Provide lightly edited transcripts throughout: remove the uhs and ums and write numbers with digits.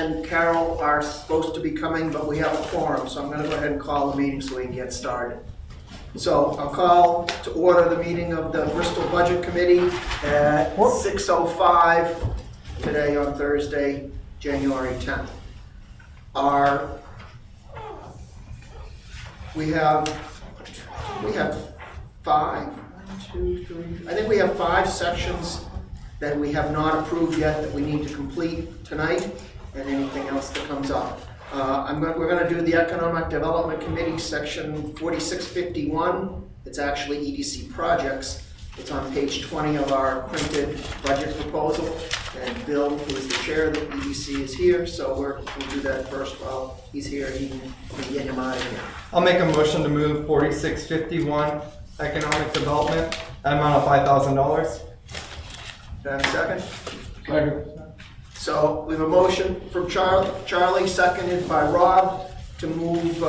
and Carol are supposed to be coming, but we have a quorum, so I'm gonna go ahead and call the meeting so we can get started. So I'll call to order the meeting of the Bristol Budget Committee at 6:05 today on Thursday, January 10th. We have five, I think we have 5 sections that we have not approved yet that we need to complete tonight, and anything else that comes up. We're going to do the Economic Development Committee, section 4651. It's actually EDC projects. It's on page 20 of our printed budget proposal. And Bill, who is the chair of the EDC, is here, so we'll do that first while he's here. He can get him out of here. I'll make a motion to move 4651 economic development at an amount of $5,000. Do I have a second? Second. So we have a motion from Charlie, seconded by Rob, to move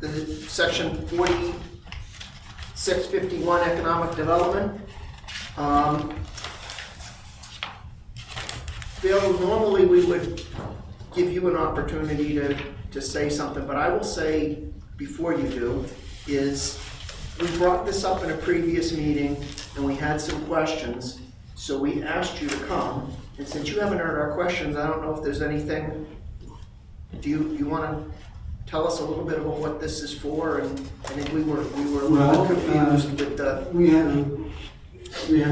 the section 4651 economic development. Bill, normally we would give you an opportunity to say something, but I will say before you do is we brought this up in a previous meeting and we had some questions. So we asked you to come, and since you haven't heard our questions, I don't know if there's anything, do you want to tell us a little bit about what this is for? And I think we were a little confused with the... We had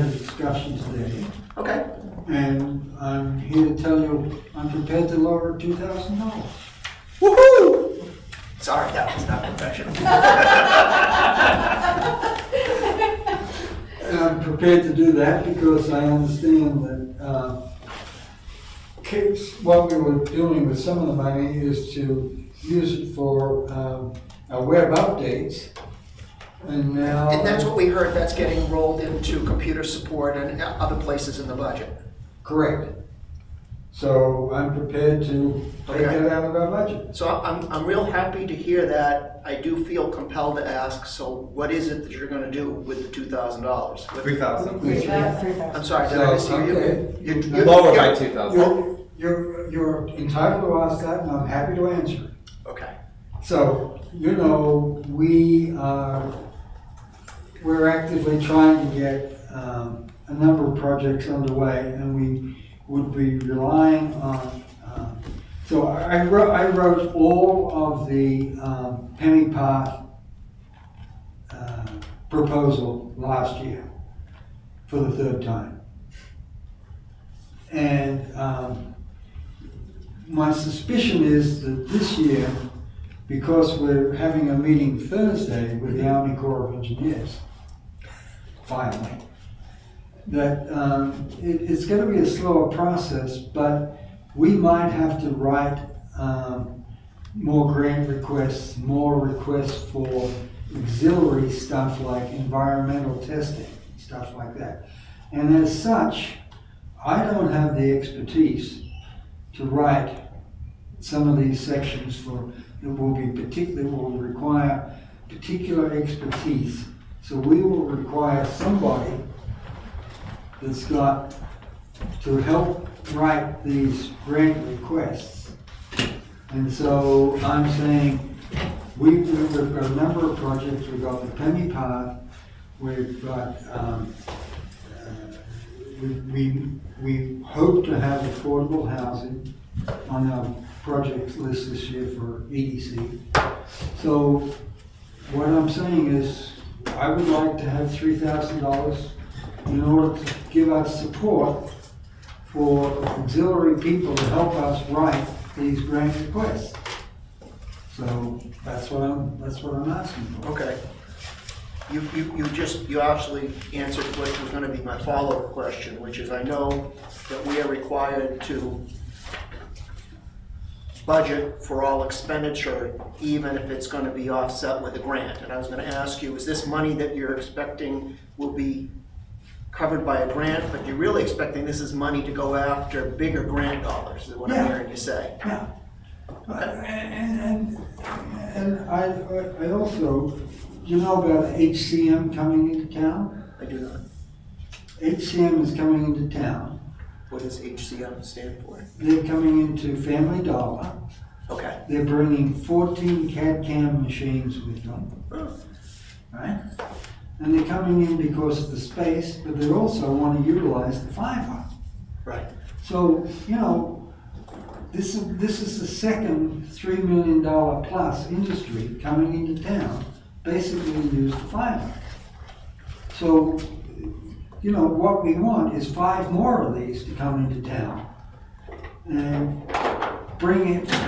a discussion today. Okay. And I'm here to tell you, I'm prepared to lower $2,000. Woohoo! Sorry, that was not professional. I'm prepared to do that because I understand that what we were doing with some of the money is to use it for web updates. And now... And that's what we heard, that's getting rolled into computer support and other places in the budget. Correct. So I'm prepared to take Okay. that out of our budget. So I'm real happy to hear that. I do feel compelled to ask, so what is it that you're going to do with the $2,000? 3,000. I'm sorry, did I mishear you? Okay. You're- Lower by 2,000. You're entitled to ask that, and I'm happy to answer it. Okay. So, you know, we're actively trying to get a number of projects underway, and we would be relying on. So I wrote all of the Penny Path proposal last year for the 3rd time, and my suspicion is that this year, because we're having a meeting Thursday with the Army Corps of Engineers, finally, that it's going to be a slower process, but we might have to write more grant requests, more requests for auxiliary stuff like environmental testing, stuff like that. And as such, I don't have the expertise to write some of these sections that will require particular expertise. So we will require somebody that's got to help write these grant requests. And so I'm saying we've got a number of projects. We've got the Penny Path. We've got we hope to have affordable housing on our project list this year for EDC. So what I'm saying is I would like to have $3,000 in order to give us support for auxiliary people to help us write these grant requests. So that's what I'm asking for. Okay. You actually answered what was going to be my follow-up question, which is I know that we are required to budget for all expenditure, even if it's going to be offset with a grant. And I was going to ask you, is this money that you're expecting will be covered by a grant, but you're really expecting this is money to go after bigger grant dollars, is what I'm hearing you say? Yeah. And I also, you know about HCM coming into town? I do not. HCM is coming into town, What does HCM stand for? They're coming into Family Dollar. Okay. They're bringing 14 CAD/CAM machines with them, Oh, right? And they're coming in because of the space, but they also want to utilize the fiber. right. So, you know, this is the second $3 million plus industry coming into town, basically to use the fiber. So, you know, what we want is 5 more of these to come into town. And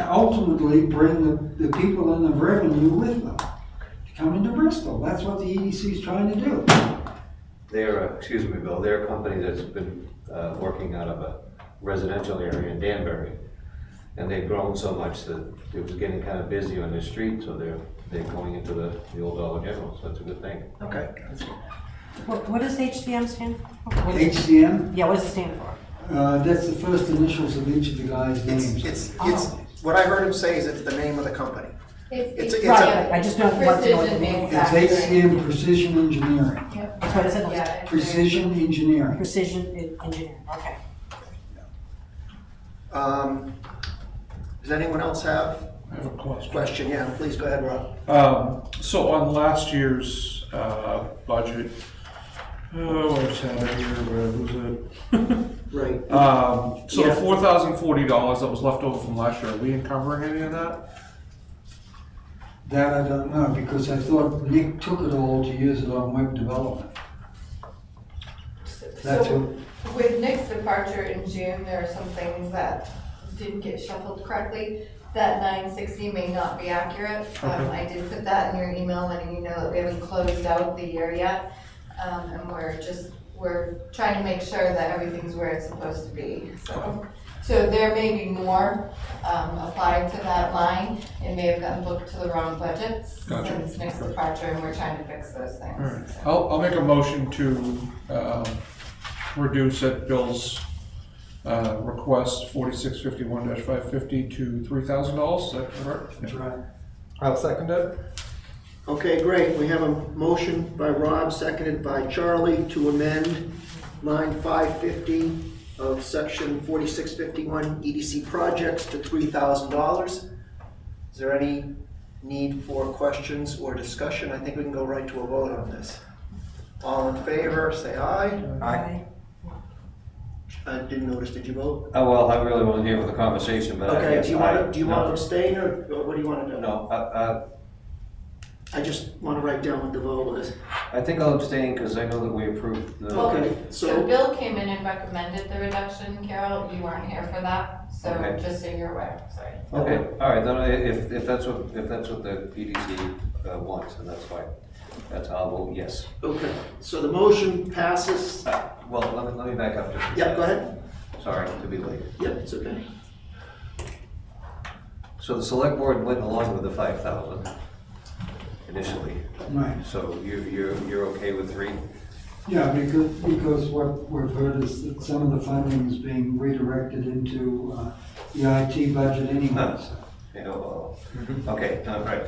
ultimately bring the people and the revenue with them to come into Bristol. That's what the EDC is trying to do. They're, excuse me, Bill, they're a company that's been working out of a residential area in Danbury. And they've grown so much that it was getting kind of busy on the street, so they're going into the old Dollar General, so that's a good thing. Okay. What does HCM stand for? What is it? HCM, Yeah, what does it stand for? that's the first initials of each of the guys' names. It's, what I heard him say is it's the name of the company. It's a- Right, I just don't want to know what the Precision name is. It's HCM Precision Engineering. That's what I said, Yeah. Precision Engineering. precision engineering, okay. Does anyone else have I have a a question. question? Yeah, please go ahead, Rob. So on last year's budget, I just had it here, where was it? Right. So Yeah. the $4,040 that was left over from last year, are we encumbering any of that? That I don't know, because I thought Nick took it all to use it on web development. That's So what, with Nick's departure in June, there are some things that didn't get shuffled correctly. That 960 may not be accurate. I did put that in your email letting you know that we haven't closed out the year yet. And we're trying to make sure that everything's where it's supposed to be. So there may be more applied to that line. It may have gotten booked to the wrong budgets Gotcha. since Nick's departure, and we're trying to fix those things. All right, So- I'll make a motion to reduce at Bill's request 4651-550 to $3,000, is that correct? that's right. I'll second it. Okay, great. We have a motion by Rob, seconded by Charlie, to amend line 550 of section 4651 EDC projects to $3,000. Is there any need for questions or discussion? I think we can go right to a vote on this. All in favor, say aye. Aye. I didn't notice, did you vote? Oh, well, I really wasn't here for the conversation, but I Okay, guess do you I- want to no. abstain, or what do you want to do? No, I just want to write down what the vote was. I think I'll abstain because I know that we approved the. Okay, So so, Bill came in and recommended the reduction, Carol, you weren't here for that, so Okay. just so you're aware, sorry. Okay, all right, then if that's what the EDC wants, then that's fine. That's how I'll vote yes. okay, so the motion passes. Well, let me back up just a Yeah, second. go ahead. Sorry to be late. Yep, it's okay. So the select board went along with the 5,000 initially. Right. So you're okay with 3? Yeah, because what we've heard is that some of the funding is being redirected into the IT budget anyway. So. Yeah, well, okay, all right.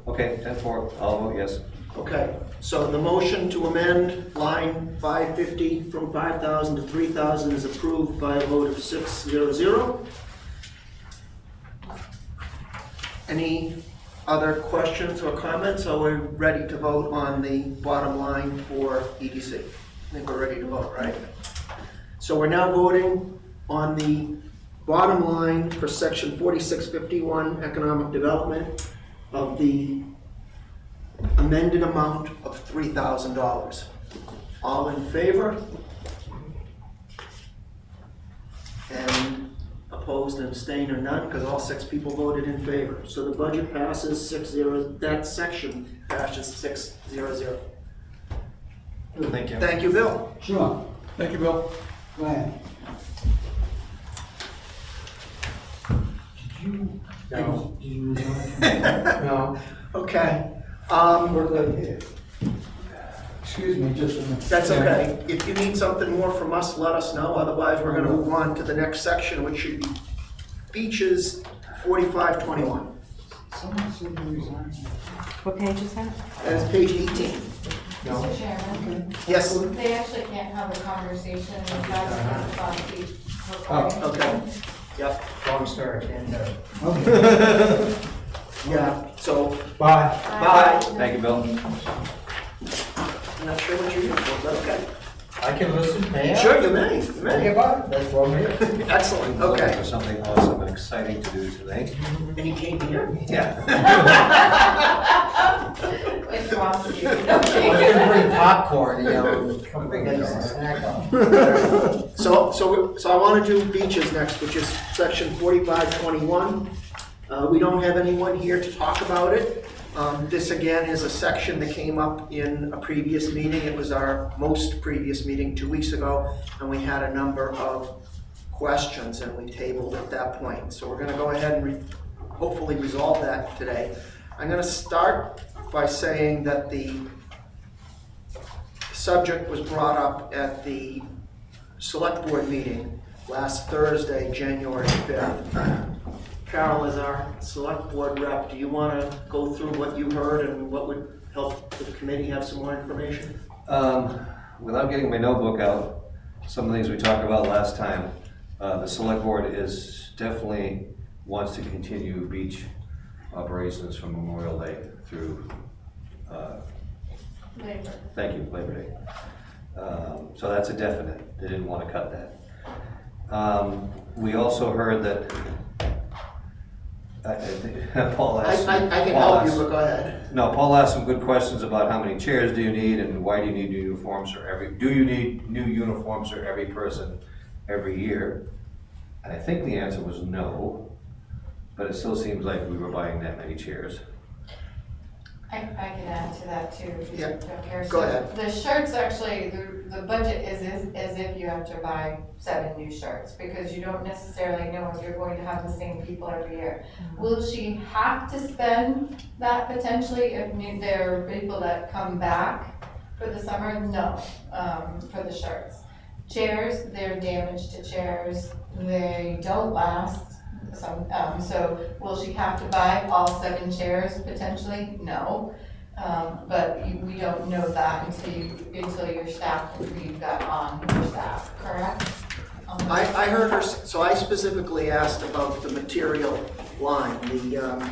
Okay, 10-4, I'll vote yes. Okay, so the motion to amend line 550 from 5,000 to 3,000 is approved by a vote of 6-0-0. Any other questions or comments, or we're ready to vote on the bottom line for EDC? I think we're ready to vote, right? So we're now voting on the bottom line for section 4651, economic development, of the amended amount of $3,000. All in favor? And opposed and abstained or none, because all 6 people voted in favor. So the budget passes 6-0, that section passes 6-0-0. Thank you. Thank you, Bill. Sure, Thank you, Bill. glad. No. Did you resign? No. Okay, Excuse me, just a minute. that's okay. If you need something more from us, let us know. Otherwise, we're gonna move on to the next section, which should be beaches 4521. Someone said you resigned. What page is that? That is page 18. Mr. Chairman, Yes? they actually can't have a conversation without it's on the recording. Okay. Yep. Long story, and, Okay. Yeah, so, Bye. bye. Thank you, Bill. I'm not sure what you're here for, but okay. I can listen, may I? Sure, you may, you Okay, may. bye, that's what I'm here. Excellent, Looking okay. for something awesome and exciting to do tonight. And you came here? Yeah. It's wrong with you. I was gonna bring popcorn, you know, come bring us a snack on. So I want to do beaches next, which is section 4521. We don't have anyone here to talk about it. This again is a section that came up in a previous meeting. It was our most previous meeting 2 weeks ago, and we had a number of questions and we tabled at that point. So we're going to go ahead and hopefully resolve that today. I'm going to start by saying that the subject was brought up at the select board meeting last Thursday, January 5th. Carol, as our select board rep, do you want to go through what you heard and what would help the committee have some more information? Without getting my notebook out, some of the things we talked about last time, the select board is definitely wants to continue beach operations from Memorial Day through, Labor. thank you, Labor Day. So that's a definite. They didn't want to cut that. We also heard that, I think Paul asked. I can Paul help you, asked- but go ahead. No, Paul asked some good questions about how many chairs do you need and why do you need new uniforms do you need new uniforms for every person every year? And I think the answer was no, but it still seems like we were buying that many chairs. I can add to that too, if you Yeah. don't care. Go So ahead. The shirts, actually, the budget is as if you have to buy 7 new shirts, because you don't necessarily know if you're going to have the same people every year. Will she have to spend that potentially if there are people that come back for the summer? No, for the shirts. Chairs, they're damaged to chairs, they don't last. So will she have to buy all 7 chairs potentially? No. But we don't know that until your staff, who you've got on your staff, correct? I heard her, so I specifically asked about the material line, the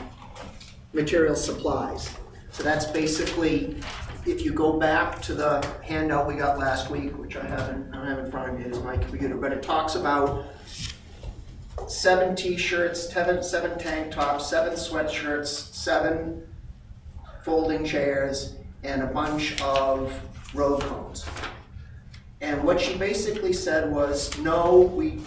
material supplies. So that's basically, if you go back to the handout we got last week, which I don't have in front of me, it is my computer, but it talks about 7 t-shirts, 7 tank tops, 7 sweatshirts, 7 folding chairs, and a bunch of road cones. And what she basically said was, no, we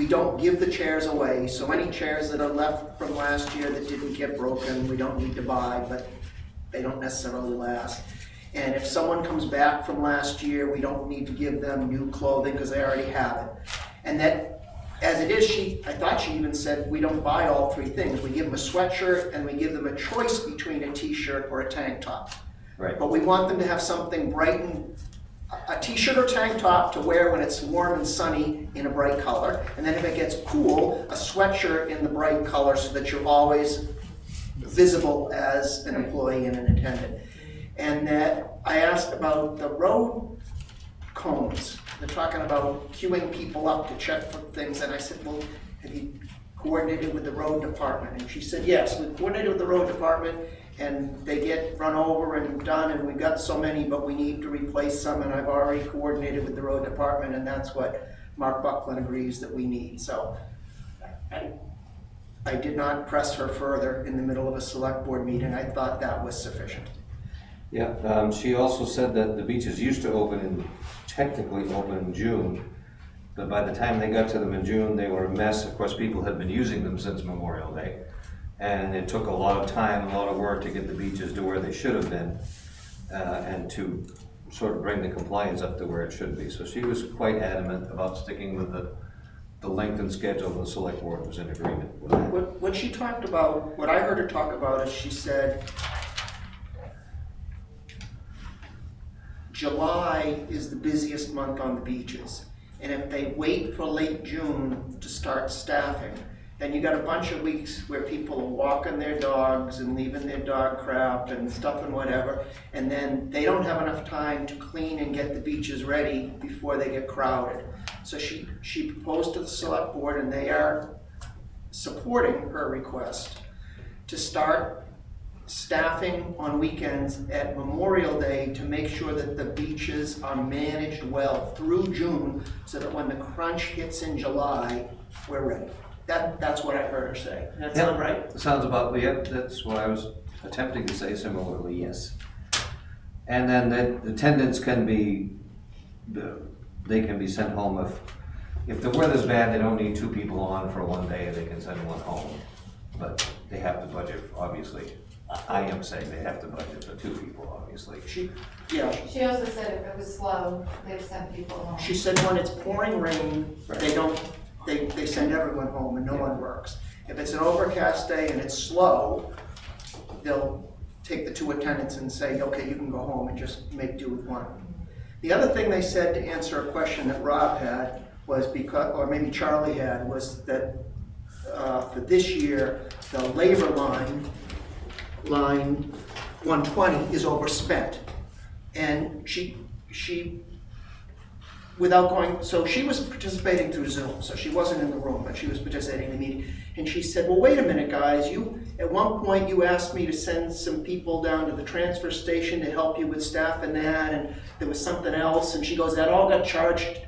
don't give the chairs away, so any chairs that are left from last year that didn't get broken, we don't need to buy, but they don't necessarily last. And if someone comes back from last year, we don't need to give them new clothing because they already have it. And that, as it is, I thought she even said, we don't buy all 3 things. We give them a sweatshirt and we give them a choice between a t-shirt or a tank top. Right. But we want them to have something bright and, a t-shirt or tank top to wear when it's warm and sunny in a bright color. And then if it gets cool, a sweatshirt in the bright color so that you're always visible as an employee and an attendant. And that I asked about the road cones. They're talking about queuing people up to check for things, and I said, well, have you coordinated with the road department? And she said, yes, we coordinated with the road department, and they get run over and done, and we've got so many, but we need to replace some, and I've already coordinated with the road department, and that's what Mark Buckland agrees that we need. So I did not press her further in the middle of a select board meeting. I thought that was sufficient. Yeah, she also said that the beaches used to technically open in June, but by the time they got to them in June, they were a mess. Of course, people had been using them since Memorial Day, and it took a lot of time, a lot of work to get the beaches to where they should have been, and to sort of bring the compliance up to where it should be. So she was quite adamant about sticking with the length and schedule, and the select board was in agreement with that. What she talked about, what I heard her talk about is she said, July is the busiest month on the beaches. And if they wait for late June to start staffing, then you got a bunch of weeks where people are walking their dogs and leaving their dog crap and stuff and whatever, and then they don't have enough time to clean and get the beaches ready before they get crowded. So she proposed to the select board, and they are supporting her request to start staffing on weekends at Memorial Day to make sure that the beaches are managed well through June, so that when the crunch hits in July, we're ready. That's what I heard her say. Does that sound right? Sounds about, yep, that's what I was attempting to say similarly, yes. And then the attendants can be, they can be sent home if the weather's bad, they don't need 2 people on for one day, they can send 1 home. But they have to budget, obviously. I am saying they have to budget for 2 people, obviously. She also said if it was slow, they'd send people home. She said when it's pouring rain, Right. they send everyone home and no one works. If it's an overcast day and it's slow, they'll take the 2 attendants and say, okay, you can go home and just make do with 1. The other thing they said to answer a question that Rob had was because, or maybe Charlie had, was that for this year, the labor line 120 is overspent. And she without going, so she was participating through Zoom, so she wasn't in the room, but she was participating in the meeting. And she said, well, wait a minute, guys, at one point you asked me to send some people down to the transfer station to help you with staff and that, and there was something else, and she goes, that all got charged,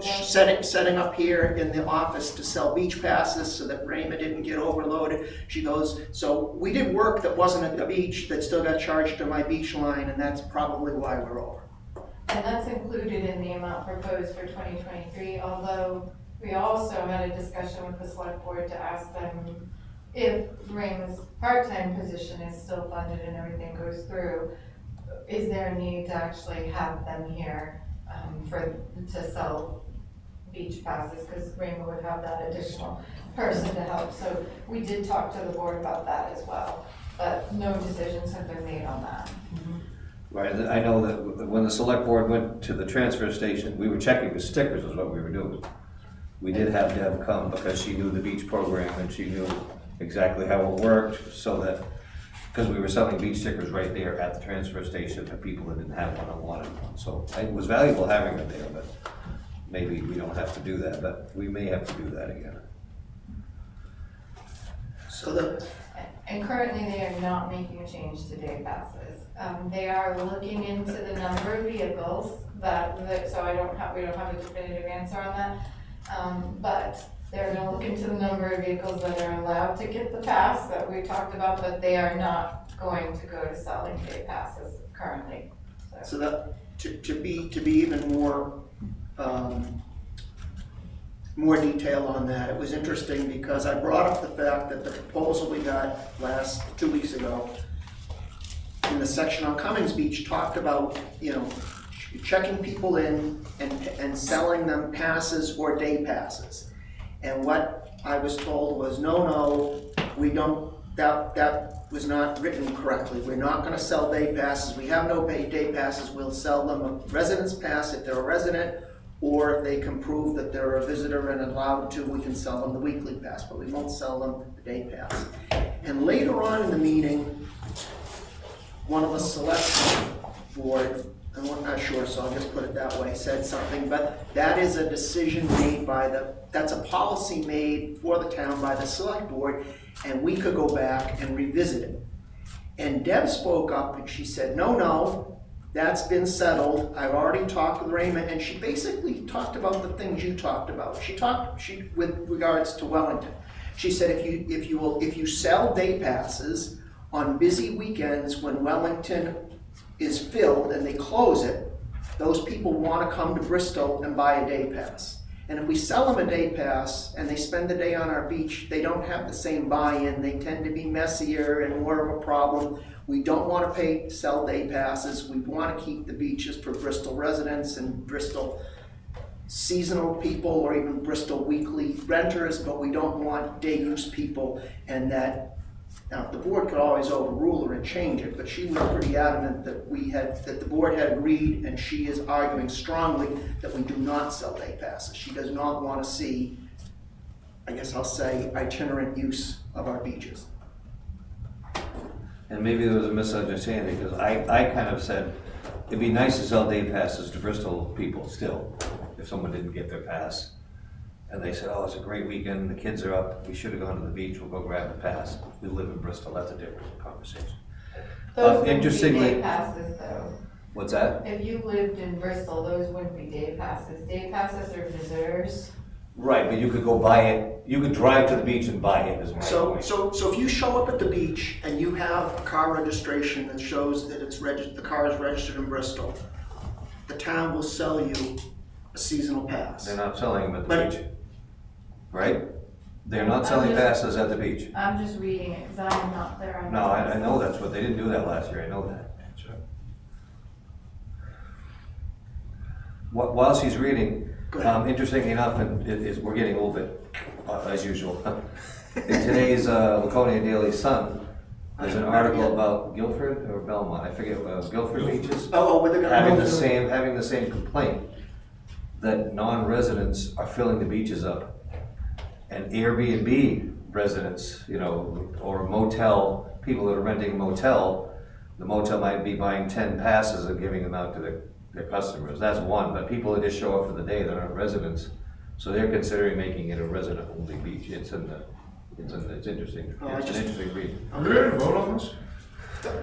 setting up here in the office to sell beach passes so that Raymond didn't get overloaded. She goes, so we did work that wasn't at the beach that still got charged to my beach line, and that's probably why we're over. And that's included in the amount proposed for 2023, although we also had a discussion with the select board to ask them if Raymond's part-time position is still funded and everything goes through, is there a need to actually have them here to sell beach passes, because Raymond would have that additional person to help. So we did talk to the board about that as well, but no decisions have been made on that. Right, I know that when the select board went to the transfer station, we were checking the stickers is what we were doing. We did have Deb come because she knew the beach program and she knew exactly how it worked, so that, because we were selling beach stickers right there at the transfer station to people that didn't have one and wanted one. So it was valuable having her there, but maybe we don't have to do that, but we may have to do that again. And currently they are not making a change to day passes. They are looking into the number of vehicles so we don't have a definitive answer on that. But they're gonna look into the number of vehicles that are allowed to get the pass that we talked about, but they are not going to go to selling day passes currently. So that, to be even more detail on that, it was interesting because I brought up the fact that the proposal we got 2 weeks ago in the section on Cummings Beach talked about, checking people in and selling them passes or day passes. And what I was told was, no, we don't, that was not written correctly. We're not gonna sell day passes. We have no day passes. We'll sell them a residence pass if they're a resident, or if they can prove that they're a visitor and allowed to, we can sell them the weekly pass, but we won't sell them the day pass. And later on in the meeting, one of the select board, I'm not sure, so I'll just put it that way, said something, but that is a decision made that's a policy made for the town by the select board, and we could go back and revisit it. And Deb spoke up and she said, no, that's been settled. I've already talked with Raymond, and she basically talked about the things you talked about. She with regards to Wellington. She said if you sell day passes on busy weekends when Wellington is filled and they close it, those people want to come to Bristol and buy a day pass. And if we sell them a day pass and they spend the day on our beach, they don't have the same buy-in. They tend to be messier and more of a problem. We don't want to sell day passes. We want to keep the beaches for Bristol residents and Bristol seasonal people or even Bristol weekly renters, but we don't want day use people. And that, now the board could always overrule her and change it, but she was pretty adamant that the board had agreed, and she is arguing strongly that we do not sell day passes. She does not want to see I guess I'll say, itinerant use of our beaches. And maybe there was a misunderstanding, because I kind of said, it'd be nice to sell day passes to Bristol people still, if someone didn't get their pass. And they said, oh, it's a great weekend, the kids are up, we should have gone to the beach, we'll go grab the pass. We live in Bristol, that's a different conversation. Those wouldn't be Interestingly- day passes though. What's that? If you lived in Bristol, those wouldn't be day passes. Day passes are visitors. Right, but you could go buy it, you could drive to the beach and buy it, is my So point. if you show up at the beach and you have a car registration that shows that the car is registered in Bristol, the town will sell you a seasonal pass. They're not selling them at the But- beach. Right? They're not selling passes at the beach. I'm just reading it because I'm not there. No, I know that's what, they didn't do that last year, I know that. While she's reading, Go ahead. interestingly enough, and we're getting a little bit, as usual. In today's Laconia Daily Sun, there's an article about Guilford or Belmont, I forget, Guilford beaches, Oh, where they're gonna having go the same complaint, that non-residents are filling the beaches up. And Airbnb residents, or motel, people that are renting a motel, the motel might be buying 10 passes and giving them out to their customers. That's one, but people that just show up for the day, they're not residents, so they're considering making it a resident-only beach. It's interesting. Oh, I It's an just- interesting read. Are we ready to vote on this?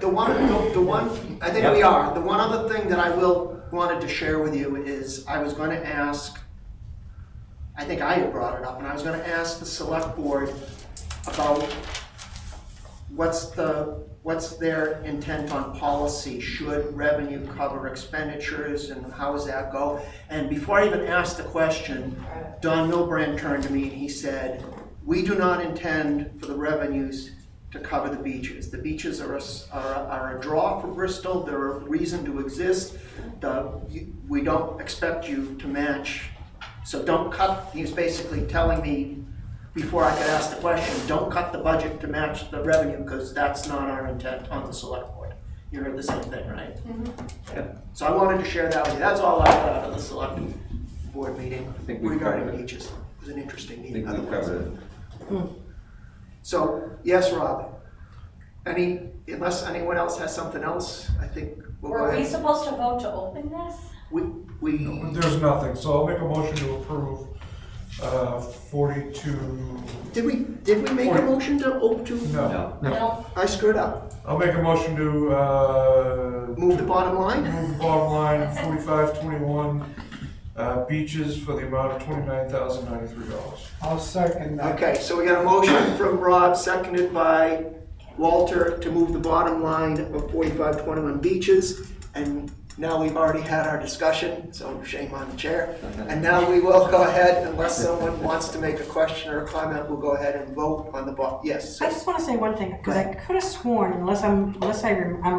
The one, I think Yep. we are. The one other thing that I wanted to share with you is I was going to ask, I think I had brought it up, and I was going to ask the select board about what's their intent on policy? Should revenue cover expenditures, and how does that go? And before I even asked the question, Don Milbrand turned to me and he said, we do not intend for the revenues to cover the beaches. The beaches are a draw for Bristol, they're a reason to exist. We don't expect you to match, so don't cut, he was basically telling me before I could ask the question, don't cut the budget to match the revenue, because that's not our intent on the select board. You heard the same thing, right? Yeah. So I wanted to share that with you, that's all I got out of the select board meeting think we regarding covered it. beaches. It was an interesting I meeting. think we otherwise. covered it. So, yes, Rob. Unless anyone else has something else, I think we'll go Were we ahead. supposed to vote to open this? We, There's nothing, so I'll make a motion to approve 42. did we make a motion to No. No. I screwed up. I'll make a motion to Move the bottom line? move the bottom line 4521 beaches for the amount of $29,093. I'll second that. Okay, so we got a motion from Rob, seconded by Walter, to move the bottom line of 4521 beaches. And now we've already had our discussion, so shame on the chair. And now we will go ahead, unless someone wants to make a question or a comment, we'll go ahead and vote on the yes. I just want to say one thing, because I could have sworn, I'm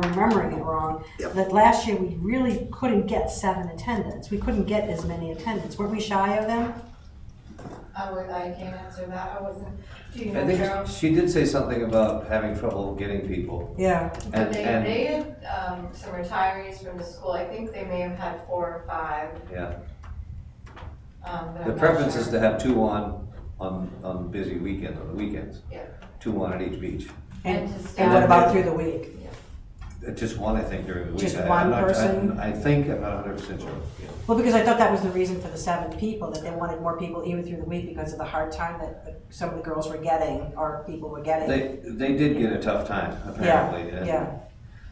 remembering it wrong, Yep. that last year we really couldn't get 7 attendants. We couldn't get as many attendants. Weren't we shy of them? I can't answer that. I wasn't, do you I know, think Cheryl? she did say something about having trouble getting people. Yeah. But And, they and, had some retirees from the school. I think they may have had 4 or 5. yeah, But the I'm not preference sure. is to have 2 on busy weekends, on the weekends. Yeah. 2 on at each beach. And to stay. And what about through the week? Just one, I think, during the week. Just I'm one not- person? I think, I'm not 100% sure. Well, because I thought that was the reason for the 7 people, that they wanted more people even through the week because of the hard time that some of the girls were getting, or people were getting. They did get a tough time, apparently. and- Yeah.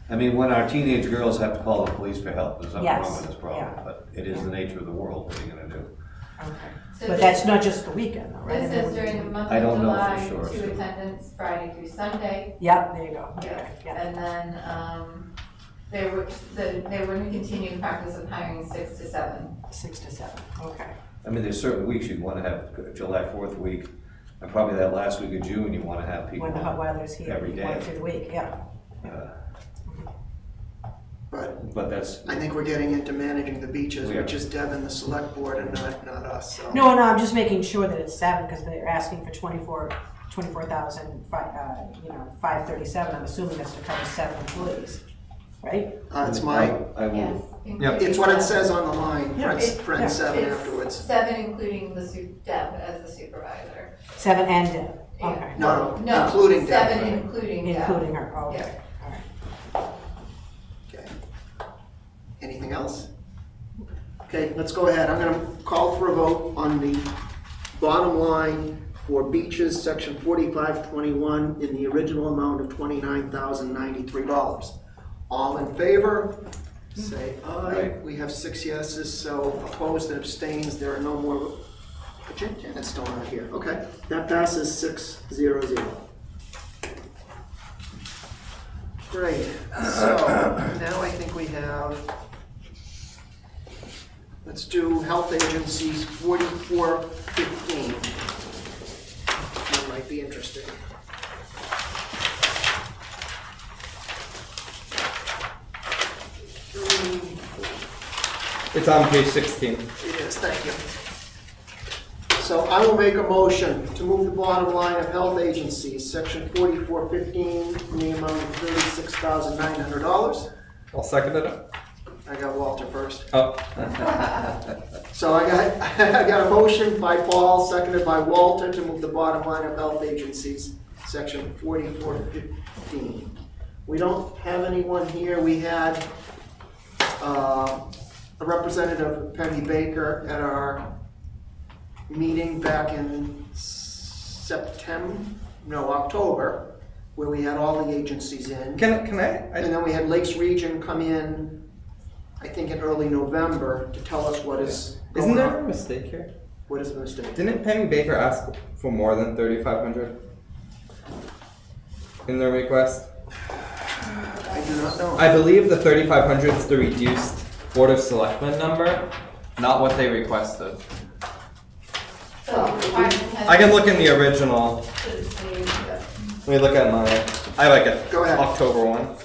I mean, when our teenage girls have to call the police for help, there's something Yes, wrong with this problem. yeah. But it is the nature of the world, what are you gonna do? Okay. So But this- that's not just the weekend, though, right? This says during the month I of don't know for July, sure, 2 so- attendants, Friday through Sunday. Yep, there you go. Yeah. Okay, yeah. And then, they wouldn't continue the practice of hiring 6 to 7. 6 to 7, okay. I mean, there's certain weeks you'd wanna have, July 4th week, and probably that last week of June, you wanna have people. When the hot weather's here, Every you want it day. through the week, yeah. But that's, I think we're getting into managing the beaches, We are. which is Devin, the select board, and not us, so. No, I'm just making sure that it's 7, because they're asking for 24,537. I'm assuming that's to cover 7 employees, right? It's my, I will, Yes. Yep. it's what it says on the line, Yeah, print Yeah, 7 It's afterwards. 7 including the Deb as the supervisor. 7 and Deb, okay. No, No, including Deb. 7 including Deb. Including her, oh, okay. Okay. Anything else? Okay, let's go ahead. I'm gonna call for a vote on the bottom line for beaches, section 4521, in the original amount of $29,093. All in favor? Say aye. Aye. We have 6 yeses, so opposed and abstains, there are no more. Janet's still not here. Okay, that passes 6-0-0. Great, so now I think we have, let's do health agencies 4415. That might be interesting. It's on page 16. It is, thank you. So I will make a motion to move the bottom line of health agencies, section 4415, in the amount of $36,900. I'll second it. I got Walter first. Oh, So I got a motion by Paul, seconded by Walter, to move the bottom line of health agencies, section 4415. We don't have anyone here. We had a representative, Penny Baker, at our meeting back in October, where we had all the agencies in. can I? And then we had Lakes Region come in, I think in early November, to tell us what is Isn't going there a on. mistake here? What is the mistake? Didn't Penny Baker ask for more than 3,500 in their request? I do not know. I believe the 3,500 is the reduced Board of Selectmen number, not what they requested. So, department heads I can look in the original. should say that. Let me look at my. I like it. Go ahead. October one.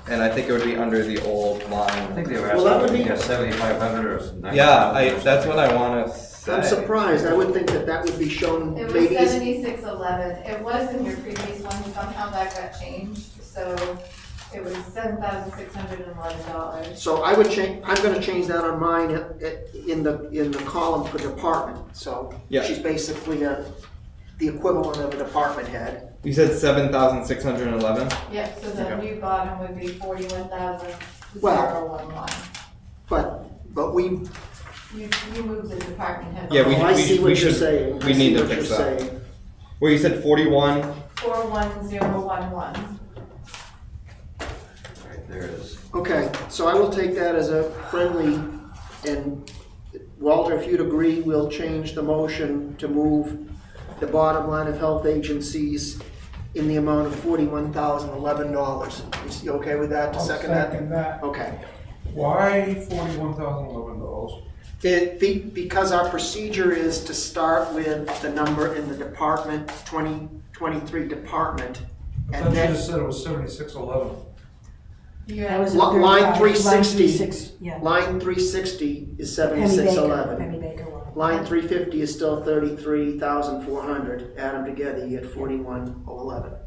And I think it would be under the old I line. think they were Well, that would asking, be- 7,500 or something. Yeah, that's what I want to say. I'm surprised. I would think that that would be shown It was maybe. 7611. It was in your previous one, somehow that got changed, so it was $7,611. So I would change, I'm gonna change that on mine in the column for department. So Yeah. she's basically the equivalent of a department head. You said 7,611. Yep, so the new bottom would be 41,011. But we, You moved the department head. Yeah, oh, I see what you're should- saying. we I see need to what fix you're that. saying. Well, you said 41. 41011. Right, there it is. Okay, so I will take that as a friendly, and Walter, if you'd agree, we'll change the motion to move the bottom line of health agencies in the amount of $41,011. Is you okay with that, to I'll second that? second that. Okay. Why $41,011? Because our procedure is to start with the number in the department, 2023 department, I and thought you then just said it was 7611. That was Line 35, 360. 36, yeah. line 360 is Penny Baker, 7611. Penny Baker one. Line 350 is still 33,400. Add them together, you get 41,011. Does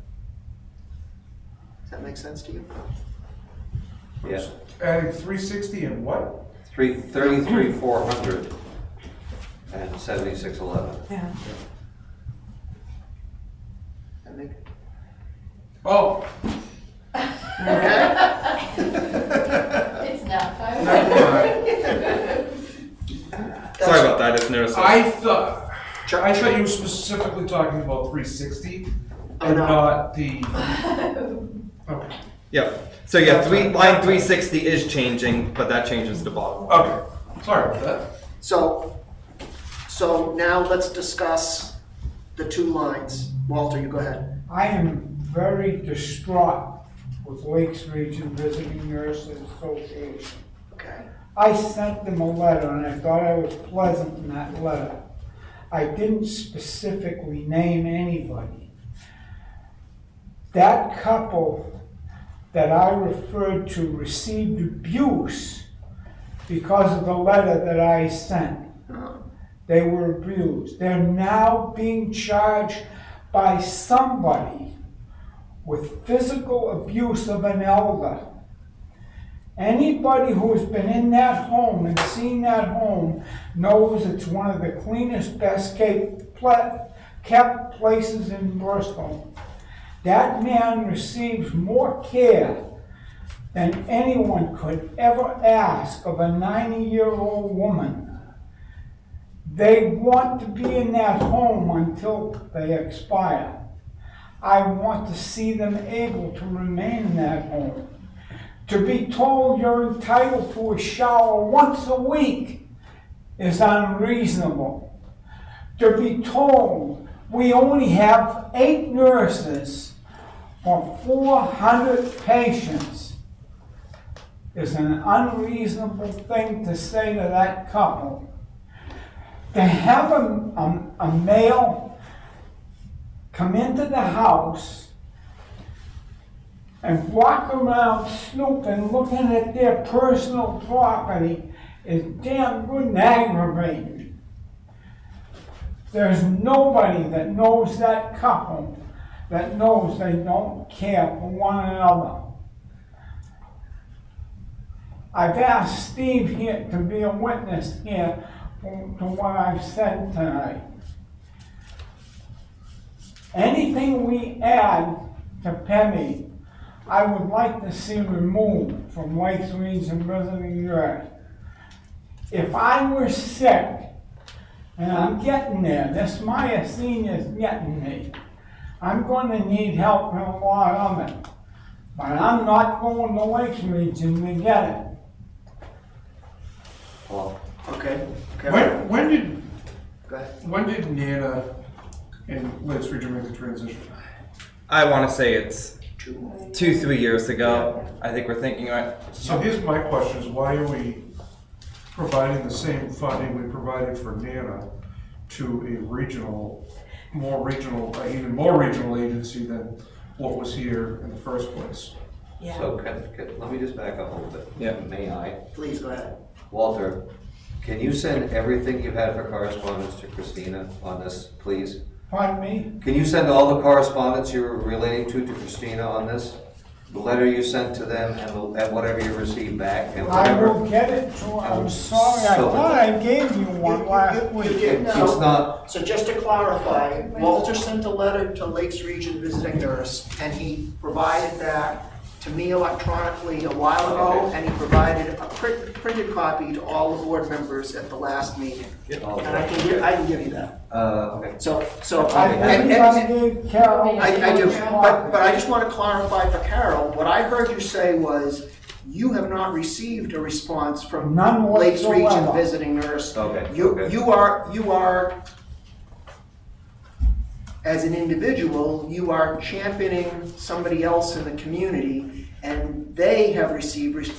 that make sense to you? Yeah, Adding 360 and what? 33,400 and 7611. Yeah. That make, Oh, okay? It's now time. never mind. Sorry about that. I just noticed. I thought you were specifically talking about 360 and no. not the. Okay. Yep. So yeah, line 360 is changing, but that changes the bottom line. Okay. Sorry about that. So now let's discuss the two lines. Walter, you go ahead. I am very distraught with Lakes Region Visiting Nurses Association. Okay. I sent them a letter and I thought I was pleasant in that letter. I didn't specifically name anybody. That couple that I referred to received abuse because of the letter that I sent. They were abused. They're now being charged by somebody with physical abuse of an elder. Anybody who's been in that home and seen that home knows it's one of the cleanest, best kept places in Bristol. That man receives more care than anyone could ever ask of a 90-year-old woman. They want to be in that home until they expire. I want to see them able to remain in that home. To be told you're entitled to a shower once a week is unreasonable. To be told we only have 8 nurses for 400 patients is an unreasonable thing to say to that couple. To have a male come into the house and walk around snooping, looking at their personal property is damn good and aggravating. There's nobody that knows that couple that knows they don't care for one another. I've asked Steve here to be a witness here to what I've said tonight. Anything we add to Penny, I would like to see removed from Lakes Region Visiting Nurse. If I were sick, and I'm getting there, this myasthenia is getting me, I'm going to need help in a lot of it. But I'm not going to Lakes Region to get it. Well, Okay. Go ahead. When did Nana and Lakes Region make the transition? I want to say it's 2-3 years ago. I think we're thinking right. So here's my question: is why are we providing the same funding we provided for Nana to a regional, even more regional agency than what was here in the first place? Yeah. so let me just back up a little bit. Yeah. May I? Please, go ahead. Walter, can you send everything you've had for correspondence to Christina on this, please? Pardon me? Can you send all the correspondence you're relating to Christina on this? The letter you sent to them and whatever you received back and I whatever? will get it to her. I'm sorry, I So- thought I gave you one last You week. did. It's So- not, So just to clarify, Walter sent a letter to Lakes Region Visiting Nurse, and he provided that to me electronically a while ago, Okay. and he provided a printed copy to all the board members at the last meeting. oh, And I can give you that. okay. So, I and, believe I gave Carol. I do, but I just want to clarify for Carol, what I heard you say was, you have not received a response from None Lakes Region whatsoever. Visiting Nurse. Okay, You okay. you are, as an individual, you are championing somebody else in the community, and they have received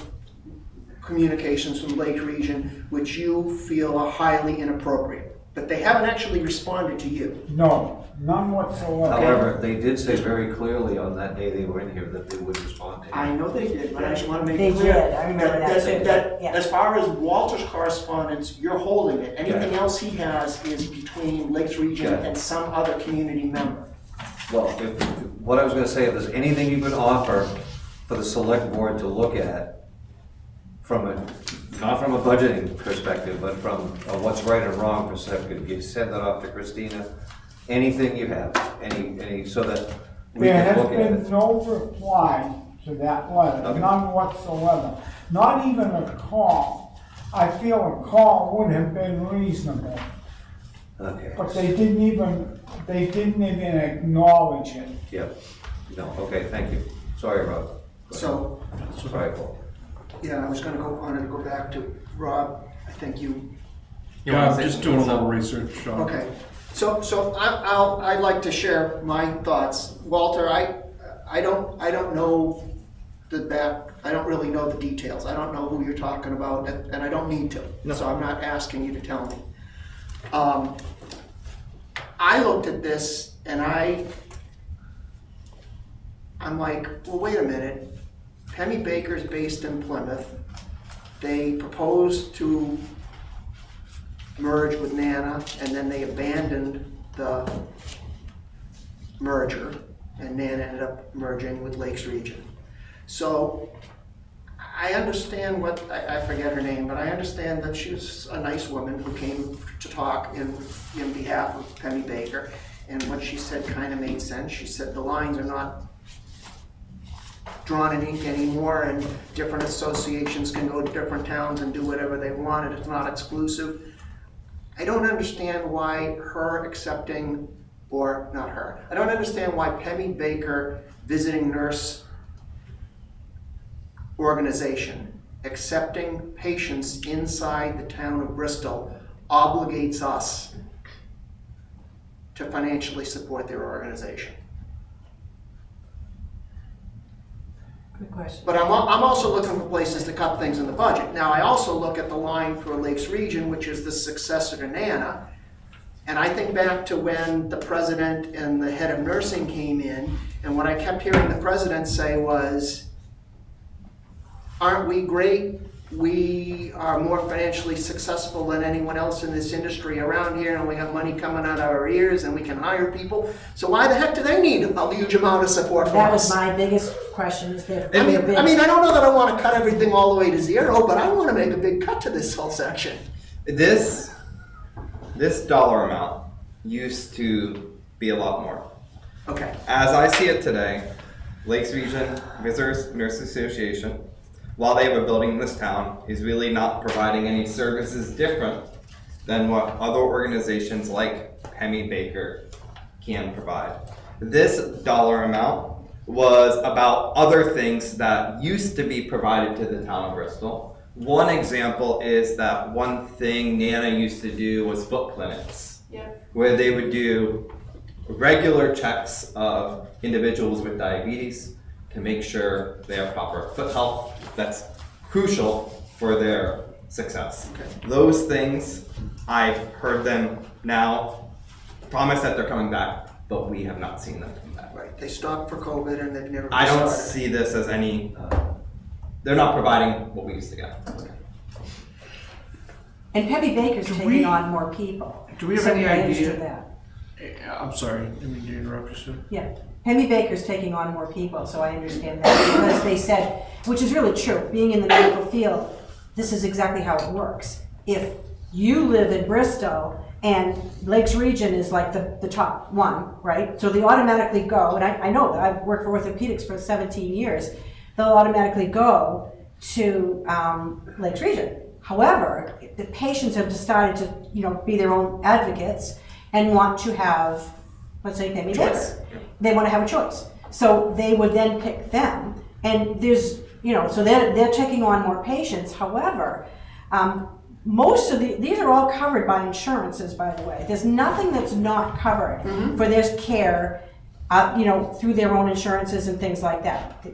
communications from Lake Region which you feel are highly inappropriate. But they haven't actually responded to you. No, none whatsoever. However, they did say very clearly on that day they were in here that they would respond to you. I know they did, but I just want to make They it clear. did, I remember that too. Yeah. As far as Walter's correspondence, you're holding it. Anything else he has is between Lakes Region Okay. and some other community member. Well, what I was gonna say, if there's anything you can offer for the select board to look at, not from a budgeting perspective, but from a what's right and wrong perspective, you send that off to Christina, anything you have, any, so that we There can has look at been it. no reply to that letter, Okay. none whatsoever. Not even a call. I feel a call would have been reasonable, Okay. but they didn't even acknowledge it. Yep, no, okay, thank you. Sorry, Rob. Go ahead. So, Sorry, Paul. yeah, I was wanted to go back to Rob. I think you, You Yeah, wanna I'm say just doing a something? little research on it. okay. So I'd like to share my thoughts. Walter, I don't know I don't really know the details. I don't know who you're talking about, and I don't need to. No. So I'm not asking you to tell me. I looked at this and I'm like, well, wait a minute. Penny Baker's based in Plymouth. They proposed to merge with Nana, and then they abandoned the merger, and Nana ended up merging with Lakes Region. So I understand I forget her name, but I understand that she's a nice woman who came to talk in behalf of Penny Baker. And what she said kind of made sense. She said the lines are not drawn in ink anymore, and different associations can go to different towns and do whatever they want, and it's not exclusive. I don't understand why her accepting, or not her, I don't understand why Penny Baker Visiting Nurse Organization accepting patients inside the town of Bristol obligates us to financially support their organization. Good question. But I'm also looking for places to cut things in the budget. Now, I also look at the line for Lakes Region, which is the successor to NANA. And I think back to when the president and the head of nursing came in, and what I kept hearing the president say was, aren't we great? We are more financially successful than anyone else in this industry around here, and we got money coming out of our ears, and we can hire people. So why the heck do they need a huge amount of support from That us? was my biggest question, is there. I mean, I don't know that I want to cut everything all the way to zero, but I want to make a big cut to this whole section. This dollar amount used to be a lot more. Okay. As I see it today, Lakes Region Visitors Nurse Association, while they have a building in this town, is really not providing any services different than what other organizations like Penny Baker can provide. This dollar amount was about other things that used to be provided to the town of Bristol. One example is that one thing Nana used to do was foot clinics, where they would do regular checks of individuals with diabetes to make sure they have proper foot health. That's crucial for their success. Okay. Those things, I've heard them now promise that they're coming back, but we have not seen them come back. Right. They stopped for COVID and they've never I don't started. see this as any, they're not providing what we used to get. And Penny Baker's Do taking we- on more people. Do we have So any I understood idea? that. I'm sorry, I didn't mean to interrupt you, Sue. Yeah, Penny Baker's taking on more people, so I understand that, because they said, which is really true, being in the medical field, this is exactly how it works. If you live in Bristol and Lakes Region is like the top one, right? So they automatically go, and I know that, I've worked for orthopedics for 17 years, they'll automatically go to Lakes Region. However, the patients have decided to, be their own advocates and want to have, let's say, Penny Baker. They want to have a choice. So they would then pick them, and there's, so they're taking on more patients. However, most of these are all covered by insurances, by the way. There's nothing that's not covered for their care, through their own insurances and things like that.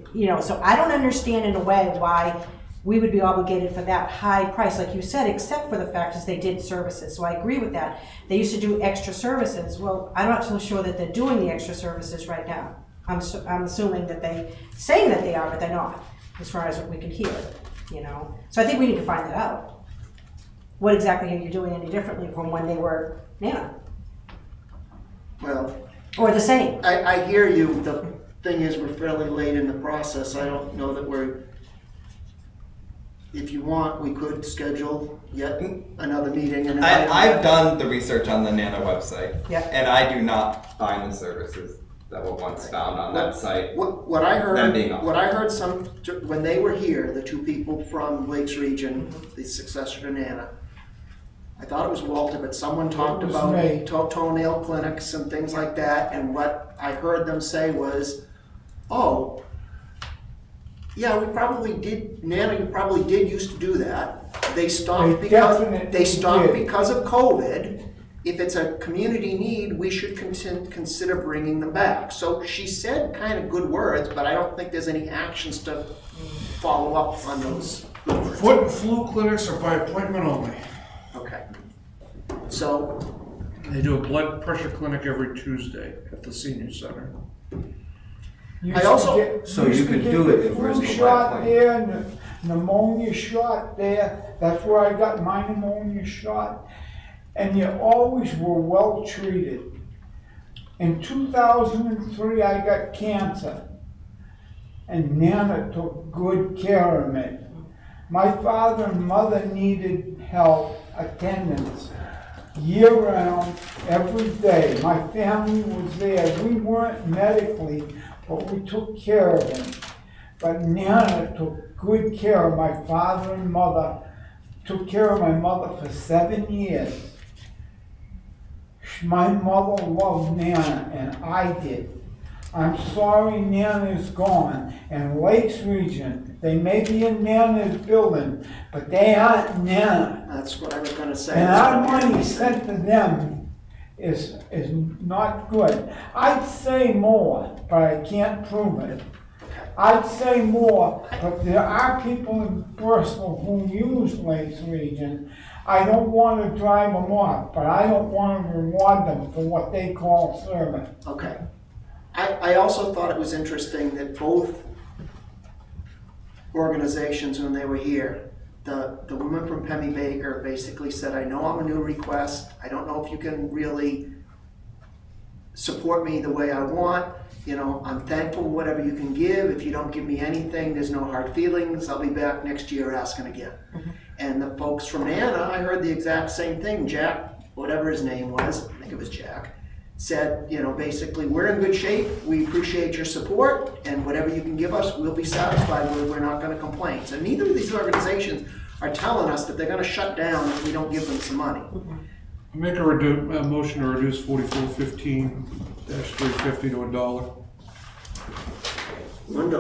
So I don't understand in a way why we would be obligated for that high price, like you said, except for the fact is they did services. So I agree with that. They used to do extra services. Well, I'm not so sure that they're doing the extra services right now. I'm assuming that saying that they are, but they're not, as far as what we can hear, So I think we need to find that out. What exactly are you doing any differently from when they were Nana? Well, Or the same? I hear you. The thing is, we're fairly late in the process. I don't know that if you want, we could schedule yet another meeting. And I've done the research on the Nana website, Yeah. and I do not find the services that were once found on that site. What I Them being heard, when they were here, the two people from Lakes Region, the successor to Nana, I thought it was Walter, but someone talked It was about me. toenail clinics and things like that, and what I heard them say was, oh, yeah, we probably did, Nana, you probably did used to do that. They stopped They because, definitely did. because of COVID. If it's a community need, we should consider bringing them back. So she said kind of good words, but I don't think there's any actions to follow up on those good words. Foot and flu clinics are by appointment only. Okay. So, They do a blood pressure clinic every Tuesday at the senior center. Used I also- to get- So used you to can get do the it in flu Bristol by shot appointment. there, and the pneumonia shot there. That's where I got my pneumonia shot. And you always were well treated. In 2003, I got cancer. And Nana took good care of me. My father and mother needed help, attendance, year-round, every day. My family was there. We weren't medically, but we took care of them. But Nana took good care of my father and mother, took care of my mother for 7 years. My mother loved Nana, and I did. I'm sorry Nana is gone, and Lakes Region, they may be in Nana's building, but they aren't Nana. That's what I was gonna say. And our money sent to them is not good. I'd say more, but I can't prove it. I'd say more, but there are people in Bristol who use Lakes Region. I don't want to drive them off, but I don't want to reward them for what they call service. Okay. I also thought it was interesting that both organizations, when they were here, the woman from Pemmy Baker basically said, I know I'm a new request. I don't know if you can really support me the way I want. You know, I'm thankful for whatever you can give. If you don't give me anything, there's no hard feelings. I'll be back next year asking again. Mm-hmm. And the folks from Nana, I heard the exact same thing. Jack, whatever his name was, I think it was Jack, said, you know, basically, we're in good shape. We appreciate your support, and whatever you can give us, we'll be satisfied with. We're not going to complain. So neither of these organizations are telling us that they're going to shut down if we don't give them some money. Make a motion to reduce 4415-350 to $1. $1?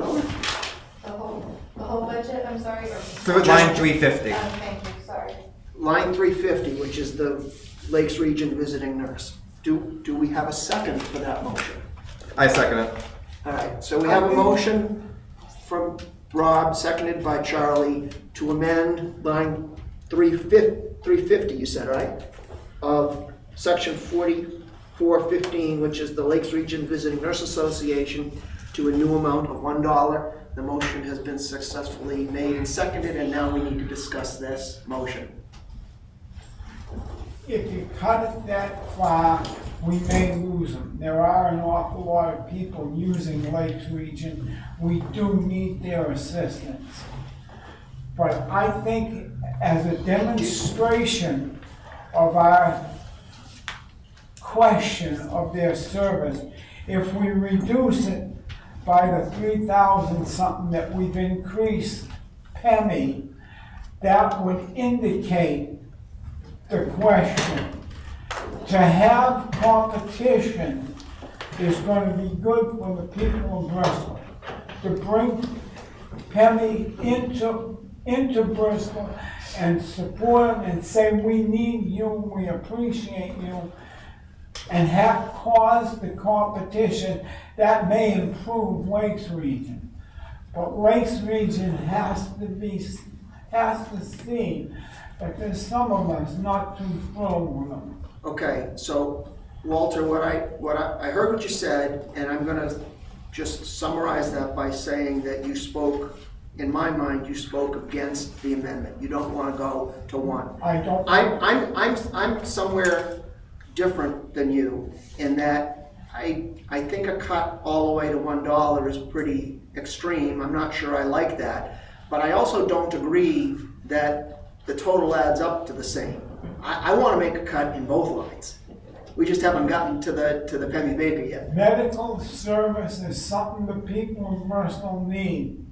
The whole budget, I'm sorry? Line 350. Thank you, sorry. Line 350, which is the Lakes Region visiting nurse. Do we have a second for that motion? I second it. All right, so we have a motion from Rob, seconded by Charlie, to amend line 350, you said, right? Of section 4415, which is the Lakes Region Visiting Nurse Association, to a new amount of $1. The motion has been successfully made and seconded, and now we need to discuss this motion. If you cut it that far, we may lose them. There are an awful lot of people using Lakes Region. We do need their assistance. But I think as a demonstration of our question of their service, if we reduce it by the 3,000 something that we've increased Pemmy, that would indicate the question. To have competition is going to be good for the people of Bristol. To bring Pemmy into Bristol and support them and say, we need you, we appreciate you, and have caused the competition, that may improve Lakes Region. But Lakes Region has to see that there's some of us not too thrilled with them. Okay, so Walter, I heard what you said, and I'm gonna just summarize that by saying that you spoke, in my mind, you spoke against the amendment. You don't want to go to one. I don't. I'm somewhere different than you in that I think a cut all the way to $1 is pretty extreme. I'm not sure I like that, but I also don't agree that the total adds up to the same. I want to make a cut in both lines. We just haven't gotten to the Pemmy Baker yet. Medical service is something the people in Bristol need.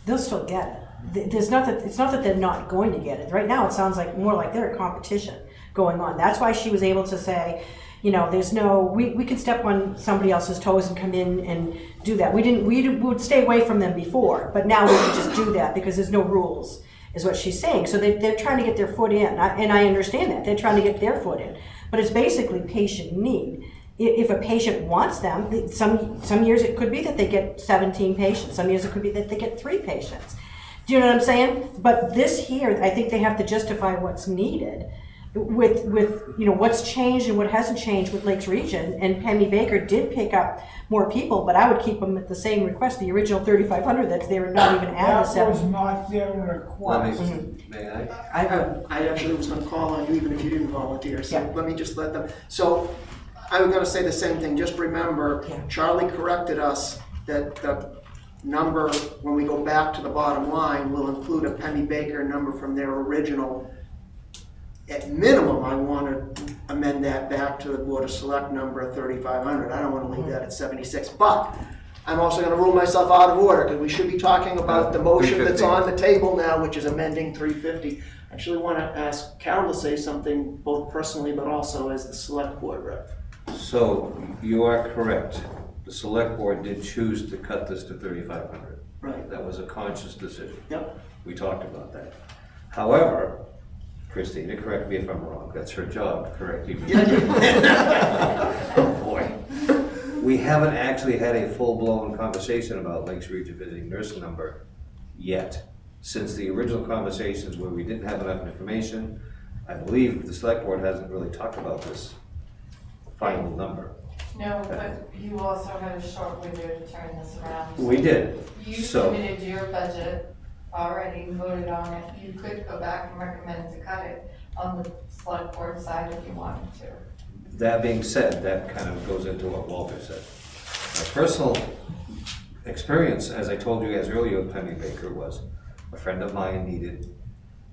They'll still get it. It's not that they're not going to get it. Right now, it sounds like more like there's a competition going on. That's why she was able to say, you know, there's no, we can step on somebody else's toes and come in and do that. We would stay away from them before, but now we can just do that because there's no rules, is what she's saying. So they're trying to get their foot in, and I understand that. They're trying to get their foot in. But it's basically patient need. If a patient wants them, some years it could be that they get 17 patients. Some years it could be that they get 3 patients. Do you know what I'm saying? But this here, I think they have to justify what's needed with you know what's changed and what hasn't changed with Lakes Region. And Pemmy Baker did pick up more people, but I would keep them at the same request, the original 3,500 that's there, and not even add the 7. That was not their request. May I? I actually was going to call on you even if you didn't volunteer, so Yeah. let me just let them. So I was going to say the same thing. Just remember, Yeah. Charlie corrected us that number, when we go back to the bottom line, will include a Penny Baker number from their original. At minimum, I want to amend that back to the Board of Select number of 3,500. I don't want to leave that at 76, but I'm also going to rule myself out of order, because we should be talking about the motion that's on the table now, which is amending 350. I actually want to ask Carol to say something, both personally, but also as the Select Board rep. So you are correct. The select board did choose to cut this to 3,500. Right. That was a conscious decision. Yep. We talked about that. However, Christina, correct me if I'm wrong, that's her job, correcting me. Oh, boy. We haven't actually had a full-blown conversation about Lakes Region Visiting Nurse number yet. Since the original conversations where we didn't have enough information, I believe the select board hasn't really talked about this final number. No, but you also had a short window to turn this around. We did. You So- submitted your budget already, voted on it. You could go back and recommend to cut it on the select board side if you wanted to. That being said, that kind of goes into what Walter said. My personal experience, as I told you guys earlier with Penny Baker, was a friend of mine needed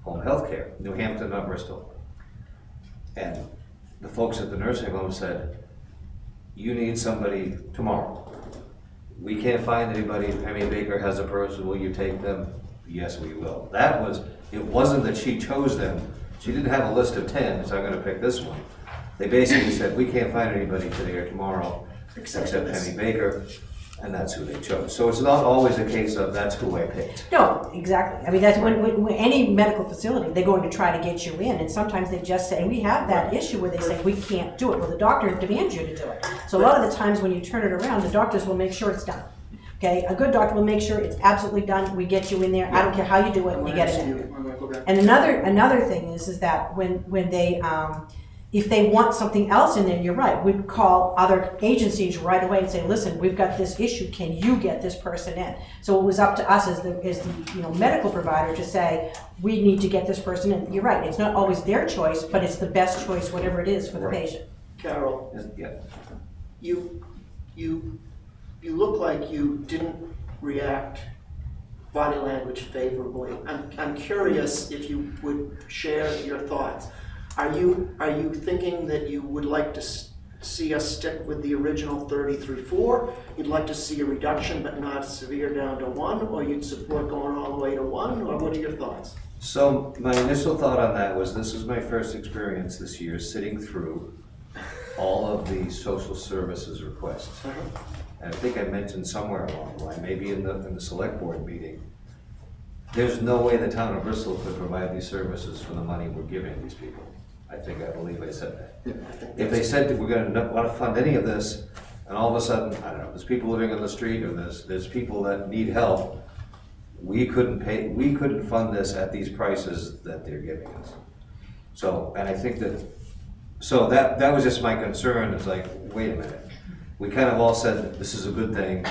home health care, New Hampton, not Bristol. And the folks at the nursing home said, you need somebody tomorrow. We can't find anybody. Penny Baker has a person. Will you take them? Yes, we will. It wasn't that she chose them. She didn't have a list of 10, so I'm gonna pick this one. They basically said, we can't find anybody today or tomorrow except Penny Baker, and that's who they chose. So it's not always a case of that's who I picked. No, exactly. I mean, that's when any medical facility, they're going to try to get you in, and sometimes they just say, we have that issue where they say, we can't do it. Well, the doctor demands you to do it. So a lot of the times when you turn it around, the doctors will make sure it's done. Okay, a good doctor will make sure it's absolutely done. We get you in there. I don't care how you do it, we get it in. I'm gonna go back. And another thing is that when they, if they want something else in there, you're right, we'd call other agencies right away and say, listen, we've got this issue, can you get this person in? So it was up to us as the medical provider to say, we need to get this person in. You're right, it's not always their choice, but it's the best choice, whatever it is for the patient. Carol, Yeah. you look like you didn't react body language favorably. I'm curious if you would share your thoughts. Are you thinking that you would like to see us stick with the original 33.4? You'd like to see a reduction but not severe down to 1, or you'd support going all the way to 1, or what are your thoughts? So my initial thought on that was, this is my first experience this year sitting through all of the social services requests. And I think I mentioned somewhere along the line, maybe in the select board meeting, there's no way the town of Bristol could provide these services for the money we're giving these people. I believe I said that. If they said that we're gonna want to fund any of this, and all of a sudden, I don't know, there's people living on the street, or there's people that need help, we couldn't fund this at these prices that they're giving us. So, and I think that was just my concern, it's like, wait a minute. We kind of all said this is a good thing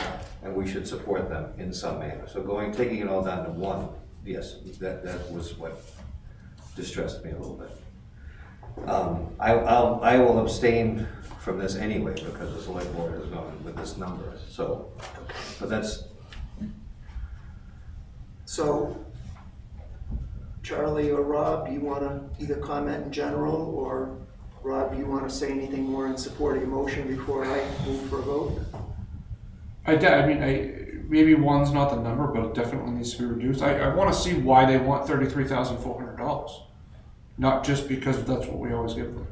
and we should support them in some manner. So taking it all down to 1, yes, that was what distressed me a little bit. I will abstain from this anyway because the select board has gone with this number. So, but that's. So, Charlie or Rob, do you want to either comment in general, or Rob, do you want to say anything more in support of your motion before I move for a vote? Maybe 1's not the number, but it definitely needs to be reduced. I want to see why they want $33,400, not just because that's what we always give them.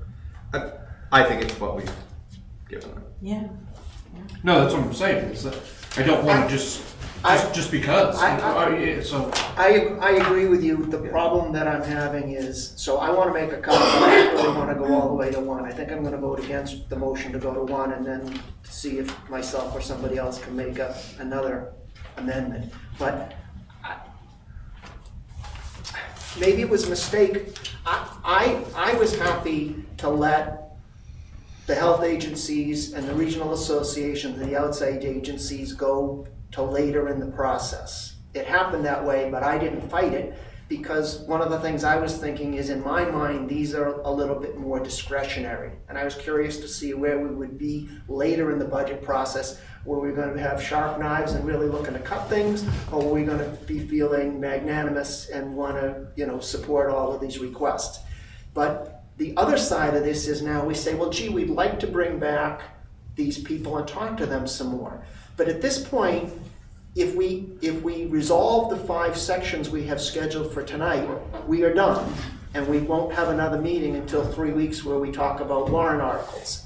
I think it's what we've given them. Yeah. No, that's what I'm saying. Is that I don't want to just because. I agree with you. The problem that I'm having is, so I want to make a cut, but I don't really want to go all the way to 1. I think I'm going to vote against the motion to go to 1 and then see if myself or somebody else can make another amendment. But maybe it was a mistake. I was happy to let the health agencies and the regional associations and the outside agencies go to later in the process. It happened that way, but I didn't fight it, because one of the things I was thinking is, in my mind, these are a little bit more discretionary. And I was curious to see where we would be later in the budget process Were we gonna have sharp knives and really looking to cut things? Or were we gonna be feeling magnanimous and wanna, support all of these requests? But the other side of this is now we say, well, gee, we'd like to bring back these people and talk to them some more. But at this point, if we resolve the 5 sections we have scheduled for tonight, we are done. And we won't have another meeting until 3 weeks where we talk about warrant articles.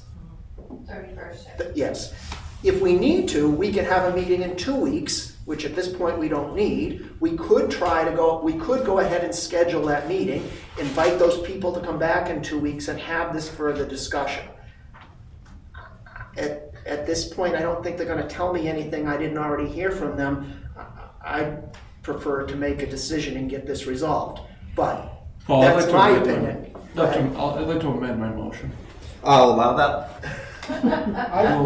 31st. Yes. If we need to, we can have a meeting in 2 weeks, which at this point we don't need. We could go ahead and schedule that meeting, invite those people to come back in 2 weeks and have this further discussion. At this point, I don't think they're gonna tell me anything I didn't already hear from them. I prefer to make a decision and get this resolved, but Paul, I'd like that's to my amend opinion. I'd like to amend my motion. I'll allow that. When do you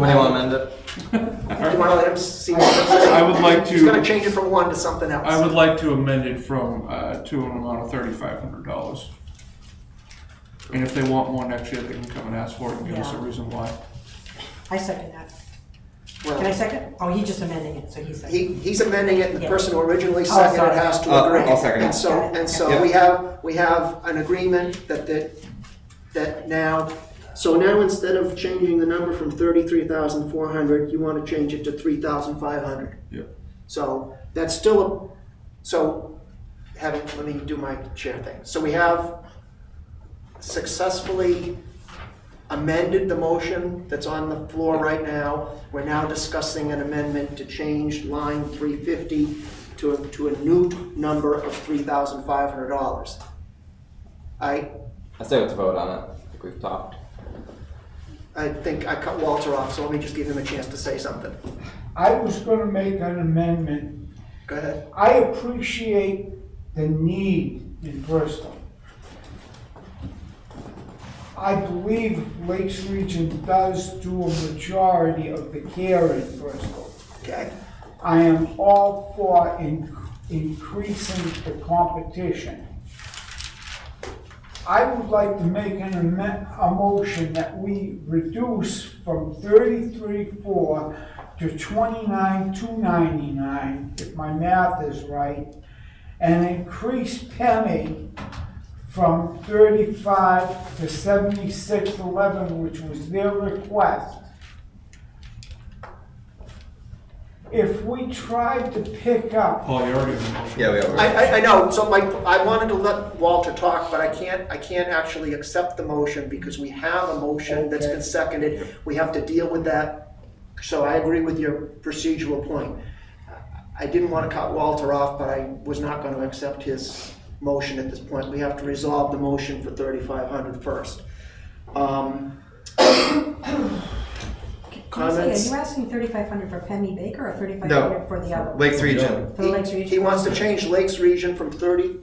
want to amend it? Do you wanna let him see what I'm saying? I would like He's gonna to, change it from 1 to something else. I would like to amend it from, to an amount of $3,500. And if they want more next year, they can come and ask for it and give us a Yeah. reason why. I second that. Well, Can I second? Oh, he's just amending it, so he's second. He's amending it, and the Yeah. person who originally sorry. seconded has to agree. I'll second it. And so Yeah. we have an agreement that now, so now instead of changing the number from 33,400, you want to change it to 3,500. Yeah. So that's still let me do my chair thing. So we have successfully amended the motion that's on the floor right now. We're now discussing an amendment to change line 350 to a new number of $3,500. I say let's vote on it. I think we've talked. I think I cut Walter off, so let me just give him a chance to say something. I was gonna make an amendment. Go ahead. I appreciate the need in Bristol. I believe Lakes Region does do a majority of the care in Bristol. Okay. I am all for increasing the competition. I would like to make a motion that we reduce from 33,400 to 29,299, if my math is right, and increase Penny from 35 to 7611, which was their request. If we tried to pick up, Paul, you already have a motion. Yeah, we are. I know, so I wanted to let Walter talk, but I can't actually accept the motion because we have a motion that's been seconded. We have to deal with that. So I agree with your procedural point. I didn't want to cut Walter off, but I was not going to accept his motion at this point. We have to resolve the motion for 3,500 first. Can I say, are Comments? you asking 3,500 for Pemmy Baker or 3,500 for the other? Lakes Region. For the Lakes Region? He wants to change Lakes Region from 30,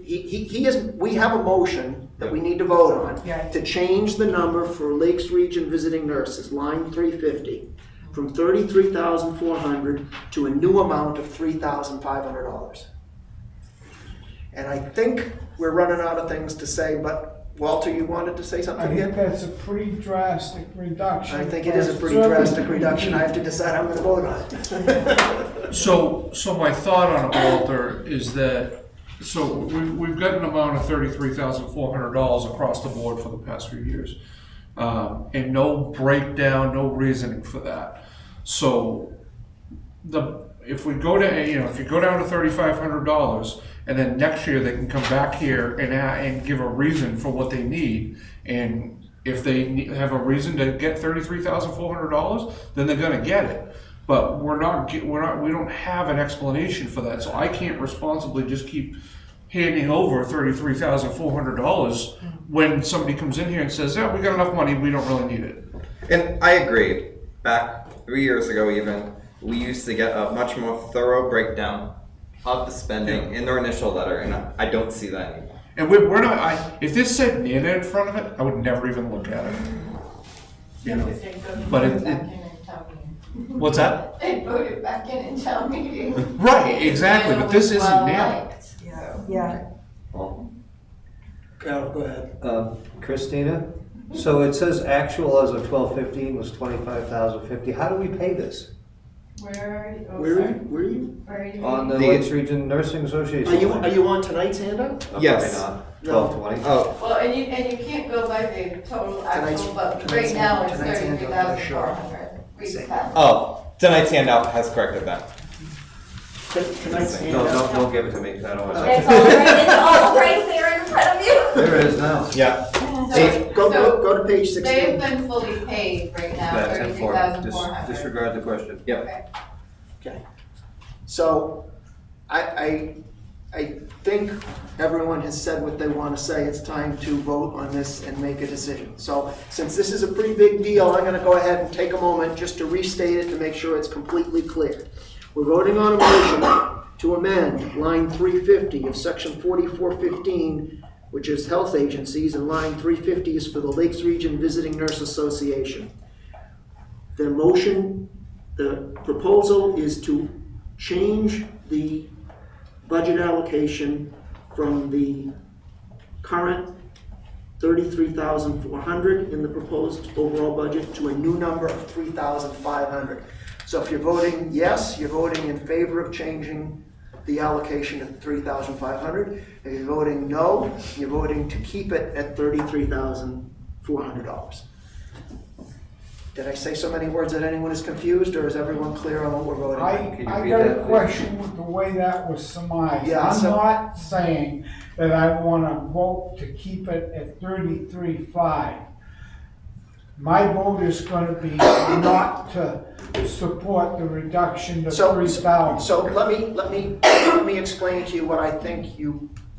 we have a motion that we need to vote on Yeah. to change the number for Lakes Region visiting nurses, line 350, from 33,400 to a new amount of $3,500. And I think we're running out of things to say, but Walter, you wanted to say I something think again? that's a pretty drastic reduction. I think it is a pretty drastic reduction. I have to decide how I'm gonna vote on it. So my thought on it, Walter, is that, so we've got an amount of $33,400 across the board for the past few years. And no breakdown, no reasoning for that. So if we go to, if you go down to $3,500, and then next year they can come back here and give a reason for what they need. And if they have a reason to get $33,400, then they're gonna get it. But we don't have an explanation for that, so I can't responsibly just keep handing over $33,400 when somebody comes in here and says, yeah, we got enough money, we don't really need it. And I agree. Back 3 years ago even, we used to get a much more thorough breakdown of the spending in their initial letter, and I don't see that anymore. And we're not, if this said Nana in front of it, I would never even look at it. You know, but what's that? They voted back in town meeting. Right, exactly, but this isn't Nana. Yeah. Carol, go ahead. Christina, so it says actual as of 12/15 was 25,050. How do we pay this? Where are you? Oh, Where sorry. are you? Where are you? On the The- Lakes Region Nursing Association. Are you on tonight's handout? Yes. No. 12:20. Oh, Well, and you can't go by the total Tonight's- actual, but tonight's right now it's tonight's handout is short. 33,400. We Same. spent. oh, tonight's handout has corrected that. Tonight's No, handout. don't give it to me, 'cause I don't want to. It's all right there in front of you. There it is now. Yeah. So- Go to page They've 16. been fully paid right now, That's in for, 33,400. disregard the question. Yep. Okay. Okay. So, I think everyone has said what they want to say. It's time to vote on this and make a decision. So, since this is a pretty big deal, I'm going to go ahead and take a moment just to restate it to make sure it's completely clear. We're voting on a motion to amend line 350 of section 4415, which is health agencies, and line 350 is for the Lakes Region Visiting Nurse Association. The proposal is to change the budget allocation from the current 33,400 in the proposed overall budget to a new number of 3,500. So if you're voting yes, you're voting in favor of changing the allocation to 3,500. If you're voting no, you're voting to keep it at $33,400. Did I say so many words that anyone is confused, or is everyone clear on what we're voting on? Can you I read got that, a please? question with the way that was surmised. Yeah, I'm so- not saying that I wanna vote to keep it at 33.5. My vote is gonna be not to support the reduction to So- 3,000. So let me explain to you what I think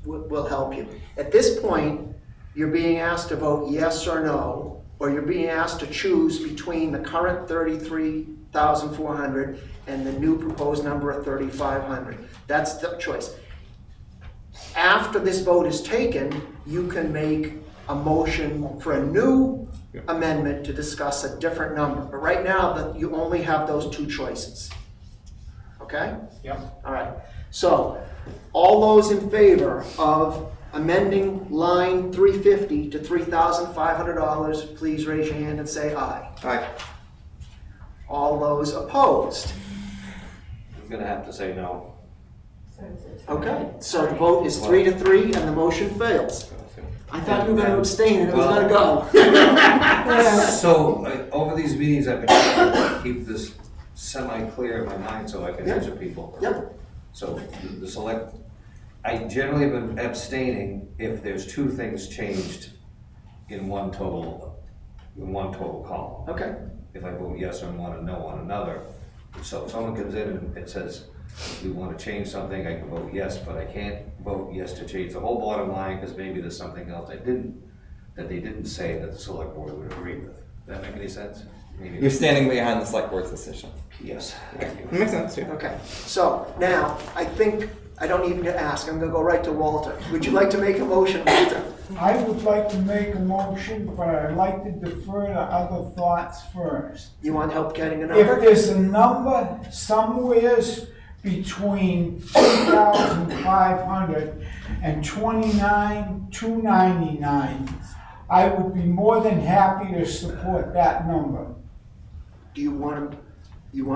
will help you. At this point, you're being asked to vote yes or no, or you're being asked to choose between the current 33,400 and the new proposed number of 3,500. That's the choice. After this vote is taken, you can make a motion for a new amendment to discuss a different number. But right now, you only have those two choices. Okay? Yep. All right. So, all those in favor of amending line 350 to $3,500, please raise your hand and say aye. Aye. All those opposed? I'm gonna have to say no. Okay, so the vote is 3-3 and the motion fails. I thought you were gonna abstain and it was gonna go. So, over these meetings, I've been trying to keep this semi-clear in my mind so I can Yep. answer people. Yep, So, the select, I generally have been abstaining if there's two things changed in one total column. okay. If I vote yes on one and no on another. So if someone comes in and it says, we want to change something, I can vote yes, but I can't vote yes to change the whole bottom line, because maybe there's something else that they didn't say that the select board would agree with. Does that make any sense? Maybe. You're standing behind the select board's decision. Yes. That makes sense, yeah. Okay, so now, I think, I don't even need to ask, I'm gonna go right to Walter. Would you like to make a motion, Walter? I would like to make a motion, but I'd like to defer to other thoughts first. You want help getting a If number? there's a number somewheres between 2,500 and 29,299, I would be more than happy to support that number. Do you want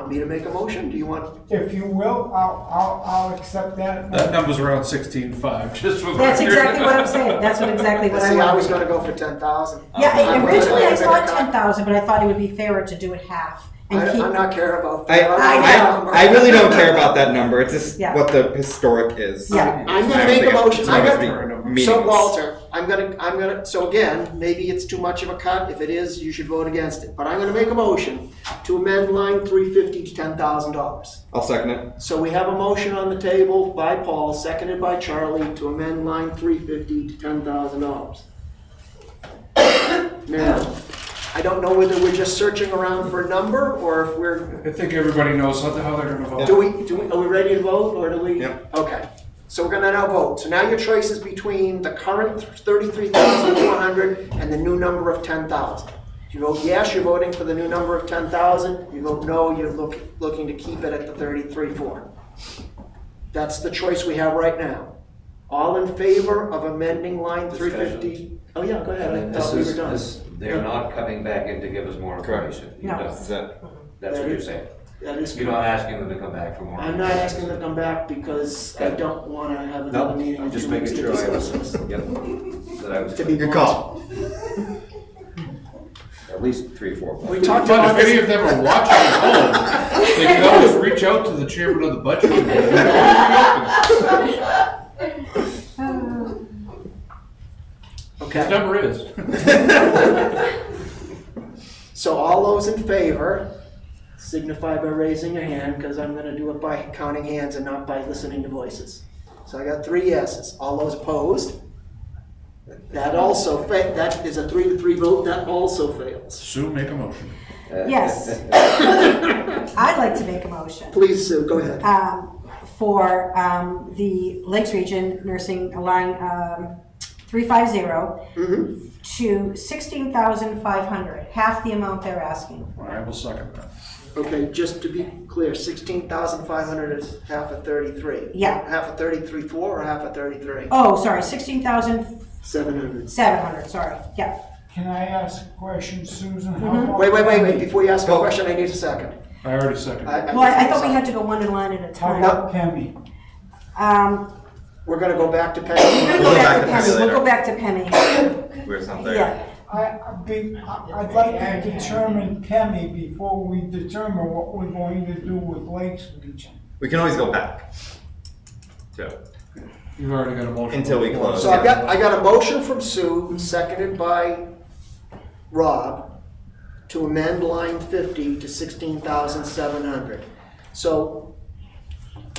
me to make a motion? Do you want, If you will, I'll accept that. That number's around 16.5, just for the That's record. exactly what I'm saying, that's exactly what I see, I was want. gonna go for 10,000. Yeah, originally I thought I'm 10,000, but I thought it would be fairer to do it half and keep. I'm not care about I, that. I really don't care about that number, it's just Yeah. what the historic is. Yeah. I'm gonna make a motion, It's I'm always gonna, be meaningless. so Walter, so again, maybe it's too much of a cut, if it is, you should vote against it, but I'm gonna make a motion to amend line 350 to $10,000. I'll second it. So we have a motion on the table by Paul, seconded by Charlie, to amend line 350 to $10,000. Now, I don't know whether we're just searching around for a number, or if we're, I think everybody knows how they're gonna vote. are we ready to vote, or do we? Yep. Okay, so we're gonna now vote. So now your choice is between the current 33,400 and the new number of 10,000. If you vote yes, you're voting for the new number of 10,000. If you vote no, you're looking to keep it at the 33,400. That's the choice we have right now. All in favor of amending line 350? Oh yeah, go ahead, I And thought we were done. they're not coming back in to give us more Correct. information. No. This is it. That's what you're saying. That is You're not correct. asking them to come back for more? I'm not asking them to come back because I don't wanna have another No, meeting. in just 2 making weeks to sure I discuss was, this. yep, that I was, To be Good blunt. call. at least 3 or 4 months. We talked But about if any this, of them are watching at home, they can always reach out to the chairman of the budget committee. His okay. number is. So all those in favor signify by raising your hand, because I'm gonna do it by counting hands and not by listening to voices. So I got 3 yeses. All those opposed? That also, that is a 3 to 3 vote, that also fails. Sue, make a motion. Yes. I'd like to make a motion. Please, Sue, go ahead. For the Lakes Region Nursing Line 350 Mhm. to 16,500, half the amount they're asking. I will second that. Okay, just to be clear, 16,500 is half of 33. Yeah. Half of 33.4 or half of 33? Oh, sorry, 16,700, 700. sorry, yeah. Can I ask a question, Susan? How Mhm. about Wait, before you ask a question, I need a second. I already seconded it. Well, I thought we had to go one in line at a How time. about Pemmy? We're gonna go back to We're Penny. gonna We'll go go back back to to Penny, Penny we'll later. go back to Penny, Where's not there? yeah. I'd like to determine Pemmy before we determine what we're going to do with Lakes Region. We can always go back. Too. You've already got a motion. Until we close. So I got a motion from Sue, seconded by Rob, to amend line 50 to 16,700. So,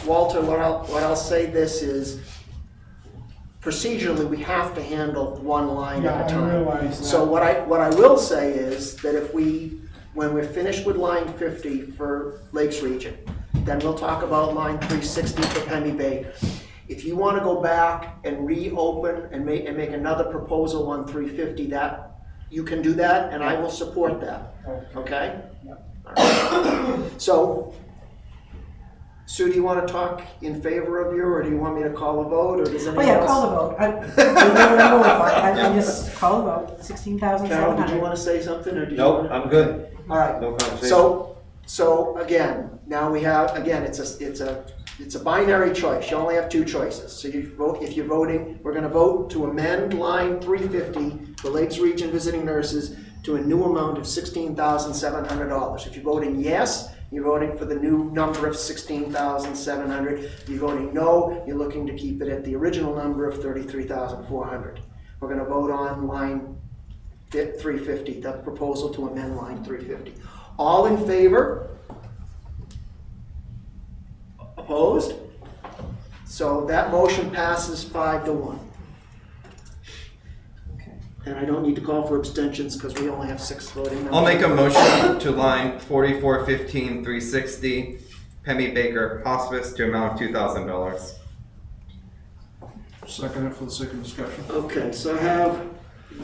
Walter, what I'll say this is, procedurally, we have to handle one line Yeah, at a I time. realize that. So what I will say is that when we're finished with line 50 for Lakes Region, then we'll talk about line 360 for Penny Baker. If you want to go back and reopen and make another proposal on 350, that, you can do that, and I will support that, okay? All right. So, Sue, do you want to talk in favor of you, or do you want me to call a vote, or does Oh, anyone yeah, else? call the vote. I just call the vote, 16,700. Carol, did you want to say something, or do you? Nope, wanna- I'm good. All right. No conversation. So again, now we have, again, it's a binary choice. You only have 2 choices. So you vote, if you're voting, we're gonna vote to amend line 350 for Lakes Region Visiting Nurses to a new amount of $16,700. If you're voting yes, you're voting for the new number of 16,700. If you're voting no, you're looking to keep it at the original number of 33,400. We're gonna vote on line 350, the proposal to amend line 350. All in favor? Opposed? So that motion passes 5 to 1. And I don't need to call for abstentions because we only have 6 voting members. I'll make a motion to line 4415 360 Pemmy Baker Hospice to amount of $2,000. Second it for the sake of discussion. Okay, so I have,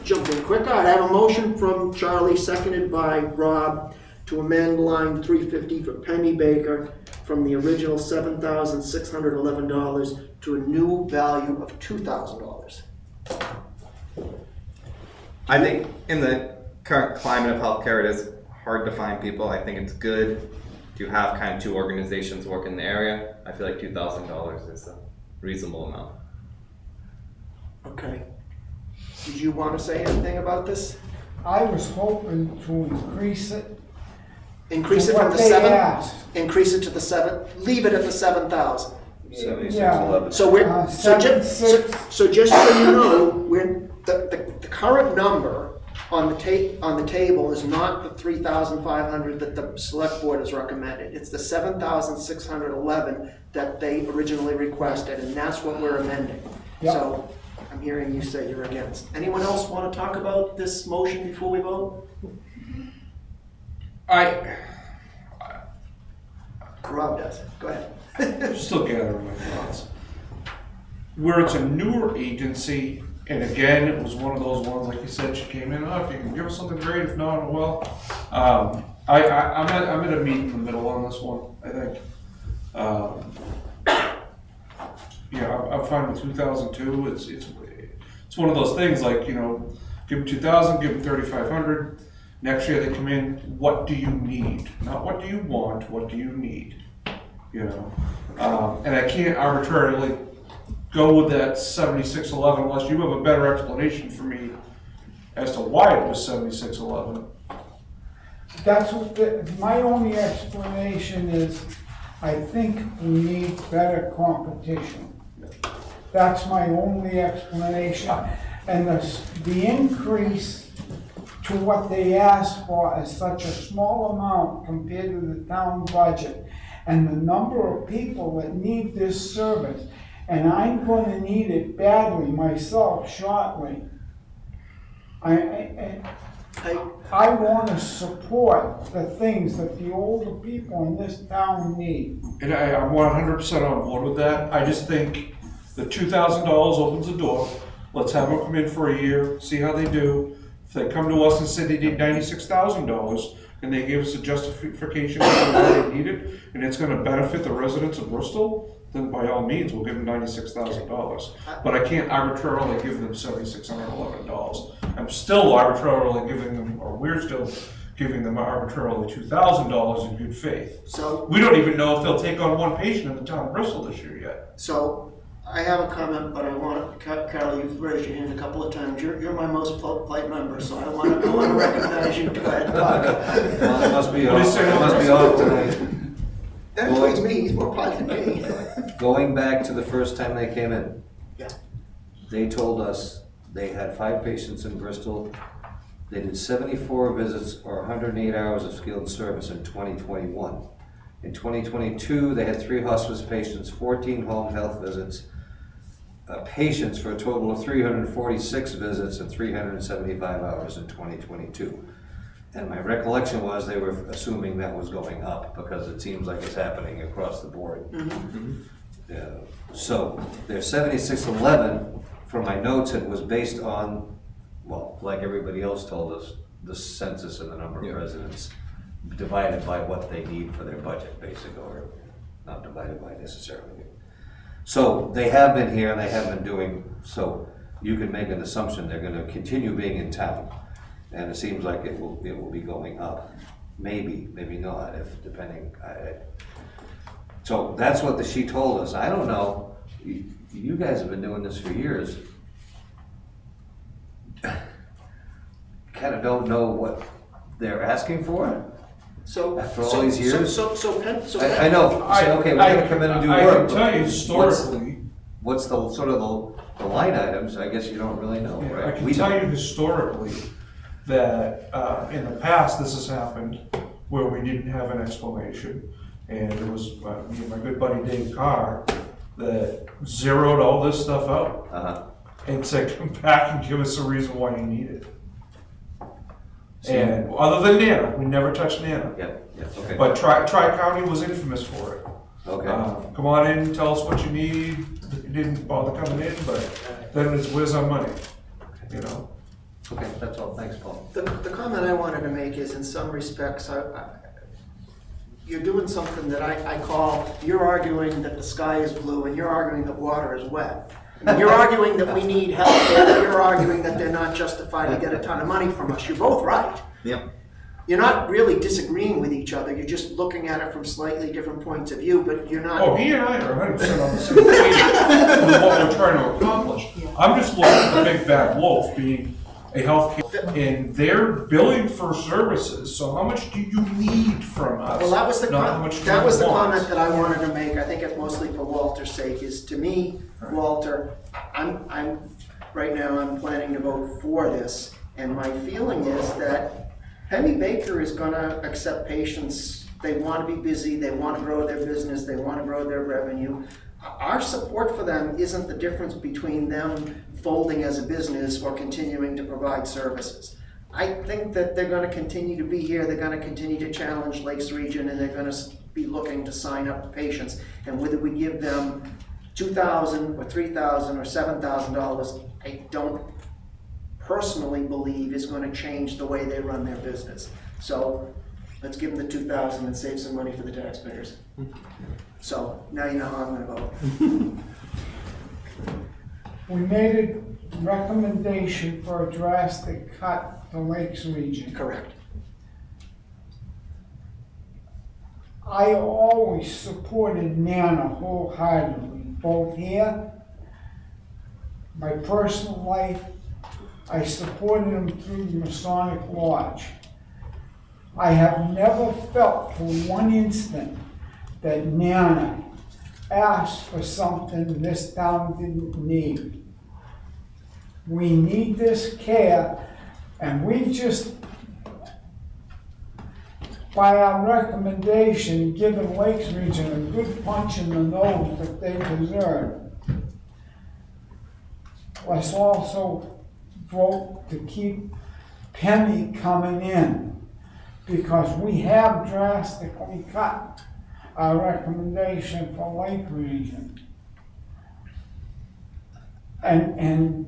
jumping quick, I have a motion from Charlie, seconded by Rob, to amend line 350 for Penny Baker from the original $7,611 to a new value of $2,000. I think in the current climate of healthcare, it is hard to find people. I think it's good to have kind of 2 organizations work in the area. I feel like $2,000 is a reasonable amount. Okay. Did you want to say anything about this? I was hoping to increase it. Increase it to from what the they 7? asked. Increase it to the 7, leave it at the 7,000. 7611. So we're, so 7,600. so just so you know, the current number on the table is not the 3,500 that the select board has recommended. It's the 7,611 that they originally requested, and that's what we're amending. Yep. So I'm hearing you say you're against. Anyone else want to talk about this motion before we vote? Rob does. Go ahead. I'm still gathering my thoughts. Where it's a newer agency, and again, it was one of those ones, like you said, she came in, if you can give us something great, if not, well. I'm at a meet in the middle on this one, I think. I'm fine with 2002. It's one of those things like, give them 2,000, give them 3,500. Next year they come in, what do you need? Not what do you want, what do you need? You know, and I can't arbitrarily go with that 7611 unless you have a better explanation for me as to why it was 7611. That's what, my only explanation is, I think we need better competition. That's my only explanation. And the increase to what they asked for is such a small amount compared to the town budget and the number of people that need this service. And I'm going to need it badly myself shortly. I want to support the things that the older people in this town need. And I'm 100% on board with that. I just think the $2,000 opens the door. Let's have them come in for a year, see how they do. If they come to us and say they need $96,000 and they give us a justification for why they need it, and it's going to benefit the residents of Bristol, then by all means, we'll give them $96,000. But I can't arbitrarily give them $7,611. I'm still arbitrarily giving them, or we're still giving them arbitrarily $2,000 in good faith. So, We don't even know if they'll take on one patient in the town of Bristol this year yet. so I have a comment, but I want to, Carol, you've raised your hand a couple of times. You're my most polite member, so I want to recognize you. Go ahead, Doug. Well, it must be What do you off, say? it must be off tonight. That includes me, he's more polite than me. Going back to the first time they came in. Yeah. They told us they had 5 patients in Bristol. They did 74 visits or 108 hours of skilled service in 2021. In 2022, they had 3 hospice patients, 14 home health visits, patients for a total of 346 visits and 375 hours in 2022. And my recollection was they were assuming that was going up because it seems like it's happening across the board. So their 7611, from my notes, it was based on, well, like everybody else told us, the census and the number of residents divided by what they need for their budget, basically, or not divided by necessarily. So they have been here and they have been doing, so you can make an assumption they're gonna continue being in town. And it seems like it will be going up. Maybe, maybe not, if depending. So that's what she told us. I don't know. You guys have been doing this for years. Kind of don't know what they're asking for So, after all these years. I I know. Say, okay, we're gonna come in and do work. I can tell you historically. What's the sort of the line items? I guess you don't really know, right? I can tell you historically that in the past this has happened where we didn't have an explanation, and it was me and my good buddy Dave Carr that zeroed all this stuff out and said, come back and give us a reason why you need it. And other than Nana, we never touched Nana. Yeah, okay. But Tri-County was infamous for it. Okay. Come on in, tell us what you need. You didn't bother coming in, but then it's where's our money, you know? Okay, that's all. Thanks, Paul. The comment I wanted to make is, in some respects, you're doing something that I call, you're arguing that the sky is blue and you're arguing that water is wet. You're arguing that we need help, and you're arguing that they're not justified to get a ton of money from us. You're both right. Yep. You're not really disagreeing with each other, you're just looking at it from slightly different points of view, but you're not. Oh, he and I are 100% on the same page with what we're trying to accomplish. I'm just looking at the big bad wolf being a healthcare, and they're billing for services, so how much do you need from us? Well, that was the Not how much that was the we want. comment that I wanted to make. I think it's mostly for Walter's sake. Is to me, Walter, I'm right now I'm planning to vote for this, and my feeling is that Penny Baker is going to accept patients. They want to be busy. They want to grow their business. They want to grow their revenue. Our support for them isn't the difference between them folding as a business or continuing to provide services. I think that they're going to continue to be here. They're going to continue to challenge Lakes Region, and they're going to be looking to sign up patients. And whether we give them $2,000 or $3,000 or $7,000, I don't personally believe is going to change the way they run their business. So let's give them the $2,000 and save some money for the taxpayers. So now you know how I'm going to vote. We made a recommendation for a drastic cut to Lakes Region. Correct. I always supported Nana wholeheartedly, both here, my personal life. I supported him through the Masonic Lodge. I have never felt for one instant that Nana asked for something this town didn't need. We need this care, and we've just, by our recommendation, given Lakes Region a good punch in the nose that they deserve. Let's also vote to keep Penny coming in, because we have drastically cut our recommendation for Lake Region. And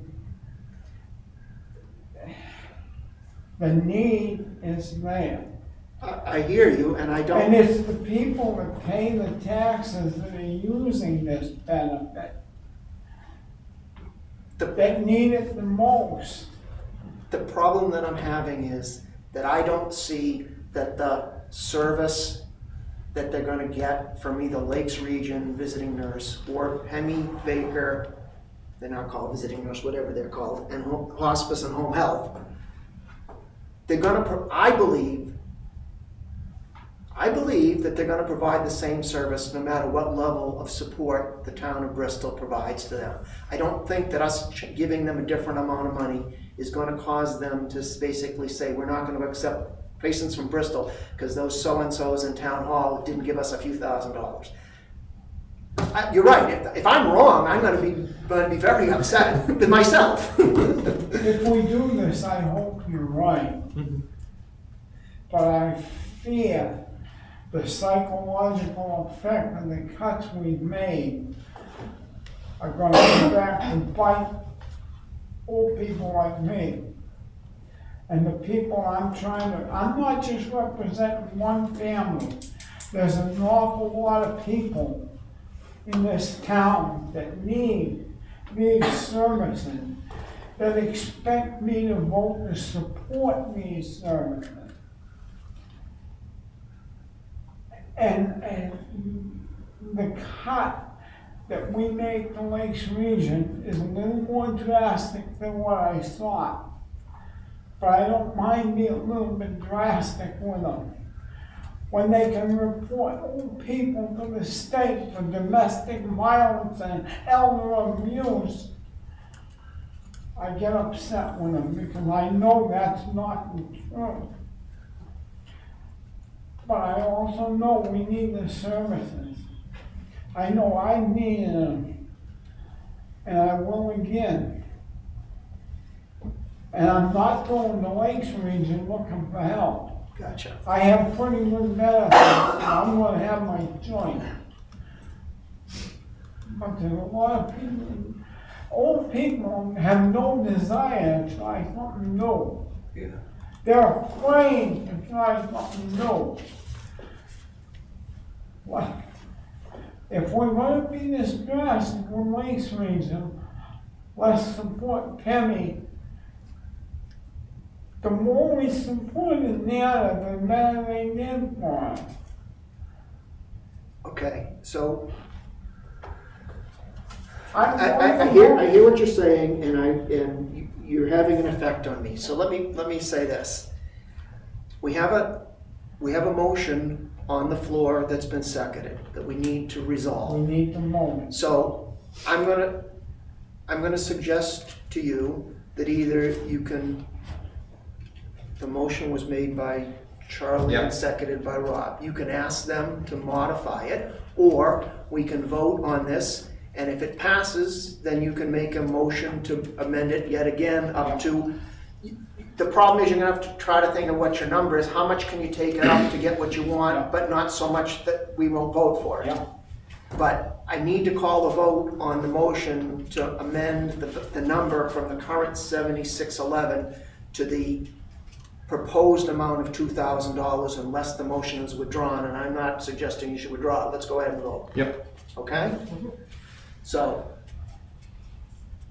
the need is there. I hear you, and I And don't, it's the people that pay the taxes that are using this benefit that need it the most. the problem that I'm having is that I don't see that the service that they're gonna get from either Lakes Region visiting nurse or Hemi Baker, they're not called visiting nurse, whatever they're called, and hospice and home health, they're gonna, I believe that they're gonna provide the same service no matter what level of support the town of Bristol provides to them. I don't think that us giving them a different amount of money is gonna cause them to basically say, we're not gonna accept patients from Bristol because those so-and-sos in town hall didn't give us a few $1,000s. You're right, if I'm wrong, I'm gonna be very upset with myself. If we do this, I hope you're right. But I fear the psychological effect of the cuts we've made are gonna come back and bite old people like me. And the people I'm not just representing one family. There's an awful lot of people in this town that need these services, that expect me to vote to support these services. And the cut that we make the Lakes Region is a little more drastic than what I thought. But I don't mind being a little bit drastic with them. When they can report old people to the state for domestic violence and elder abuse, I get upset with them because I know that's not the truth. But I also know we need the services. I know I need them, and I will again. And I'm not going to Lakes Region looking for help. Gotcha. I have pretty good benefits, and I'm gonna have my joint. But there's a lot of people, old people have no desire to try something new. Yeah. They're afraid to try something new. Well, if we're gonna be this drastic with Lakes Region, let's support Penny. The more we support it now, the better they did for us. Okay, so I'm I hear what you're saying, and you're having an effect on me. So let me say this. We have a motion on the floor that's been seconded that we need to resolve. We need the moment. So I'm gonna suggest to you that either you can, the motion was made by Charlie and seconded by Rob. You can ask them to modify it, or we can vote on this, and if it passes, then you can make a motion to amend it yet again up to, the problem is you're gonna have to try to think of what your number is, how much can you take it up to get what you want, but not so much that we won't vote for it. Yeah. But I need to call a vote on the motion to amend the number from the current 7611 to the proposed amount of $2,000 unless the motion is withdrawn, and I'm not suggesting you should withdraw it. Let's go ahead and vote. Yep. Okay? So,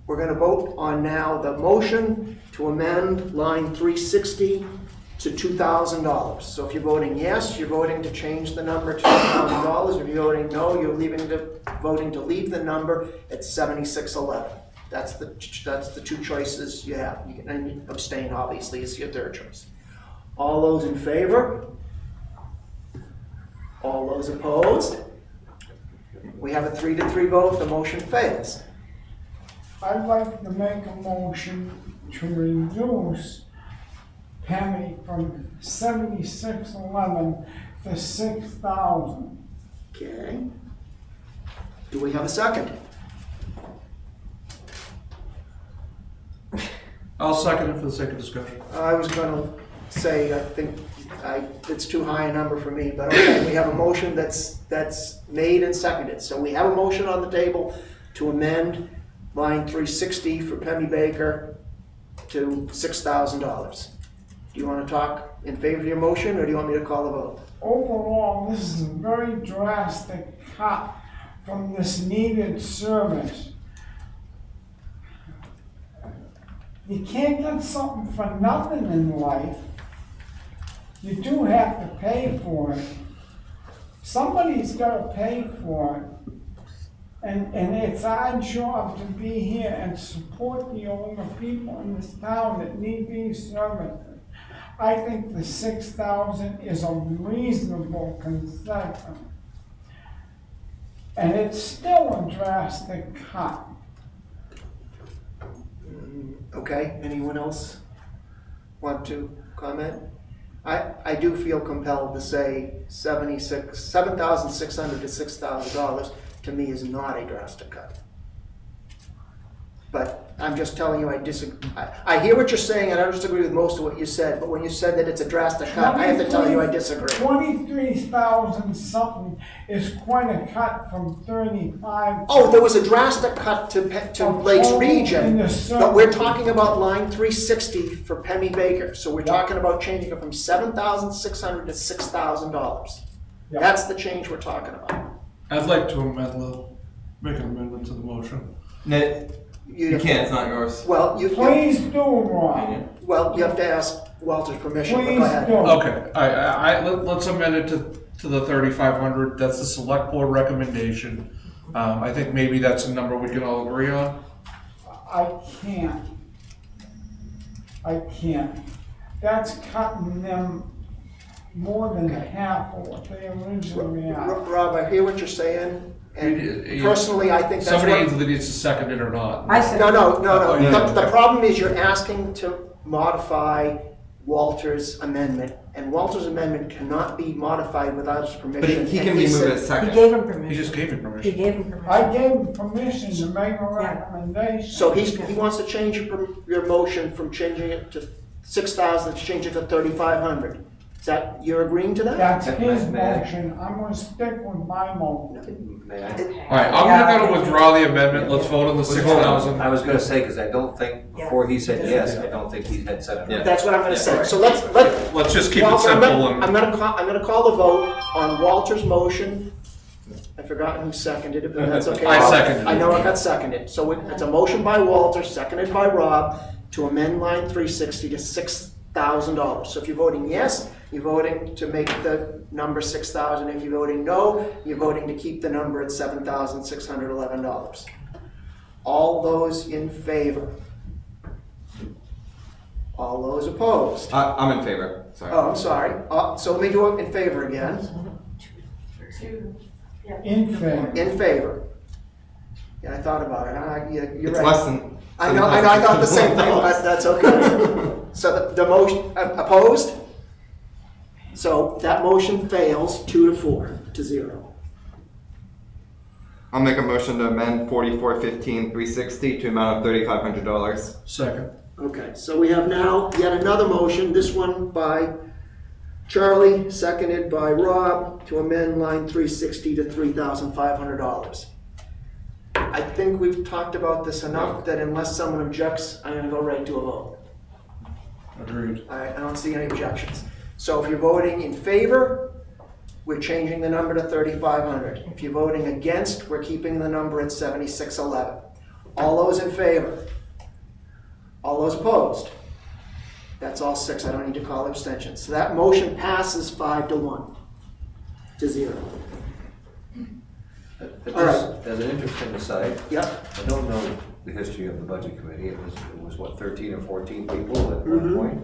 we're gonna vote on now the motion to amend line 360 to $2,000. So if you're voting yes, you're voting to change the number to $2,000. If you're voting no, you're voting to leave the number at 7611. That's the two choices you have. You can abstain, obviously, is your third choice. All those in favor? All those opposed? We have a 3-3 vote, the motion fails. I'd like to make a motion to reduce Penny from 7611 to 6,000. Okay. Do we have a second? I'll second it for the sake of discussion. I was gonna say, I think it's too high a number for me, but okay, we have a motion that's made and seconded. So we have a motion on the table to amend line 360 for Pemmy Baker to $6,000. Do you want to talk in favor of your motion, or do you want me to call the vote? Overall, this is a very drastic cut from this needed service. You can't get something for nothing in life. You do have to pay for it. Somebody's got to pay for it. And it's our job to be here and support the older people in this town that need these services. I think the 6,000 is a reasonable concession. And it's still a drastic cut. Okay, anyone else want to comment? I do feel compelled to say $7,600 to $6,000 to me is not a drastic cut. But I'm just telling you, I disagree. I hear what you're saying, and I don't disagree with most of what you said, but when you said that it's a drastic cut, I have to tell you I disagree. 23,000 something is quite a cut from 35. Oh, there was a drastic cut to Lakes Region, but we're talking about line 360 for Pemmy Baker. So we're talking about changing it from $7,600 to $6,000. Yeah. That's the change we're talking about. I'd like to make an amendment to the motion. You can't, it's not yours. Well, Please do, Ron. well, you have to ask Walter's permission, but Please go ahead. do. Okay, let's amend it to the 3,500. That's the select board recommendation. I think maybe that's a number we can all agree on. I can't. That's cutting them more than half of what they originally are. Rob, I hear what you're saying, and You- personally, I think that's Somebody what... either needs to second it or not. I said. No. Oh, yeah. The problem is you're asking to modify Walter's amendment, and Walter's amendment cannot be modified without his permission. But he and can remove said- it a He second. gave him He permission. just gave me He permission. gave him permission. I gave him permission to make a recommendation. So he wants to change your motion from changing it to 6,000 to change it to 3,500. Is that, you're agreeing to that? That's his May I- motion. I'm gonna stick with my motion. May I? All right, I'm gonna withdraw the amendment. Let's vote on the 6,000. I was gonna say, because I don't think, before he said yes, I don't think he had said it. That's what I'm gonna say. So Let's just keep it Walter, simple I'm and, gonna call the vote on Walter's motion. I've forgotten who seconded it, but that's okay. I seconded it. I know it got seconded. So it's a motion by Walter, seconded by Rob, to amend line 360 to $6,000. So if you're voting yes, you're voting to make the number 6,000. If you're voting no, you're voting to keep the number at $7,611. All those in favor? All those opposed? I'm in favor, sorry. Oh, I'm sorry. So let me do it in favor again. In favor. In favor. Yeah, I thought about it. You're It's right. less than. I know, I thought the same thing, but that's okay. So the motion, opposed? So that motion fails 2 to 0. I'll make a motion to amend 4415-360 to amount of $3,500. second. Okay, so we have now yet another motion, this one by Charlie, seconded by Rob, to amend line 360 to $3,500. I think we've talked about this enough that unless someone objects, I'm gonna go right to a vote. Agreed. I don't see any objections. So if you're voting in favor, we're changing the number to 3,500. If you're voting against, we're keeping the number at 7611. All those in favor? All those opposed? That's all 6, I don't need to call abstentions. So that motion passes 5-1 to 0. But All right. just as an interesting aside, Yep, I don't know the history of the budget committee. It was what, 13 or 14 people at one point?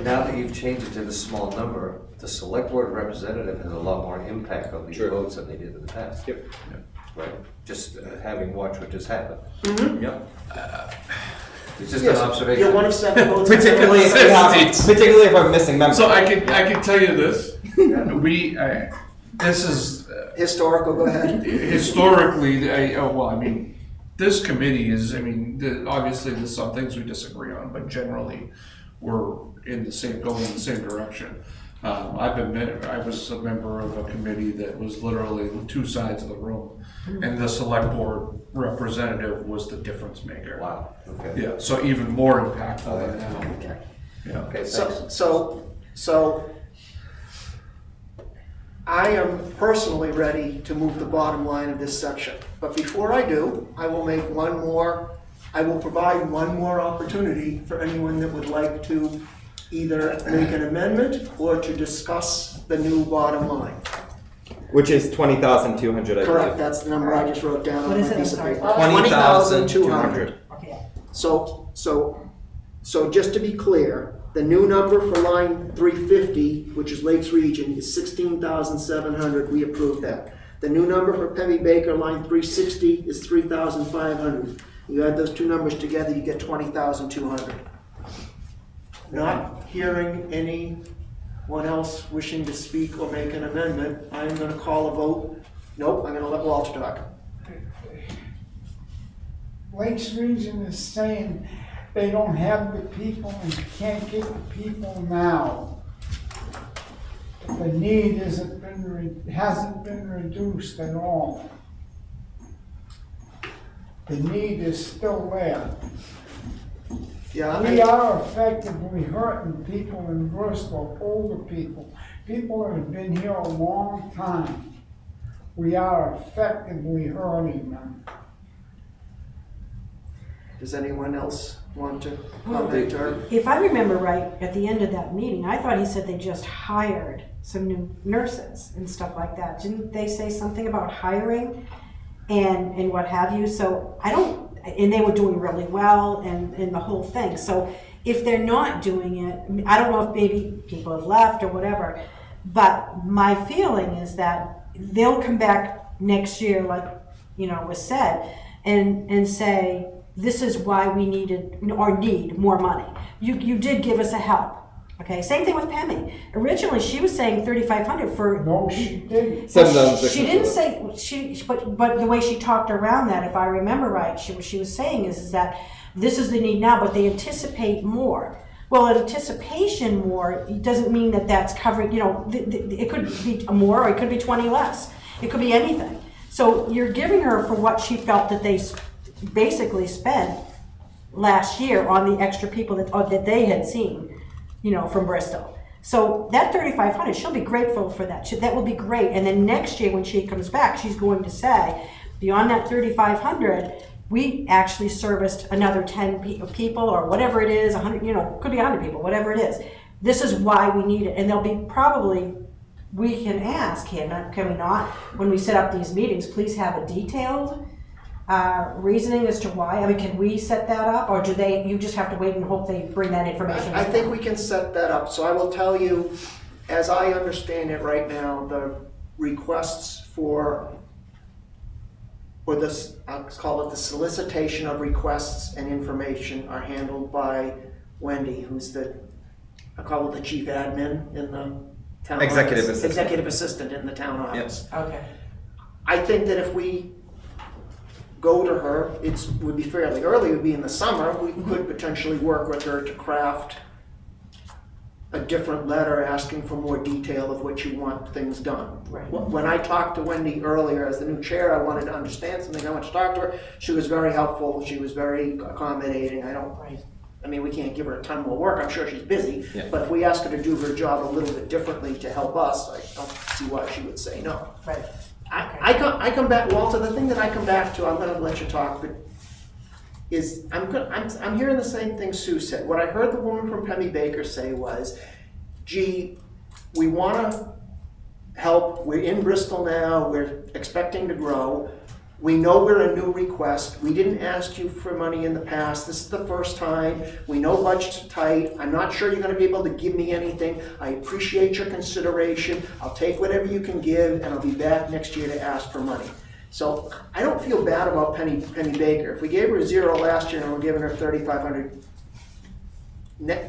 Now that you've changed it to the small number, the select board representative has a lot more impact on these votes than they did in the past. Yep. Right, just having watched what just happened. Yep. It's just Yes, an observation. you're one of 7 votes. Particularly if I'm missing members. So I can tell you this, this is Historical, go ahead. historically, this committee is, obviously there's some things we disagree on, but generally we're going in the same direction. I was a member of a committee that was literally two sides of the room, and the select board representative was the difference maker. Wow, okay. Yeah, so even more impactful than now. Okay. Yeah. Okay, So, thanks. so I am personally ready to move the bottom line of this section. But before I do, I will provide one more opportunity for anyone that would like to either make an amendment or to discuss the new bottom line. Which is 20,200, I Correct, believe. that's the number I just wrote down What on is my it? I'm piece of sorry. paper. 20,200. Okay. So just to be clear, the new number for line 350, which is Lakes Region, is 16,700, we approved that. The new number for Pemmy Baker, line 360, is 3,500. You add those two numbers together, you get 20,200. Not hearing anyone else wishing to speak or make an amendment, I am gonna call a vote. Nope, I'm gonna let Walter talk. Lakes Region is saying they don't have the people and can't get the people now. The need hasn't been reduced at all. The need is still there. Yeah, We are effectively hurting people in Bristol, older people, people that have been here a long time. We are effectively hurting them. Does anyone else want to comment or? If I remember right, at the end of that meeting, I thought he said they just hired some new nurses and stuff like that. Didn't they say something about hiring and what have you? So and they were doing really well and the whole thing. So if they're not doing it, I don't know if maybe people have left or whatever, but my feeling is that they'll come back next year, like, was said, and say, this is why we need more money. You did give us a help. Okay, same thing with Pemmy. Originally, she was saying 3,500 for. No, she didn't. She didn't say but the way she talked around that, if I remember right, what she was saying is that this is the need now, but they anticipate more. Well, anticipation more doesn't mean that that's covering. It could be more, or it could be 20 less. It could be anything. So you're giving her for what she felt that they basically spent last year on the extra people that they had seen. From Bristol. So that 3,500, she'll be grateful for that. That will be great. And then next year when she comes back, she's going to say, beyond that 3,500, we actually serviced another 10 people or whatever it is, 100, could be 100 people, whatever it is. This is why we need it. And there'll be we can ask, can we not, when we set up these meetings, please have a detailed reasoning as to why? Can we set that up, or you just have to wait and hope they bring that information? I think we can set that up. So I will tell you, as I understand it right now, the requests or this, I'll call it the solicitation of requests and information are handled by Wendy, who's I call it the chief admin in the town Executive office. assistant. Executive assistant in the town office. Okay. I think that if we go to her, it would be fairly early, it would be in the summer, we could potentially work with her to craft a different letter asking for more detail of what you want things done. Right. When I talked to Wendy earlier as the new chair, I wanted to understand something, I wanted to talk to her, she was very helpful, she was very accommodating. We can't give her a ton more work, I'm sure she's busy, Yeah. but if we ask her to do her job a little bit differently to help us, I don't see why she would say no. Right. I come back, Walter, the thing that I come back to, I'm gonna let you talk, but is, I'm hearing the same thing Sue said. What I heard the woman from Penny Baker say was, gee, we wanna help, we're in Bristol now, we're expecting to grow. We know we're a new request, we didn't ask you for money in the past, this is the first time, we know budgets are tight, I'm not sure you're gonna be able to give me anything, I appreciate your consideration, I'll take whatever you can give, and I'll be back next year to ask for money. So I don't feel bad about Penny Baker. If we gave her a 0 last year and we're giving her 3,500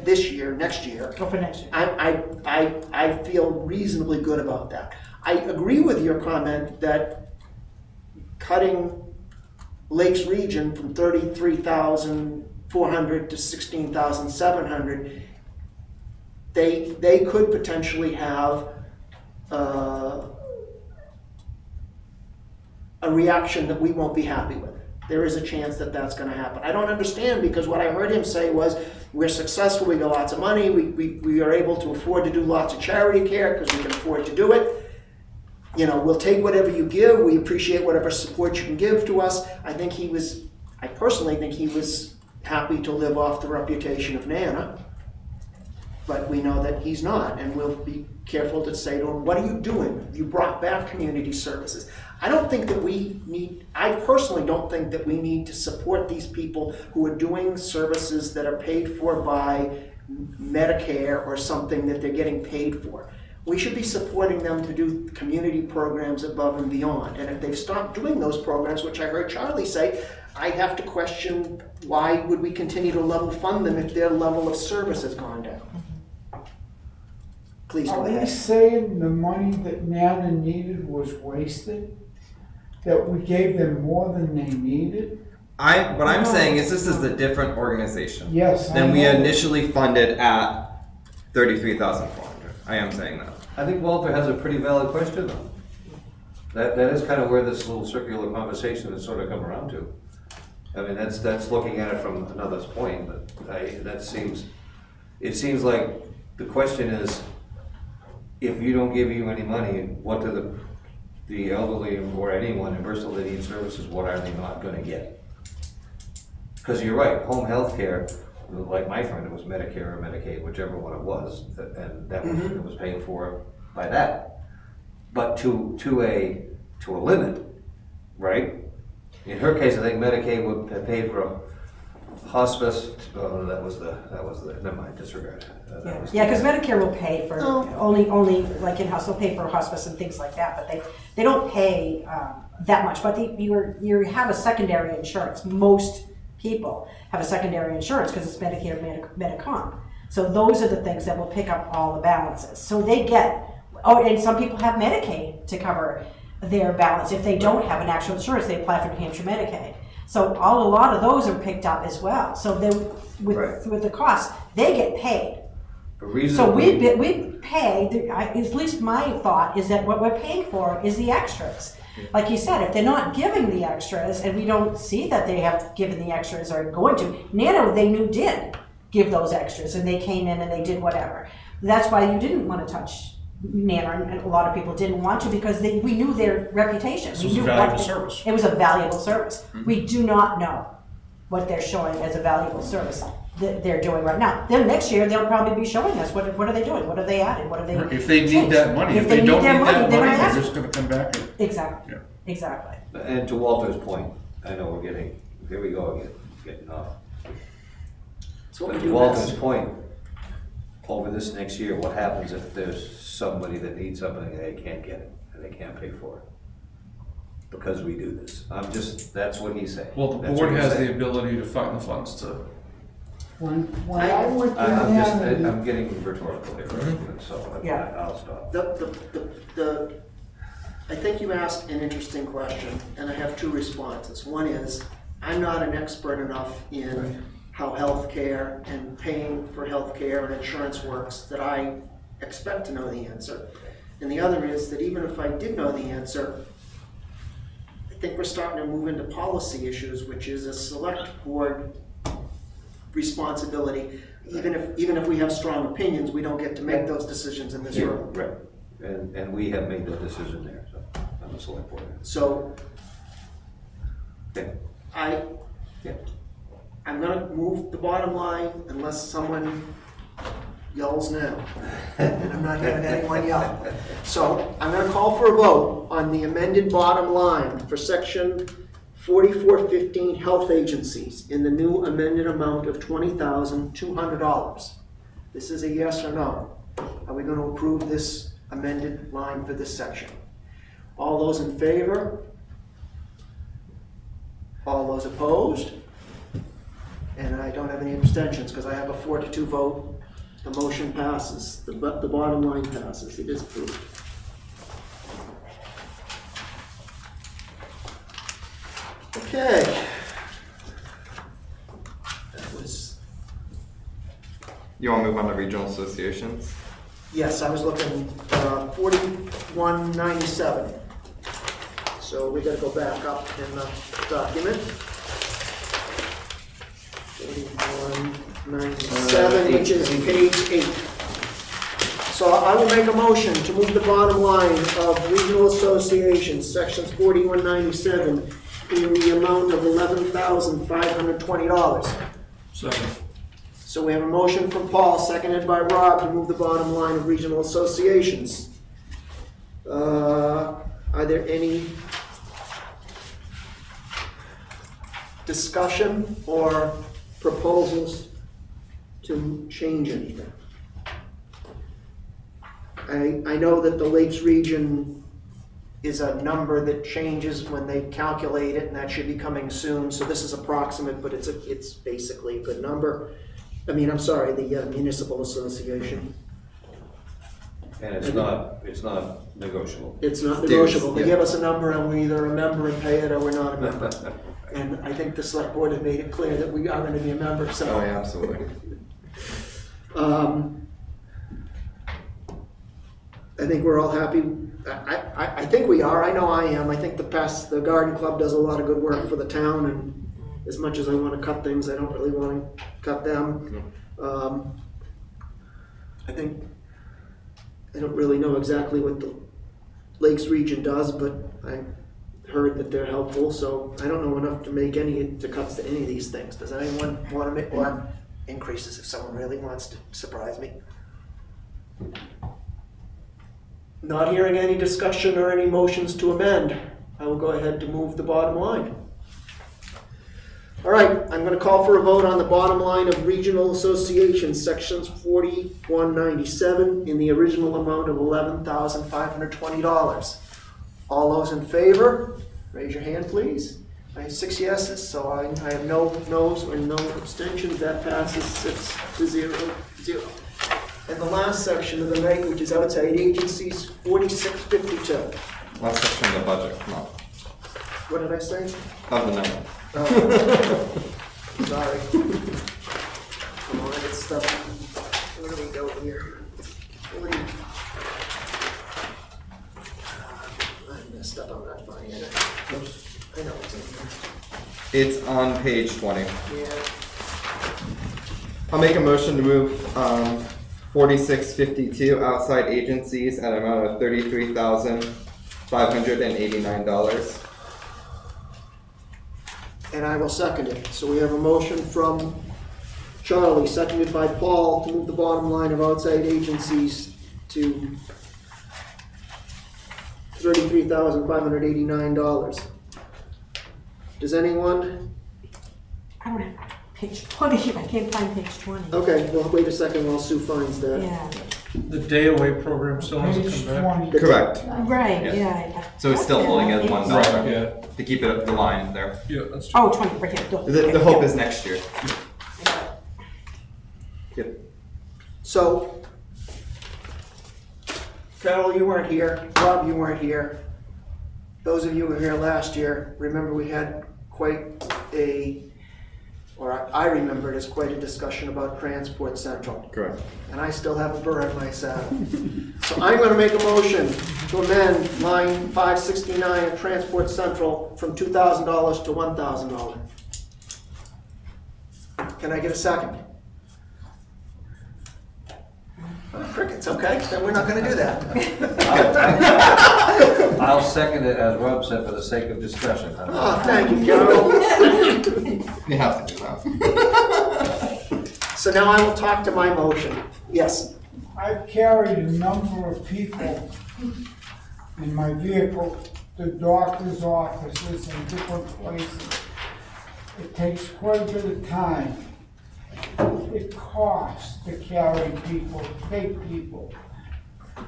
this year, next year, Go for next year. I feel reasonably good about that. I agree with your comment that cutting Lakes Region from 33,400 to 16,700, they could potentially have a reaction that we won't be happy with. There is a chance that that's gonna happen. I don't understand, because what I heard him say was, we're successful, we got lots of money, we are able to afford to do lots of charity care because we can afford to do it. You know, we'll take whatever you give, we appreciate whatever support you can give to us. I personally think he was happy to live off the reputation of Nana. But we know that he's not, and we'll be careful to say to him, what are you doing? You brought back community services. I personally don't think that we need to support these people who are doing services that are paid for by Medicare or something that they're getting paid for. We should be supporting them to do community programs above and beyond. And if they've stopped doing those programs, which I heard Charlie say, I have to question, why would we continue to level fund them if their level of service has gone down? Please go Are we ahead. saying the money that Nana needed was wasted? That we gave them more than they needed? What I'm saying is this is a different organization Yes. than I we know. initially funded at 33,400. I am saying that. I think Walter has a pretty valid question though. That is kind of where this little circular conversation has sort of come around to. I mean, that's looking at it from another's point, but it seems like the question is, if you don't give you any money, what do the elderly or anyone in Bristol that needs services, what are they not gonna get? Because you're right, home health care, like my friend, it was Medicare or Medicaid, whichever one it was, and that was, it was paid for by that. But to a limit, right? In her case, I think Medicaid would have paid for a hospice, that was the, never mind, disregard. Yeah, because Medicare will pay for, only like in-house, they'll pay for hospice and things like that, but they don't pay that much. But you have a secondary insurance. Most people have a secondary insurance because it's Medicare, Medicom. So those are the things that will pick up all the balances. So they get, and some people have Medicaid to cover their balance. If they don't have an actual insurance, they apply for New Hampshire Medicaid. So a lot of those are picked up as well. So with the cost, they get paid. So we pay, at least my thought is that what we're paying for is the extras. Like you said, if they're not giving the extras, and we don't see that they have given the extras or going to, Nana, they knew did give those extras, and they came in and they did whatever. That's why you didn't want to touch Nana, and a lot of people didn't want to, because we knew their reputation. This was a valuable service. It was a valuable service. We do not know what they're showing as a valuable service that they're doing right now. Then next year, they'll probably be showing us what are they doing, what have they added, what have they If they need changed. that money, if they don't need that money, they're just gonna come back and. Exactly, Yeah. exactly. And to Walter's point, I know we're here we go again, getting off. That's what But we to do Walter's best. point, over this next year, what happens if there's somebody that needs something and they can't get it, and they can't pay for it? Because we do this. That's what he's saying. Well, the That's board what he's has the saying. ability to find the funds to. When I went to I'm getting rhetorical here, so Yeah. I'll stop. I think you asked an interesting question, and I have two responses. One is, I'm not an expert enough in how healthcare and paying for healthcare and insurance works that I expect to know the answer. And the other is that even if I did know the answer, I think we're starting to move into policy issues, which is a select board responsibility. Even if we have strong opinions, we don't get to make those decisions in this room. Right, and we have made that decision there, so I'm a select board. So Okay. I, Yeah. I'm gonna move the bottom line unless someone yells now. And I'm not having anyone yell. So I'm gonna call for a vote on the amended bottom line for section 4415 health agencies in the new amended amount of $20,200. This is a yes or no. Are we gonna approve this amended line for this section? All those in favor? All those opposed? And I don't have any abstentions because I have a 4-2 vote. The motion passes, the bottom line passes, it is approved. Okay. That was, You want to move on to regional associations? yes, I was looking, 4197. So we gotta go back up in the document. 4197, which is page 8. So I will make a motion to move the bottom line of regional associations, sections 4197, in the amount of $11,520. Second. So we have a motion from Paul, seconded by Rob, to move the bottom line of regional associations. Are there any discussion or proposals to change anything? I know that the Lakes region is a number that changes when they calculate it, and that should be coming soon, so this is approximate, but it's basically a good number. I mean, I'm sorry, the municipal association. And it's not negotiable. It's not Dues, negotiable. They yeah. give us a number and we either are a member and pay it or we're not a member. And I think the select board has made it clear that we are going to be a member, so. Oh, yeah, absolutely. I think we're all happy. I think we are. I know I am. I think the garden club does a lot of good work for the town, and as much as I want to cut things, I don't really want to cut them. I think, I don't really know exactly what the Lakes region does, but I heard that they're helpful, so I don't know enough to make to cuts to any of these things. Does anyone want to make, or increases if someone really wants to surprise me? Not hearing any discussion or any motions to amend, I will go ahead to move the bottom line. All right, I'm going to call for a vote on the bottom line of regional associations, sections 4197, in the original amount of $11,520. All those in favor, raise your hand, please. I have 6 yeses, so I have no noes and no abstentions. That passes 6-0. And the last section of the night, which is outside agencies, 4652. Last section of the budget, come on. What did I say? Of the number. Oh. Sorry. Come on, it's stuff. Where do we go here? I'm messed up, I'm not finding it. I know it's in It's on page 20. here. Yeah. I'll make a motion to move 4652 outside agencies at an amount of $33,589. And I will second it. So we have a motion from Charlie, seconded by Paul, to move the bottom line of outside agencies to $33,589. Does anyone? I don't have page 20, I can't find page 20. Okay, well, wait a second while Sue finds that. Yeah, The day away program still hasn't Page come back. 20. Correct. right, Yes. yeah. So it's still holding at $1 Right, yeah, to keep it up the line there. yeah, that's true. Oh, 20, right here. The hope is next year. Yep. So, Carol, you weren't here. Rob, you weren't here. Those of you who were here last year, remember we had I remember it as quite a discussion about Transport Central. Correct. And I still have a burr in my saddle. So I'm going to make a motion to amend line 569 at Transport Central from $2,000 to $1,000. Can I get a second? Crickets, okay, then we're not gonna do that. I'll second it as Rob said for the sake of discussion. Oh, thank you, Carol. You have to do that. So now I will talk to my motion. Yes, I've carried a number of people in my vehicle to doctor's offices and different places. It takes quite a bit of time. It costs to carry people, take people.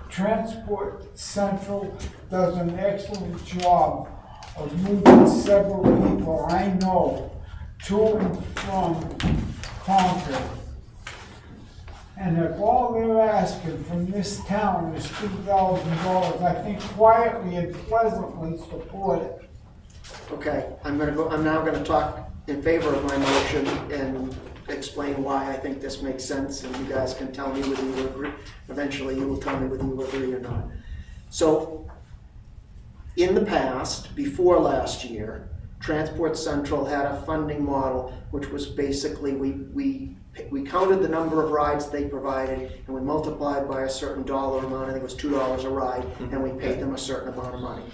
Transport Central does an excellent job of moving several people I know to and from Concord. And if all they're asking from this town is $2,000, I think quietly and pleasantly support it. okay, I'm now gonna talk in favor of my motion and explain why I think this makes sense, and you guys can tell me whether you agree. Eventually, you will tell me whether you agree or not. So, in the past, before last year, Transport Central had a funding model, which was basically, we counted the number of rides they provided, and we multiplied by a certain dollar amount, I think it was $2 a ride, and we paid them a certain amount of money.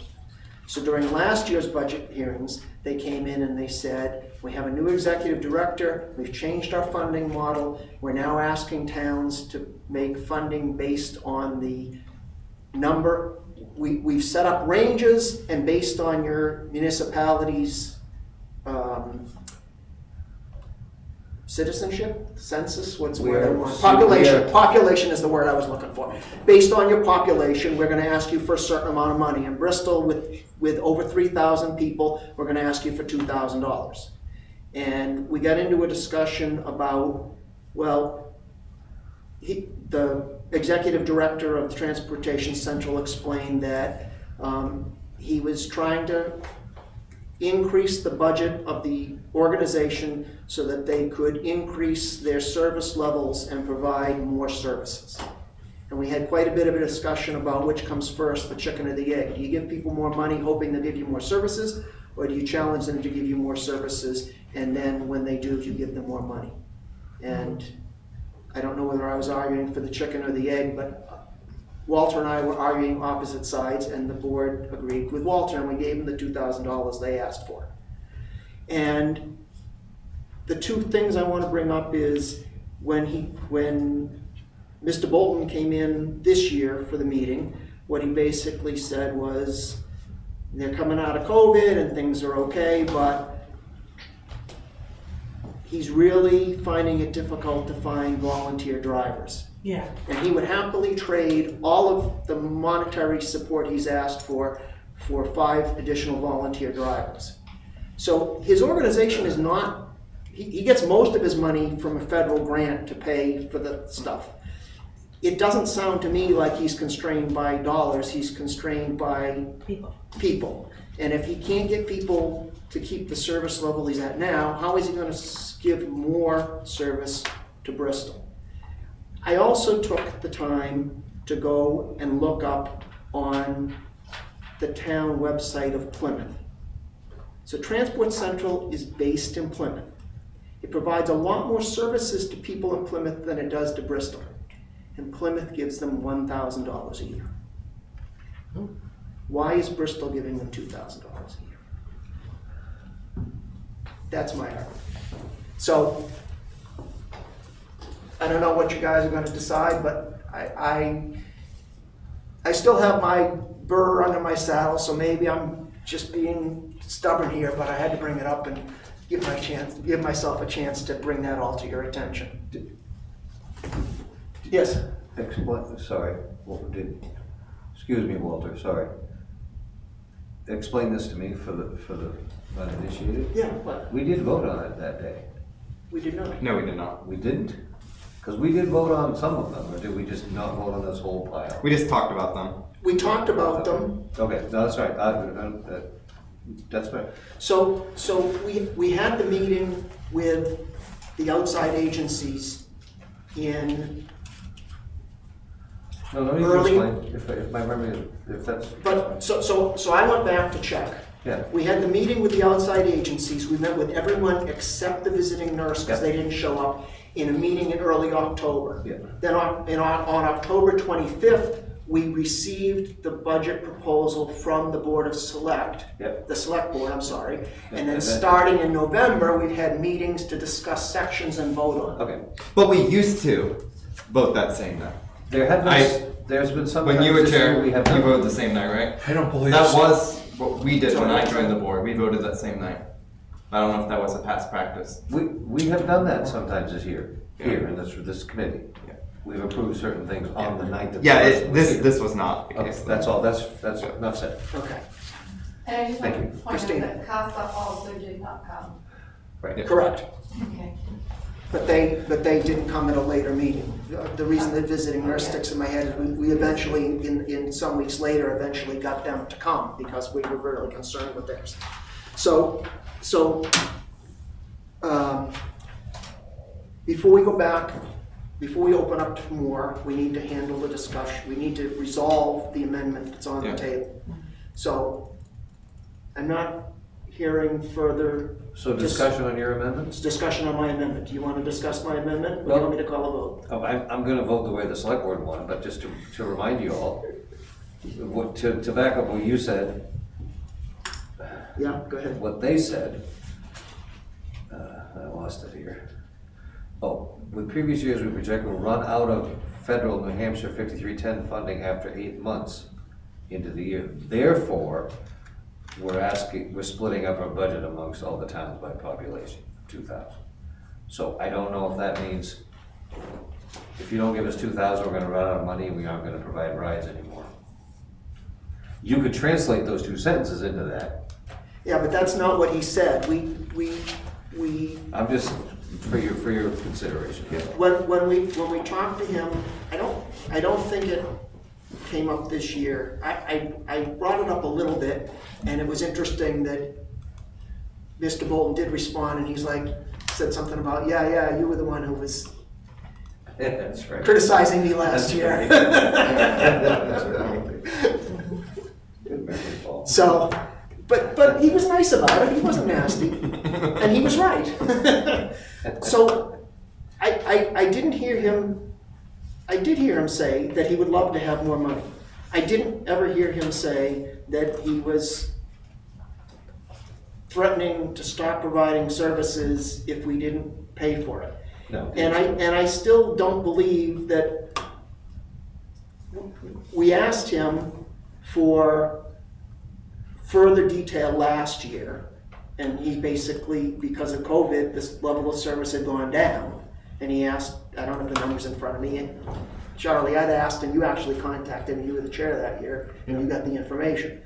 So during last year's budget hearings, they came in and they said, we have a new executive director, we've changed our funding model, we're now asking towns to make funding based on the number. We've set up ranges, and based on your municipality's citizenship, census, what's the word I want? Population. Population is the word I was looking for. Based on your population, we're gonna ask you for a certain amount of money. In Bristol, with over 3,000 people, we're gonna ask you for $2,000. And we got into a discussion about, well, the executive director of Transportation Central explained that he was trying to increase the budget of the organization so that they could increase their service levels and provide more services. And we had quite a bit of a discussion about which comes first, the chicken or the egg. Do you give people more money hoping they'll give you more services, or do you challenge them to give you more services, and then when they do, you give them more money? And I don't know whether I was arguing for the chicken or the egg, but Walter and I were arguing opposite sides, and the board agreed with Walter, and we gave him the $2,000 they asked for. And the two things I want to bring up is when Mr. Bolton came in this year for the meeting, what he basically said was, they're coming out of COVID and things are okay, but he's really finding it difficult to find volunteer drivers. Yeah. And he would happily trade all of the monetary support he's asked for 5 additional volunteer drivers. So his organization is not, he gets most of his money from a federal grant to pay for the stuff. It doesn't sound to me like he's constrained by dollars, he's constrained by people. And if he can't get people to keep the service level he's at now, how is he going to give more service to Bristol? I also took the time to go and look up on the town website of Plymouth. So Transport Central is based in Plymouth. It provides a lot more services to people in Plymouth than it does to Bristol. And Plymouth gives them $1,000 a year. Why is Bristol giving them $2,000 a year? That's my argument. So, I don't know what you guys are going to decide, but I still have my burr under my saddle, so maybe I'm just being stubborn here, but I had to bring it up and give myself a chance to bring that all to your attention. Yes? Sorry, excuse me, Walter, sorry. Explain this to me for the uninitiated. Yeah, what? We did vote on it that day. We did not. No, we did not. We didn't? Because we did vote on some of them, or did we just not vote on this whole pile? We just talked about them. We talked about them. Okay, no, that's right. That's right. So we had the meeting with the outside agencies in No, let me early. explain, if my memory, if that's. But, so I went back to check. Yeah. We had the meeting with the outside agencies, we met with everyone except the visiting nurse, because Yeah. they didn't show up. in a meeting in early October. Yeah. Then on October 25th, we received the budget proposal from the Board of Select, Yep. the Select Board, I'm sorry. And then And then- starting in November, we've had meetings to discuss sections and vote on. Okay. But we used to vote that same night. There have been, there's been some. When you were times this year chair, we you have not. voted the same night, right? I don't believe That so. was what we did when I joined the board. We voted that same night. I don't know if that was a past practice. We have done that sometimes this year, here in this committee. Yeah. We've approved certain things on the night that. the Yeah, person was here. this was not the Okay, case. that's all, that's enough said. Okay, And I just want Thank to you. point out Christina. that CASA also did not come. Right. correct. Okay. But they didn't come at a later meeting. The reason that visiting nurse sticks in my head is we eventually, in some weeks later, eventually got them to come because we were really concerned with theirs. So, before we go back, before we open up to more, we need to handle the discussion. We need to resolve the amendment that's on the Yeah. table. So, I'm not hearing further So discussion on your amendments? discussion on my amendment. Do you want to discuss my amendment, or do you want me to call a vote? I'm gonna vote the way the select board wanted, but just to remind you all, to back up what you said, Yeah, go ahead. what they said, I lost it here. Oh, with previous years, we project we'll run out of federal New Hampshire 5310 funding after 8 months into the year. Therefore, we're splitting up our budget amongst all the towns by population, 2,000. So I don't know if that means, if you don't give us 2,000, we're gonna run out of money and we aren't gonna provide rides anymore. You could translate those two sentences into that. Yeah, but that's not what he said. We, I'm just, for your consideration. when we talked to him, I don't think it came up this year. I brought it up a little bit, and it was interesting that Mr. Bolton did respond, and he's like, said something about, yeah, you were the one who was That's right. criticizing me last year. That's right. Good memory, Paul. So, but he was nice about it, he wasn't nasty, and he was right. So, I did hear him say that he would love to have more money. I didn't ever hear him say that he was threatening to stop providing services if we didn't pay for it. No. And I still don't believe that we asked him for further detail last year, and he basically, because of COVID, this level of service had gone down. And he asked, I don't have the numbers in front of me, Charlie, I'd asked, and you actually contacted me, you were the chair that year, and you got the information.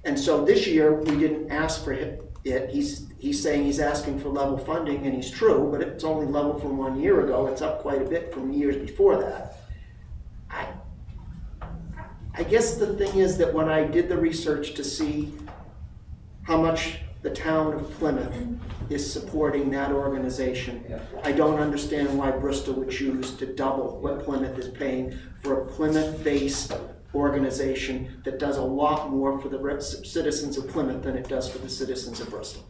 And so this year, we didn't ask for it. He's saying he's asking for level funding, and he's true, but it's only level from 1 year ago. It's up quite a bit from years before that. I guess the thing is that when I did the research to see how much the town of Plymouth is supporting that organization, Yeah. I don't understand why Bristol would choose to double what Plymouth is paying for a Plymouth-based organization that does a lot more for the citizens of Plymouth than it does for the citizens of Bristol.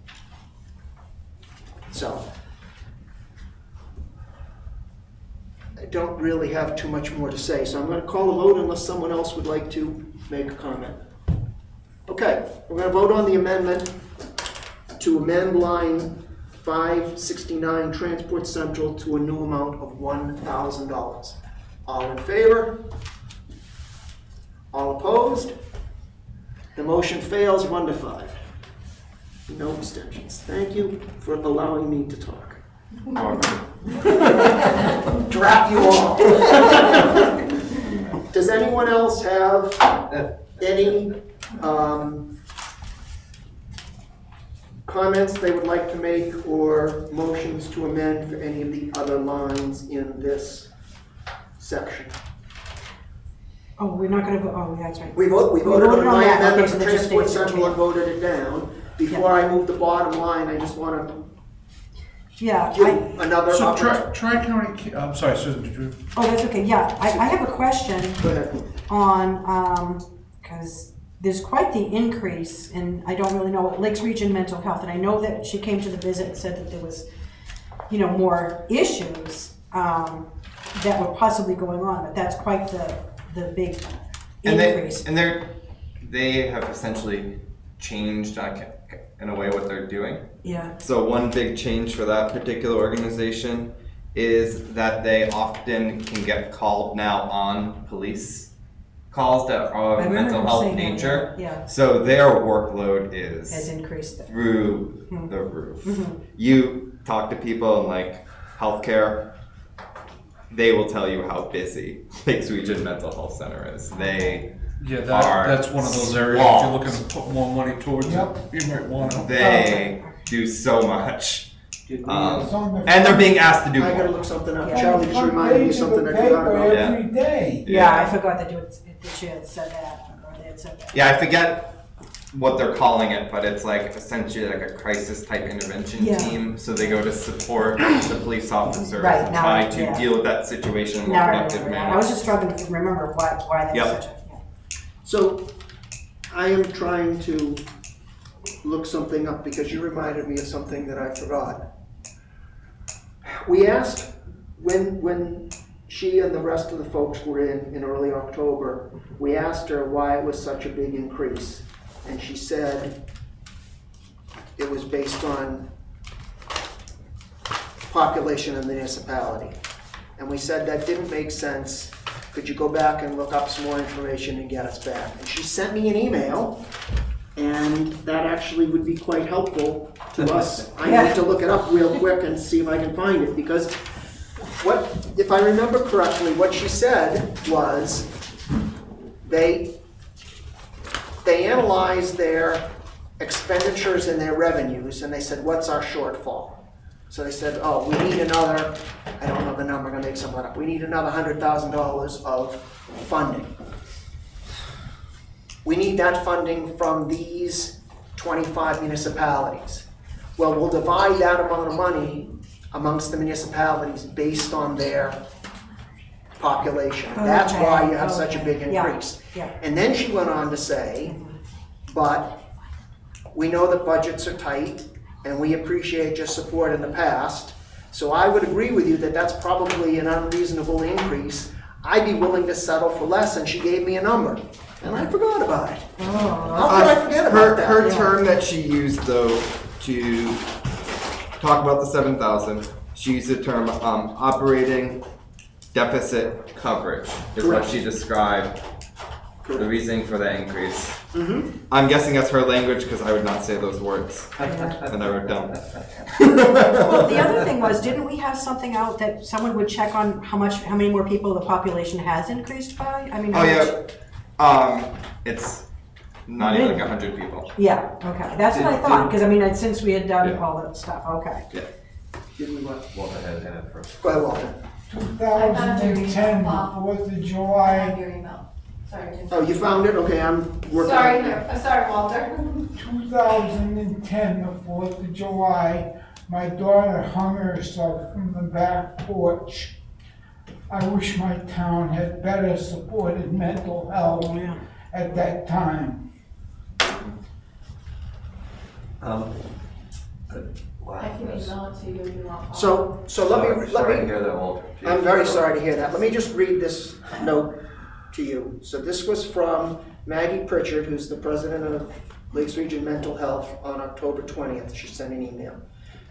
So, I don't really have too much more to say, so I'm going to call a vote unless someone else would like to make a comment. Okay, we're going to vote on the amendment to amend line 569 Transport Central to a new amount of $1,000. All in favor? All opposed? The motion fails 1-5. No abstentions. Thank you for allowing me to talk. Drop you all. Does anyone else have any comments they would like to make or motions to amend for any of the other lines in this section? Oh, we're not gonna vote, oh, that's right. We voted on my that. amendment Okay, so for that just Transport stays- Central okay. and voted it down. Before I move the bottom line, I just want to Yeah, give I, another So opportunity. Tri-County, I'm sorry, Susan, did you? oh, that's okay, yeah, I have a question Go ahead. on, because there's quite the increase, and I don't really know, Lakes Region Mental Health, and I know that she came to the visit and said that there was, more issues, that were possibly going on, but that's quite the big And increase. they have essentially changed in a way what they're doing. Yeah, So one big change for that particular organization is that they often can get called now on police calls that are I of remember mental health saying that, nature. yeah. So their workload Has is increased. through Mhm. the roof. Mhm. You talk to people in like healthcare, they will tell you how busy Lakes Region Mental Health Center is. They Yeah, are that's one of those areas, if you're swamped. looking to put more money towards it, Yep. you might wanna. They do so much. It's on the And they're being asked to do I gotta more. look something up. Yeah. Charlie just reminded me of something I forgot about. Yeah. Every day. Yeah, I forgot that you had said that, or they had said that. Yeah, I forget what they're calling it, but it's like essentially like a crisis type intervention Yeah. team. So they go to support the police officers Right, and now, try to yeah. deal with that situation in a more Now I productive remember that. I manner. was just struggling to remember why that Yep. was such a, yeah. So, I am trying to look something up because you reminded me of something that I forgot. We asked, when she and the rest of the folks were in early October, we asked her why it was such a big increase. And she said it was based on population of the municipality. And we said that didn't make sense. Could you go back and look up some more information and get us back? And she sent me an email, and that actually would be quite helpful to us. I need to look it up real quick and see if I can find it, because if I remember correctly, what she said was they analyzed their expenditures and their revenues, and they said, what's our shortfall? So they said, oh, we need another, I don't know the number, I'm gonna make something up. We need another $100,000 of funding. We need that funding from these 25 municipalities. Well, we'll divide that amount of money amongst the municipalities based on their population. That's why you have such a big Yeah, increase. yeah. And then she went on to say, but we know that budgets are tight, and we appreciate your support in the past. So I would agree with you that that's probably an unreasonable increase. I'd be willing to settle for less, and she gave me a number, and I forgot about it. Oh, How could I forget about that? Her Yeah. term that she used though to talk about the 7,000, she used the term operating deficit coverage is what Correct. she described the Correct. reasoning for the increase. Mhm. I'm guessing that's her language because I would not say those words and I wrote down. Well, the other thing was, didn't we have something out that someone would check on how many more people the population has increased by? I mean, how Oh much? yeah, it's not even like 100 people. Yeah, okay, that's what I thought, because I mean, since we had done Yeah. all that stuff, okay. Did we what? Walter had it first. Go ahead, Walter. 2010, the 4th of I have July, your email. Sorry, Jim. Oh, you found it? Okay, I'm working on Sorry, it now. sorry, Walter. 2010, the 4th of July, my daughter hung herself from the back porch. I wish my town had better supported mental health Oh, yeah. at that time. Wow. I can email it to you if you want. So let Sorry to me, hear that, Walter. I'm very sorry to hear that. Let me just read this note to you. So this was from Maggie Pritchard, who's the president of Lakes Region Mental Health, on October 20th. She sent an email.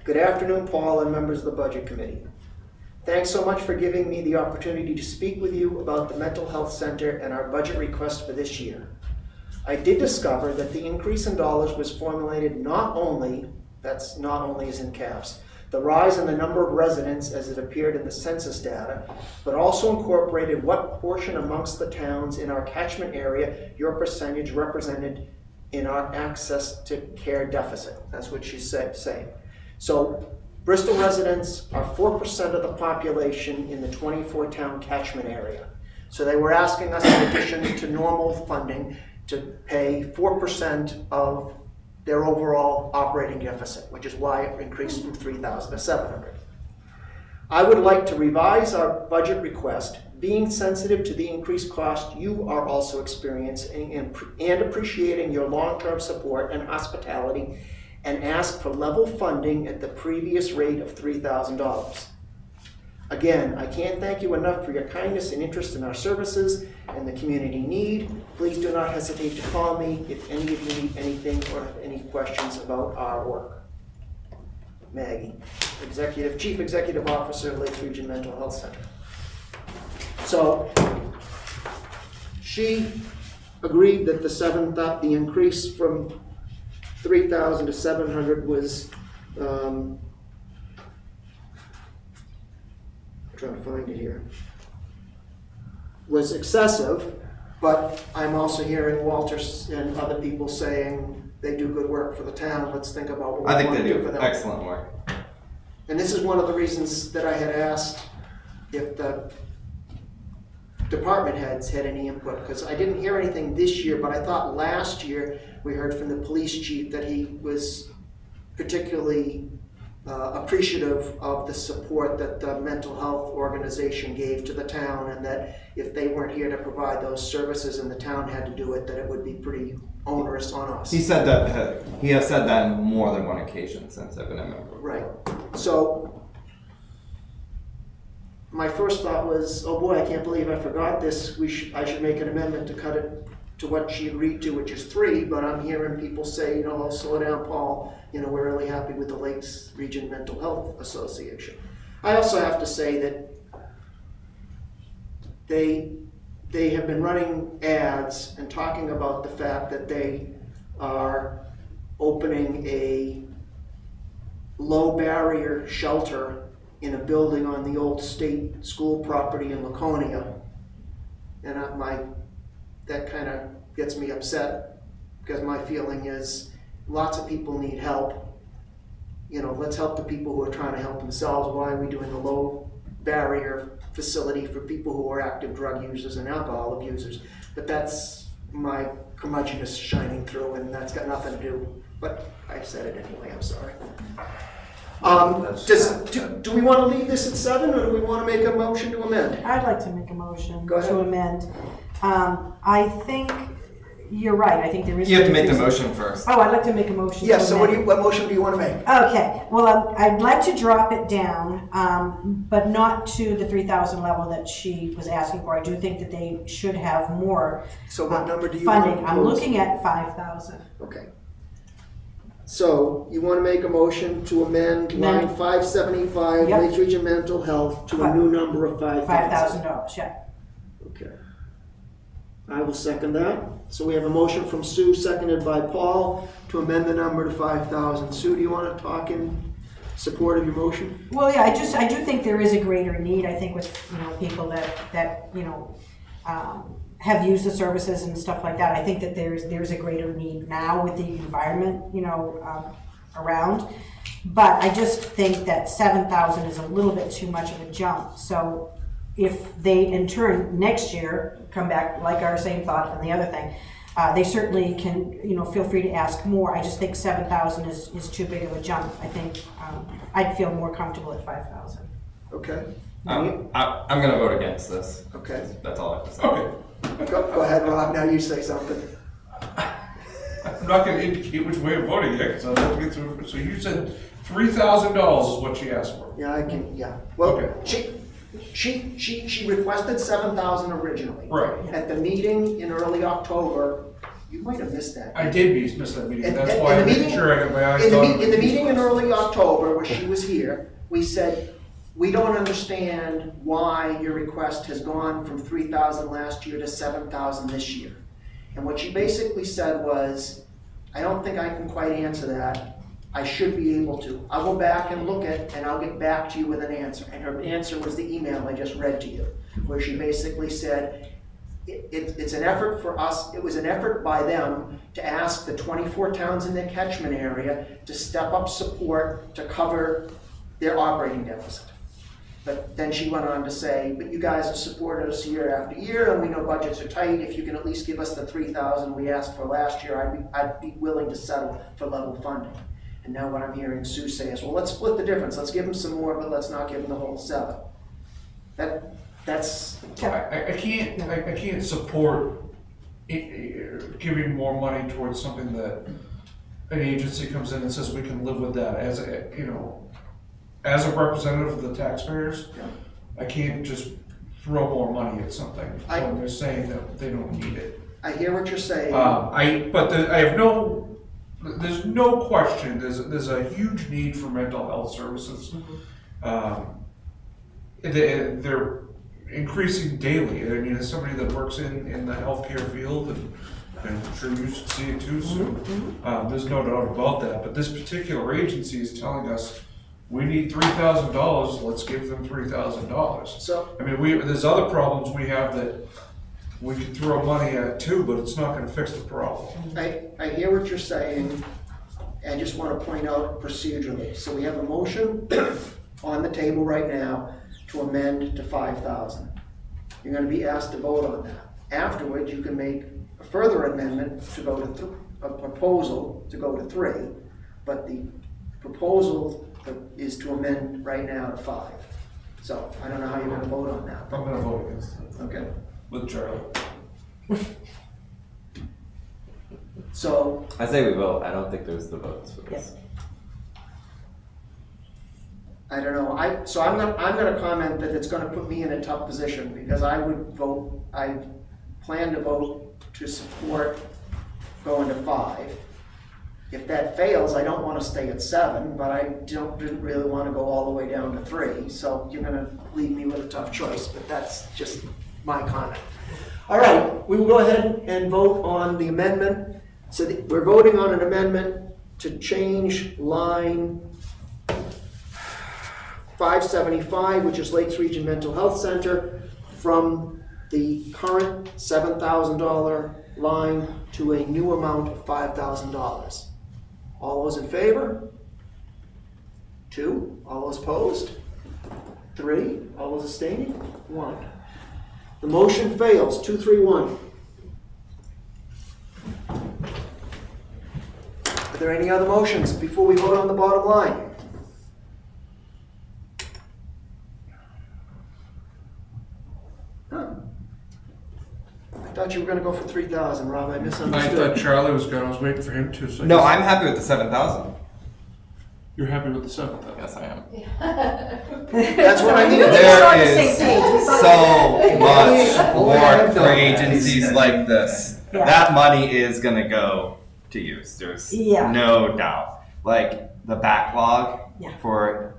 Good afternoon, Paul and members of the Budget Committee. Thanks so much for giving me the opportunity to speak with you about the Mental Health Center and our budget request for this year. I did discover that the increase in dollars was formulated not only, that's not only is in caps, the rise in the number of residents as it appeared in the census data, but also incorporated what portion amongst the towns in our catchment area your percentage represented in our access to care deficit. That's what she's saying. So Bristol residents are 4% of the population in the 24 town catchment area. So they were asking us, in addition to normal funding, to pay 4% of their overall operating deficit, which is why it increased from 3,000 to 700. I would like to revise our budget request, being sensitive to the increased cost you are also experiencing and appreciating your long-term support and hospitality, and ask for level funding at the previous rate of $3,000. Again, I can't thank you enough for your kindness and interest in our services and the community need. Please do not hesitate to call me if any of you need anything or have any questions about our work. Maggie, Chief Executive Officer, Lakes Region Mental Health Center. So, she agreed that the increase from 3,000 to 700 was, I'm trying to find it here, was excessive, but I'm also hearing Walter and other people saying they do good work for the town. Let's think about what I we think want they to do for do them. excellent work. And this is one of the reasons that I had asked if the department heads had any input, because I didn't hear anything this year, but I thought last year we heard from the police chief that he was particularly appreciative of the support that the mental health organization gave to the town, and that if they weren't here to provide those services and the town had to do it, that it would be pretty onerous on us. He said that, he has said that on more than one occasion since I've been a member. Right. So my first thought was, oh boy, I can't believe I forgot this. I should make an amendment to cut it to what she agreed to, which is 3, but I'm hearing people say, oh, slow down, Paul. We're really happy with the Lakes Region Mental Health Association. I also have to say that they have been running ads and talking about the fact that they are opening a low barrier shelter in a building on the old state school property in Laconia. And that kind of gets me upset, because my feeling is lots of people need help. Let's help the people who are trying to help themselves. Why are we doing a low barrier facility for people who are active drug users and alcohol abusers? But that's my curmudgeonness shining through, and that's got nothing to do, but I said it anyway, I'm sorry. Do we want to leave this at 7, or do we want to make a motion to amend? I'd like to make a motion Go ahead. to amend. I think you're right, I think there is. You have to make the motion first. Oh, I'd like to make a motion to Yes, so amend. what motion do you want to make? Okay, well, I'd like to drop it down, but not to the 3,000 level that she was asking for. I do think that they should have more So what number do you want to funding. I'm propose? looking at 5,000. Okay. So you want to make a motion to amend line 575, Yep. Lakes Region Mental Health, to a new number of $5,000. $5,000, yeah. Okay. I will second that. So we have a motion from Sue, seconded by Paul, to amend the number to 5,000. Sue, do you want to talk in support of your motion? Well, yeah, I do think there is a greater need, I think, with, people that have used the services and stuff like that. I think that there's a greater need now with the environment, around. But I just think that 7,000 is a little bit too much of a jump. So if they, in turn, next year, come back like our same thought on the other thing, they certainly can, feel free to ask more. I just think 7,000 is too big of a jump. I think I'd feel more comfortable at 5,000. Okay. I'm gonna vote against this. Okay. That's all I have to say. Okay, Go ahead, Rob. Now you say something. I'm not gonna indicate which way I'm voting yet, because I'll have to get through. So you said $3,000 is what she asked for. Yeah, I can. Yeah. Well, Okay. she requested 7,000 originally. Right. At the meeting in early October, you might have missed that. I did miss that meeting, And- that's and why the I made meeting- sure I got my eyes In on the meeting in early October, where she was here, we said, we don't understand why your request has gone from 3,000 last year to 7,000 this year. And what she basically said was, I don't think I can quite answer that. I should be able to. I'll go back and look at, and I'll get back to you with an answer. And her answer was the email I just read to you, where she basically said, it's an effort for us, it was an effort by them to ask the 24 towns in their catchment area to step up support to cover their operating deficit. But then she went on to say, but you guys have supported us year after year, and we know budgets are tight. If you can at least give us the 3,000 we asked for last year, I'd be willing to settle for level funding. And now what I'm hearing Sue say is, well, let's split the difference. Let's give them some more, but let's not give them the whole 7. That's. I can't support giving more money towards something that an agency comes in and says we can live with that as a representative of the taxpayers. Yeah. I can't just throw more money at something when they're saying that they don't need it. I hear what you're saying. There's no question, there's a huge need for mental health services. They're increasing daily. I mean, as somebody that works in the healthcare field, and I'm sure you should see it too soon, there's no doubt about that. But this particular agency is telling us, we need $3,000, let's give them $3,000. So, I mean, there's other problems we have that we could throw money at too, but it's not gonna fix the problem. I hear what you're saying. I just want to point out procedurally. So we have a motion on the table right now to amend to 5,000. You're going to be asked to vote on that. Afterwards, you can make a further amendment to go to a proposal to go to 3, but the proposal is to amend right now to 5. So I don't know how you're going to vote on that. I'm gonna vote against it Okay. with Charlie. So I say we vote. I don't think there's the votes for this. I don't know. I'm gonna comment that it's gonna put me in a tough position because I plan to vote to support going to 5. If that fails, I don't want to stay at 7, but I didn't really want to go all the way down to 3. So you're gonna leave me with a tough choice, but that's just my comment. All right, we will go ahead and vote on the amendment. So we're voting on an amendment to change line 575, which is Lakes Region Mental Health Center, from the current $7,000 line to a new amount of $5,000. All those in favor? 2. All those opposed? 3. All those abstaining? 1. The motion fails. 2-3-1. Are there any other motions before we vote on the bottom line? Huh. I thought you were going to go for 3,000, Rob. I I misunderstood. thought Charlie was going, I was waiting for him to. So No, I'm happy with the 7,000. You're happy with the 7,000? Yes, I am. That's what I mean. We're on the There same is page. We thought- so much Well, I have more for done that. agencies like this. Yeah. That money is gonna go to use. There's Yeah. no doubt. Like the backlog Yeah. for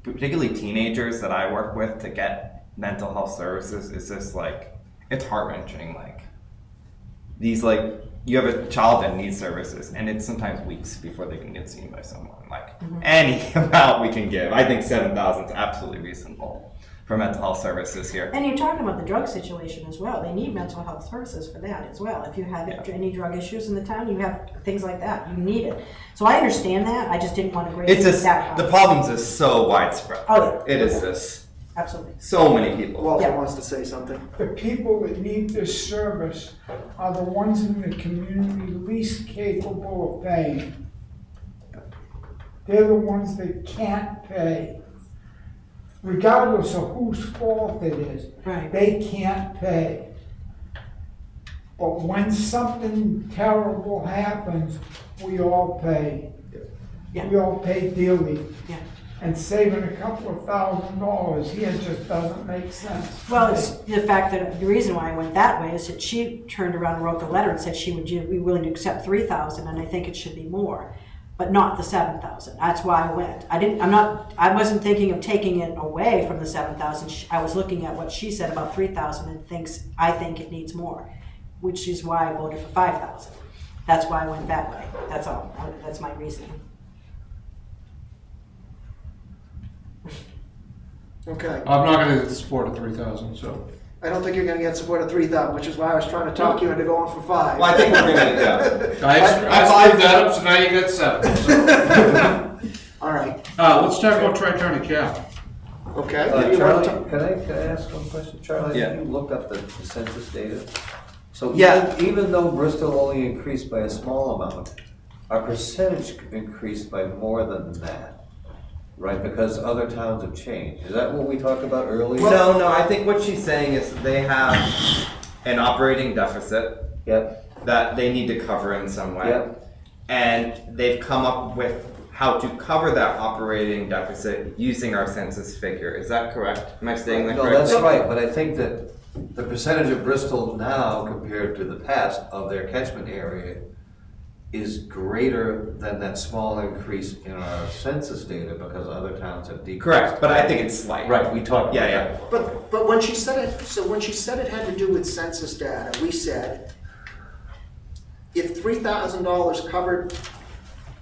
particularly teenagers that I work with to get mental health services is just like, it's heart-wrenching. Like these, like, you have a child that needs services and it's sometimes weeks before they can get seen by someone. Like any amount we can give, I think 7,000 is absolutely reasonable for mental health services here. And you're talking about the drug situation as well. They need mental health services for that as well. If you have any drug issues in the town, you have things like that. You need it. So I understand that. I just didn't want to grade It's it just, that the high. problems is so widespread. Oh, yeah. It is just Absolutely. so many people. Walter Yeah. wants to say something. The people that need this service are the ones in the community least capable of paying. They're the ones that can't pay. Regardless of whose fault it is, Right. they can't pay. But when something terrible happens, we all pay. Yeah. We all pay dearly. Yeah. And saving a couple of $1,000 here just doesn't make sense. Well, it's the fact that the reason why I went that way is that she turned around and wrote the letter and said she would be willing to accept 3,000, and I think it should be more, but not the 7,000. That's why I went. I wasn't thinking of taking it away from the 7,000. I was looking at what she said about 3,000 and I think it needs more, which is why I voted for 5,000. That's why I went that way. That's all. That's my reasoning. Okay. I'm not going to support a 3,000, so. I don't think you're gonna get support of 3,000, which is why I was trying to talk you into going for 5. Well, I think we're gonna, yeah. I screwed that up, so now you got 7. So. All right, Let's talk about Tri-County Cap. okay. Do you wanna Charlie, talk- can I ask one question? Charlie, Yeah. have you looked up the census data? So Yeah. even though Bristol only increased by a small amount, our percentage increased by more than that, right? Because other towns have changed. Is that what we talked about earlier? No, I think what she's saying is they have an operating deficit Yep, that they need to cover in some way. yep, And they've come up with how to cover that operating deficit using our census figure. Is that correct? Am I saying that No, correctly? that's right, but I think that the percentage of Bristol now compared to the past of their catchment area is greater than that small increase in our census data because other towns have decreased. Correct, but I think it's slight. Right, we talked about Yeah, that. yeah. But when she said it, so when she said it had to do with census data, we said, if $3,000 covered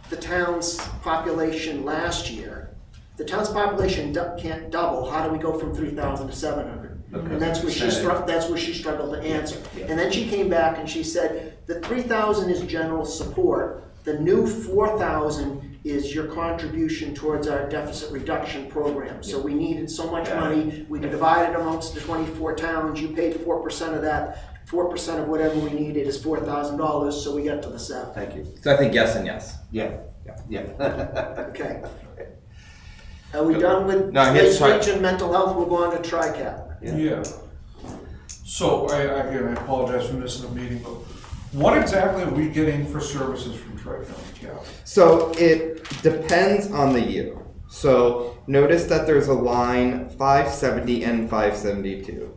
the town's population last year, the town's population can't double, how do we go from 3,000 to 700? And that's where she struggled to answer. And then she came back and she said, the 3,000 is general support, the new 4,000 is your contribution towards our deficit reduction program. So we needed so much money, we divided amongst the 24 towns, you paid 4% of that, 4% of whatever we needed is $4,000, so we got to the 7. Thank you. So I think yes and yes. Yeah. Okay. Are we done with No, here's speech and mental health? We'll go on to TRICAP. Yeah. So again, I apologize for missing the meeting, but what exactly are we getting for services from Tri-County Cap? So it depends on the year. So notice that there's a line 570 and 572.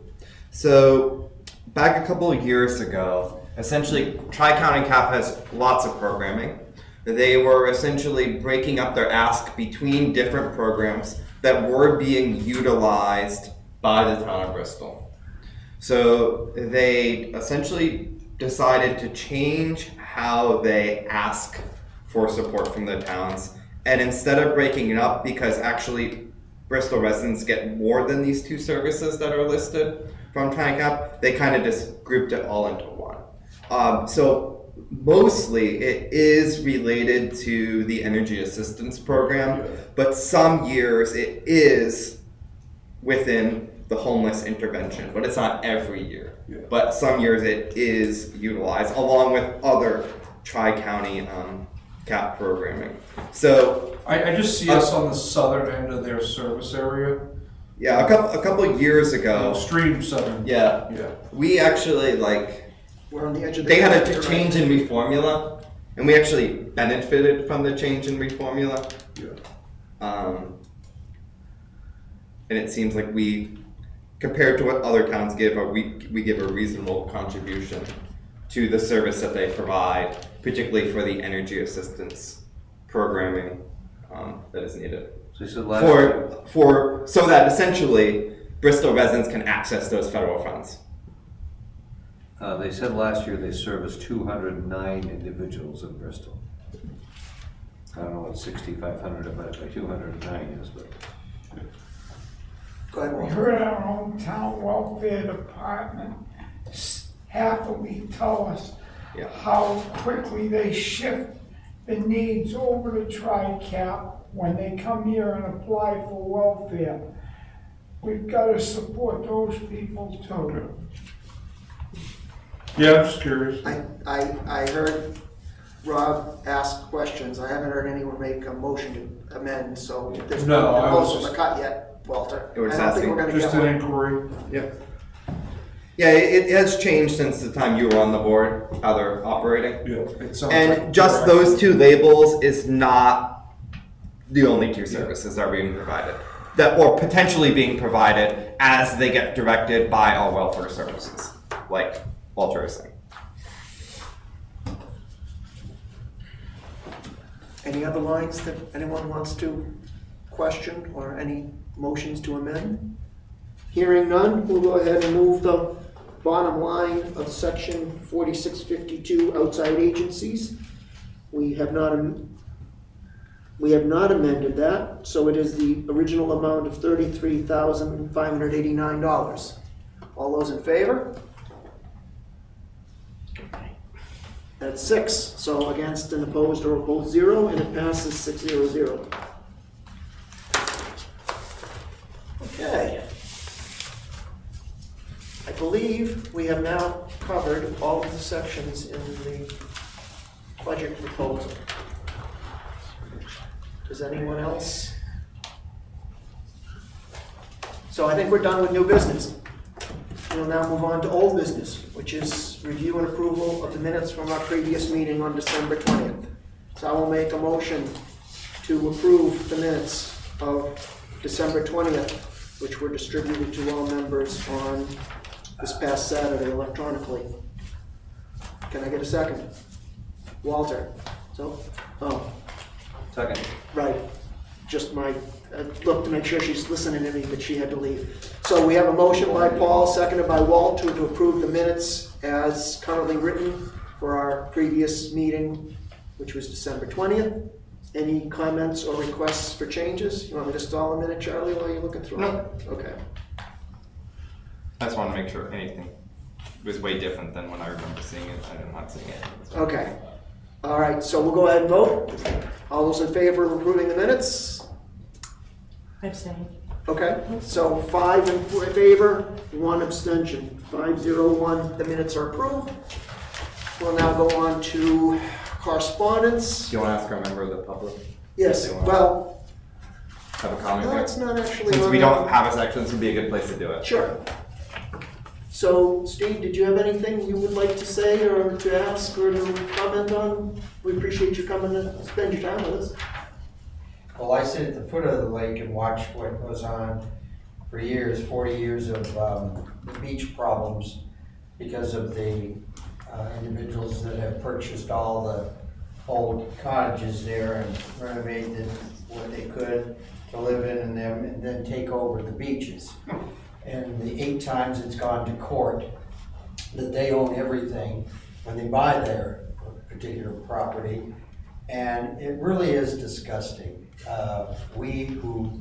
So back a couple of years ago, essentially Tri-County Cap has lots of programming. They were essentially breaking up their ask between different programs that were being utilized by the town of Bristol. So they essentially decided to change how they ask for support from the towns. And instead of breaking it up, because actually Bristol residents get more than these two services that are listed from TriCap, they kind of just grouped it all into one. So mostly it is related to the energy assistance program, but some years it is within the homeless intervention, but it's not every year. But some years it is utilized along with other tri-county CAP programming. So I just see us on the southern end of their service area. yeah, a couple of years ago, Extreme southern. yeah, Yeah. we actually We're on the edge of the. they had a change in reformula, and we actually benefited from the change in reformula. And it seems like we, compared to what other towns give, we give a reasonable contribution to the service that they provide, particularly for the energy assistance programming that is needed. So you said last year, So that essentially Bristol residents can access those federal funds. they said last year they serviced 209 individuals in Bristol. I don't know what 6,500 divided by 209 is, but. Go ahead, We Walter. heard our own town welfare department happily tell us Yeah. how quickly they shift the needs over to TriCap when they come here and apply for welfare. We've got to support those people too. Yeah, I'm just curious. I heard Rob ask questions. I haven't heard anyone make a motion to amend, so there's No, no I was proposal to just- cut yet, Walter. It was I don't think asking- we're gonna Just get an one. inquiry. Yeah, it has changed since the time you were on the board, how they're operating. Yeah. It sounds And like just correct. those two labels is not the only two services that are being provided. Or potentially being provided as they get directed by our welfare services, like Walter is saying. Any other lines that anyone wants to question or any motions to amend? Hearing none, we'll go ahead and move the bottom line of section 4652, outside agencies. We have not amended that, so it is the original amount of $33,589. All those in favor? That's 6, so against and opposed are both 0, and it passes 600. Okay. I believe we have now covered all of the sections in the budget proposal. Does anyone else? So I think we're done with new business. We'll now move on to old business, which is review and approval of the minutes from our previous meeting on December 20th. So I will make a motion to approve the minutes of December 20th, which were distributed to all members on this past Saturday electronically. Can I get a second? Walter? So, oh, Second. right, just my, look to make sure she's listening to me, but she had to leave. So we have a motion by Paul, seconded by Walt, to approve the minutes as currently written for our previous meeting, which was December 20th. Any comments or requests for changes? You want me to stall a minute, Charlie, while you're looking through it? No. Okay. I just want to make sure anything was way different than when I remember seeing it and not seeing it. Okay. All right, so we'll go ahead and vote. All those in favor of approving the minutes? Abstain. Okay, so 5 in favor, 1 abstention. 5-0-1, the minutes are approved. We'll now go on to correspondence. Do you want to ask a member of the public? Yes, If they wanna well, have a comment no, there? it's not actually. Since on we that. don't have a section, this would be a good place to do it. Sure. So, Steve, did you have anything you would like to say or to ask or to comment on? We appreciate you coming to spend your time with us. Well, I sit at the foot of the lake and watch what goes on for years, 40 years of beach problems because of the individuals that have purchased all the old cottages there and renovated what they could to live in them and then take over the beaches. And the 8 times it's gone to court that they own everything when they buy their particular property. And it really is disgusting. We who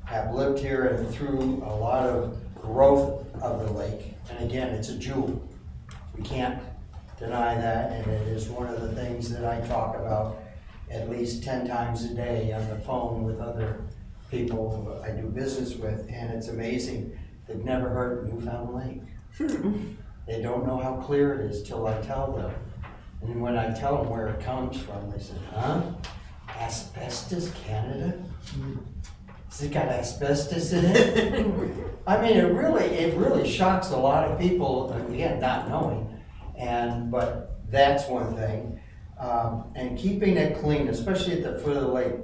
have lived here and through a lot of growth of the lake, and again, it's a jewel. We can't deny that, and it is one of the things that I talk about at least 10 times a day on the phone with other people who I do business with, and it's amazing. They've never heard of Newfound Lake. They don't know how clear it is till I tell them. And when I tell them where it comes from, they say, huh? Asbestos, Canada? Has it got asbestos in it? I mean, it really shocks a lot of people, again, not knowing. But that's one thing. And keeping it clean, especially at the foot of the lake,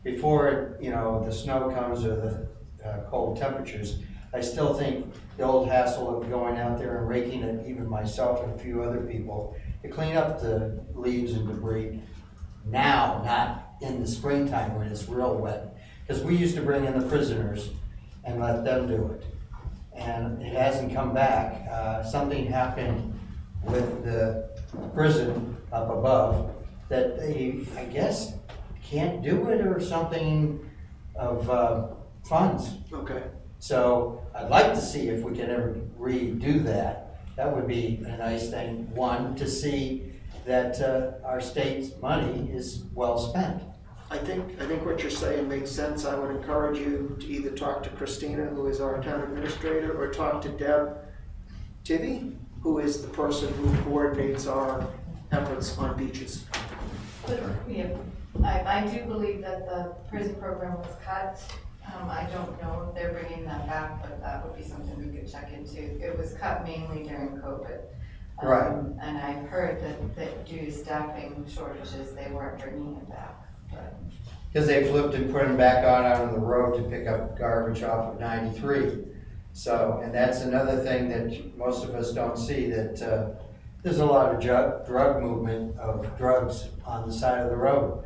before the snow comes or the cold temperatures. I still think the old hassle of going out there and raking it, even myself and a few other people, to clean up the leaves and debris now, not in the springtime when it's real wet. Because we used to bring in the prisoners and let them do it. And it hasn't come back. Something happened with the prison up above that they, I guess, can't do it or something of funds. Okay. So I'd like to see if we can ever redo that. That would be a nice thing, one, to see that our state's money is well spent. I think what you're saying makes sense. I would encourage you to either talk to Christina, who is our town administrator, or talk to Deb Tivy, who is the person who coordinates our efforts on beaches. But, yeah, I do believe that the prison program was cut. I don't know if they're bringing that back, but that would be something we could check into. It was cut mainly during COVID. Right. And I've heard that due to staffing shortages, they weren't bringing it back. Because they flipped and put them back out on the road to pick up garbage off of 93. So, and that's another thing that most of us don't see, that there's a lot of drug movement of drugs on the side of the road.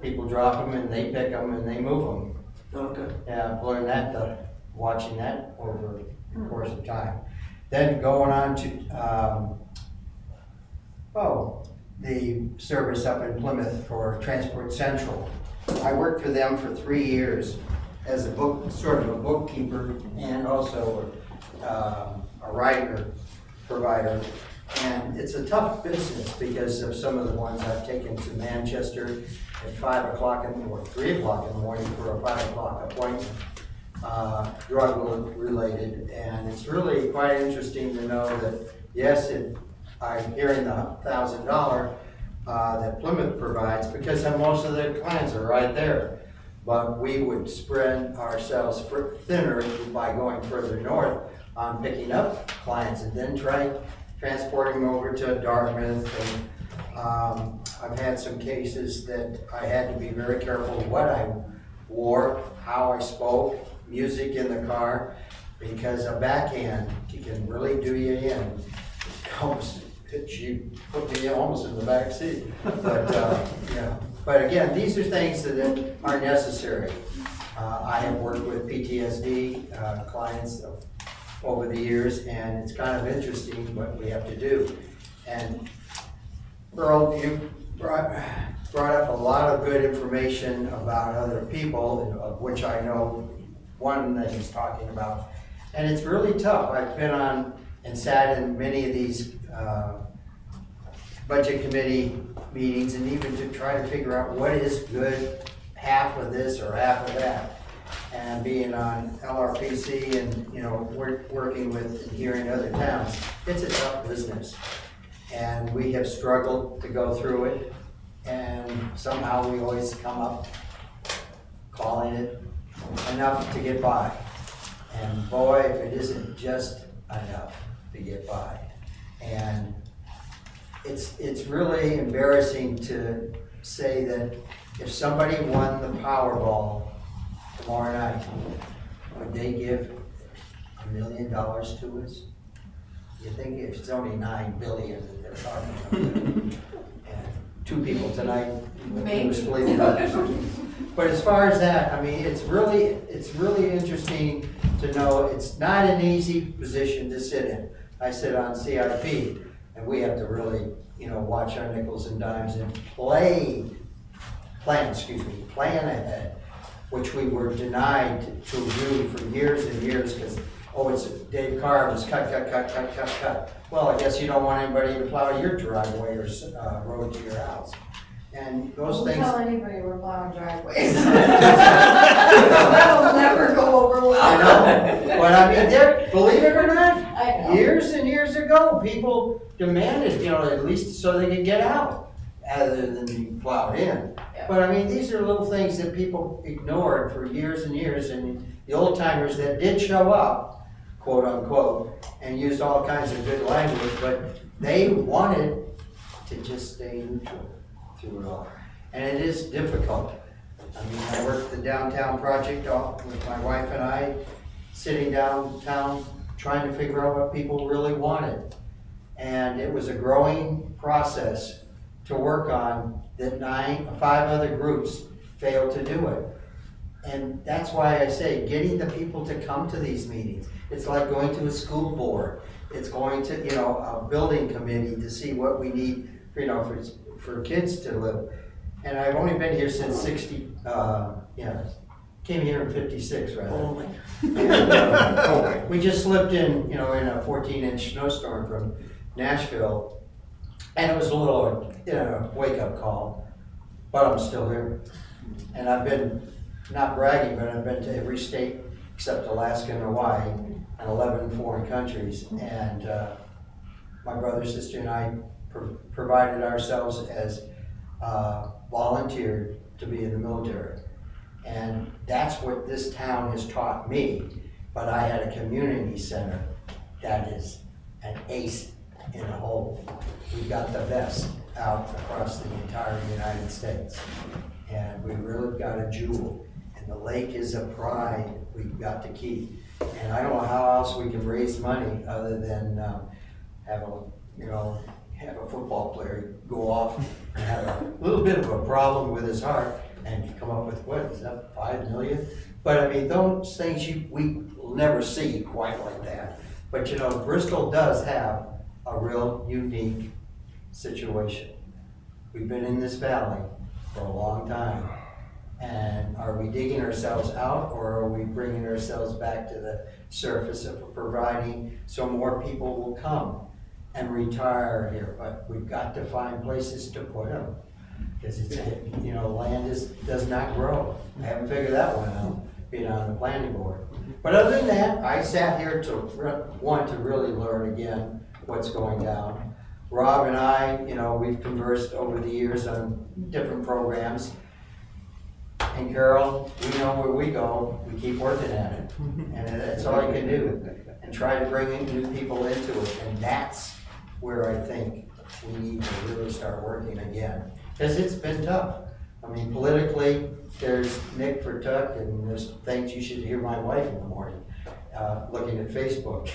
People drop them and they pick them and they move them. Okay. Yeah, I've learned that, watching that over the course of time. Then going on to, the service up in Plymouth for Transport Central. I worked for them for 3 years as a bookkeeper and also a writer provider. And it's a tough business because of some of the ones I've taken to Manchester at 5 o'clock or 3 o'clock in the morning for a 5 o'clock appointment, drug related. And it's really quite interesting to know that, yes, I'm hearing the $1,000 that Plymouth provides because most of their clients are right there. But we would spread ourselves thinner by going further north on picking up clients and then transporting them over to Dartmouth I've had some cases that I had to be very careful what I wore, how I spoke, music in the car, because a backhand can really do you in. She put me almost in the back seat. But, yeah. But again, these are things that are necessary. I have worked with PTSD clients over the years, and it's kind of interesting what we have to do. And Earl, you brought up a lot of good information about other people, of which I know one that he's talking about. And it's really tough. I've been on and sat in many of these budget committee meetings, and even to try to figure out what is good, half of this or half of that. And being on LRPC and, you know, working with and hearing other towns, it's a tough business. And we have struggled to go through it, and somehow we always come up calling it enough to get by. And boy, if it isn't just enough to get by. And it's really embarrassing to say that if somebody won the Powerball tomorrow night, would they give $1 million to us? You think if it's only $9 billion that they're talking about, and 2 people tonight, Maybe. split it up. But as far as that, I mean, it's really interesting to know it's not an easy position to sit in. I sit on CIP, and we have to really, you know, watch our nickels and dimes and plan ahead, which we were denied to do for years and years because, it's Dave Carr was cut. Well, I guess you don't want anybody to plow your driveway or road to your house. And those Don't things. tell anybody we're plowing driveways. That'll never go over well. I know, but I mean, believe it or not, I know. years and years ago, people demanded, you know, at least so they could get out, other than be plowed in. Yeah. But I mean, these are little things that people ignored for years and years, and the old timers that did show up, quote unquote, and used all kinds of good language, but they wanted to just stay neutral through it all. And it is difficult. I mean, I worked the downtown project with my wife and I, sitting downtown, trying to figure out what people really wanted. And it was a growing process to work on that 5 other groups failed to do it. And that's why I say, getting the people to come to these meetings. It's like going to a school board. It's going to, you know, a building committee to see what we need, you know, for kids to live. And I've only been here since came here in 56 rather. And, we just slipped in, you know, in a 14-inch snowstorm from Nashville. And it was a little, you know, wake-up call, but I'm still here. And I've been, not bragging, but I've been to every state except Alaska and Hawaii, and 11 foreign countries. And my brother, sister, and I provided ourselves as volunteered to be in the military. And that's what this town has taught me. But I had a community center that is an ace in the hole. We've got the best out across the entire United States. And we really got a jewel. And the lake is a pride we've got to keep. And I don't know how else we can raise money other than have a football player go off and have a little bit of a problem with his heart and come up with, what is that, 5 million? But I mean, those things we will never see quite like that. But you know, Bristol does have a real unique situation. We've been in this valley for a long time. And are we digging ourselves out, or are we bringing ourselves back to the surface of providing so more people will come and retire here? But we've got to find places to put them, because it's, you know, land does not grow. I haven't figured that one out, being on the planning board. But other than that, I sat here to want to really learn again what's going down. Rob and I, you know, we've conversed over the years on different programs. And Carol, we know where we go, we keep working at it. And that's all you can do, and try to bring in new people into it. And that's where I think we need to really start working again. Because it's been tough. I mean, politically, there's Nick for Tuck, and there's things you should hear my wife in the morning, looking at Facebook.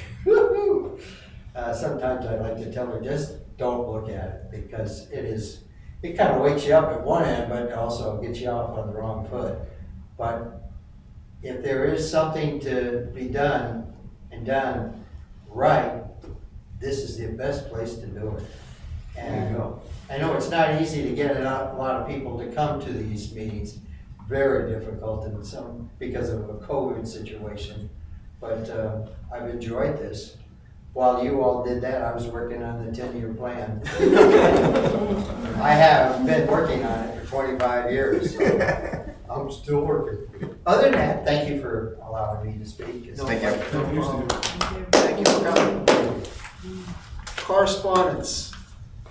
Sometimes I like to tell her, just don't look at it, because it kind of wakes you up at one end, but also gets you off on the wrong foot. But if there is something to be done and done right, this is the best place to do it. And I know it's not easy to get a lot of people to come to these meetings, very difficult, and some because of a COVID situation. But I've enjoyed this. While you all did that, I was working on the 10-year plan. I have been working on it for 25 years, so I'm still working. Other than that, thank you for allowing me to speak. Thank you. Thank you for coming. Correspondence.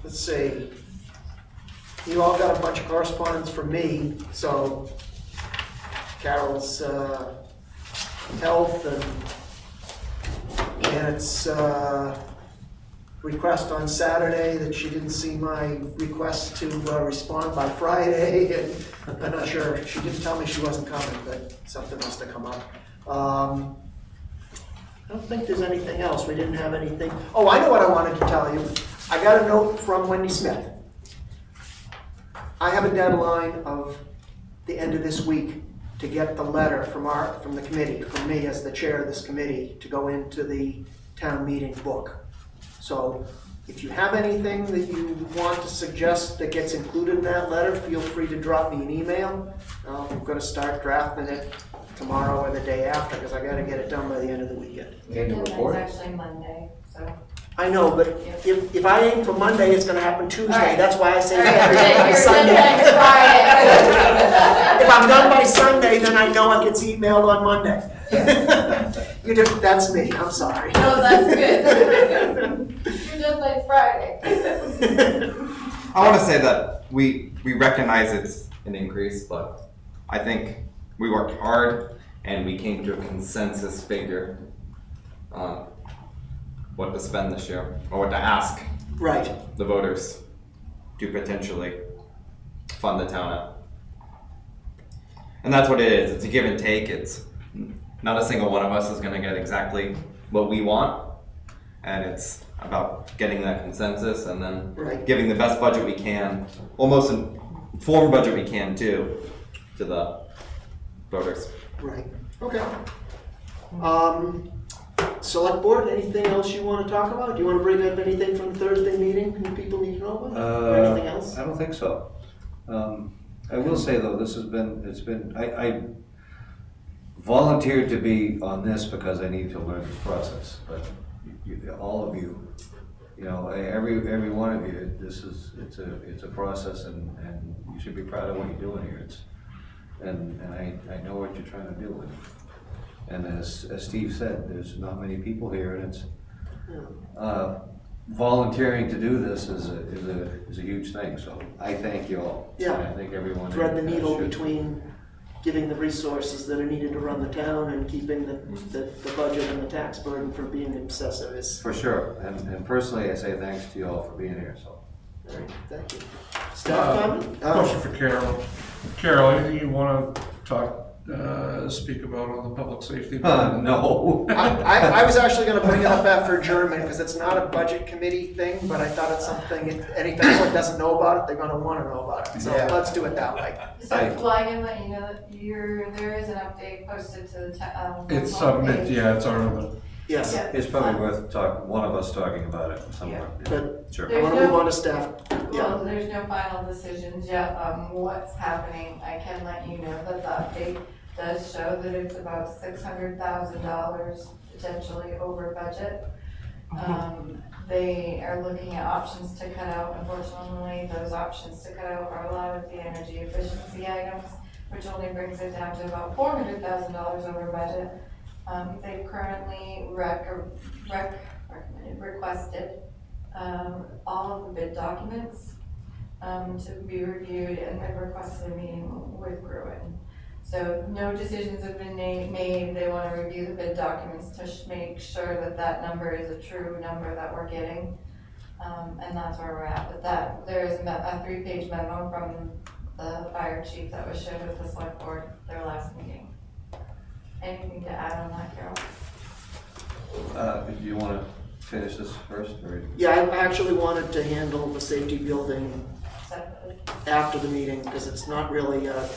Let's see. You all got a bunch of correspondence from me, so Carol's health and Janet's request on Saturday that she didn't see my request to respond by Friday, and I'm not sure, she didn't tell me she wasn't coming, but something must have come up. I don't think there's anything else. We didn't have anything. Oh, I know what I wanted to tell you. I got a note from Wendy Smith. I have a deadline of the end of this week to get the letter from the committee, from me as the chair of this committee, to go into the town meeting book. So if you have anything that you want to suggest that gets included in that letter, feel free to drop me an email. I'm going to start drafting it tomorrow or the day after, because I got to get it done by the end of the weekend. It's actually Monday, so. I know, but if I aim for Monday, it's going to happen Tuesday. Right. That's why I say All right, by you're Sunday. done by Friday. If I'm done by Sunday, then I know it gets emailed on Monday. That's me. I'm sorry. No, that's good. You're done by Friday. I want to say that we recognize it's an increase, but I think we worked hard and we came to a consensus figure on what to spend this year, or what to ask Right. the voters to potentially fund the town at. And that's what it is. It's a give and take. It's not a single one of us is going to get exactly what we want, and it's about getting that consensus and then Right. giving the best budget we can, almost informed budget we can too, to the voters. Right. Okay. Select board, anything else you want to talk about? Do you want to bring up anything from the Thursday meeting that people need to know about? Or anything else? I don't think so. I will say though, I volunteered to be on this because I need to learn this process, but all of you, every one of you, it's a process, and you should be proud of what you're doing here. And I know what you're trying to do. And as Steve said, there's not many people here, and it's volunteering to do this is a huge thing. So I thank you all. Yeah. And I think everyone Thread the here needle should. between giving the resources that are needed to run the town and keeping the budget and the tax burden from being excessive is. For sure, and personally, I say thanks to you all for being here. So. All right, thank you. Staff comment? Question for Carol. Carol, anything you want to speak about on the public safety? No. I was actually going to bring it up after adjournment because it's not a budget committee thing, but I thought it's something, if anyone doesn't know about it, they're going to want to know about it. So Yeah. let's do it that way. So, well, I can let you know that there is an update posted to the It's homepage. it's already. Yes. Yeah. It's probably worth one of us talking about it somewhere. Good. Sure. I want to move on to staff. Yeah. Well, there's no final decisions yet on what's happening. I can let you know that the update does show that it's about $600,000 potentially over budget. They are looking at options to cut out. Unfortunately, those options to cut out are a lot of the energy efficiency items, which only brings it down to about $400,000 over budget. They've currently requested all of the bid documents to be reviewed, and they've requested a meeting with Gruen. So no decisions have been made. They want to review the bid documents to make sure that that number is a true number that we're getting. And that's where we're at with that. There is a 3-page memo from the fire chief that was shared with the select board their last meeting. Anything to add on that, Carol? Do you wanna finish this first, or? Yeah, I actually wanted to handle the safety building Separately? after the meeting, because it's not really a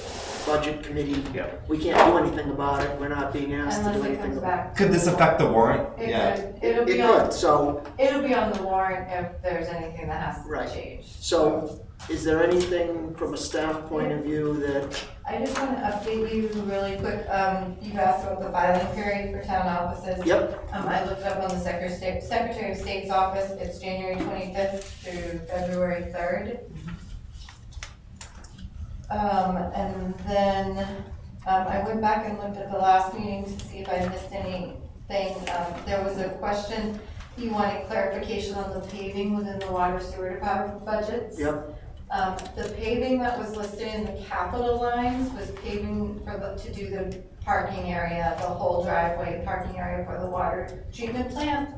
budget committee. Yeah. We can't do anything about it, we're not being asked to do Unless it anything comes about it. back. Could this affect the warrant? It Yeah. could. It'll It be on, could, so, it'll be on the warrant if there's anything that has Right. to change. so is there anything from a staff point of view that, I just want to update you really quick. You asked about the filing period for town offices. yep, I looked up on the Secretary of State's office. It's January 25th to February 3rd. And then I went back and looked at the last meeting to see if I missed anything. There was a question, you wanted clarification on the paving within the water sewer department budgets. yep, The paving that was listed in the capital lines was paving to do the parking area, the whole driveway parking area for the water treatment plant.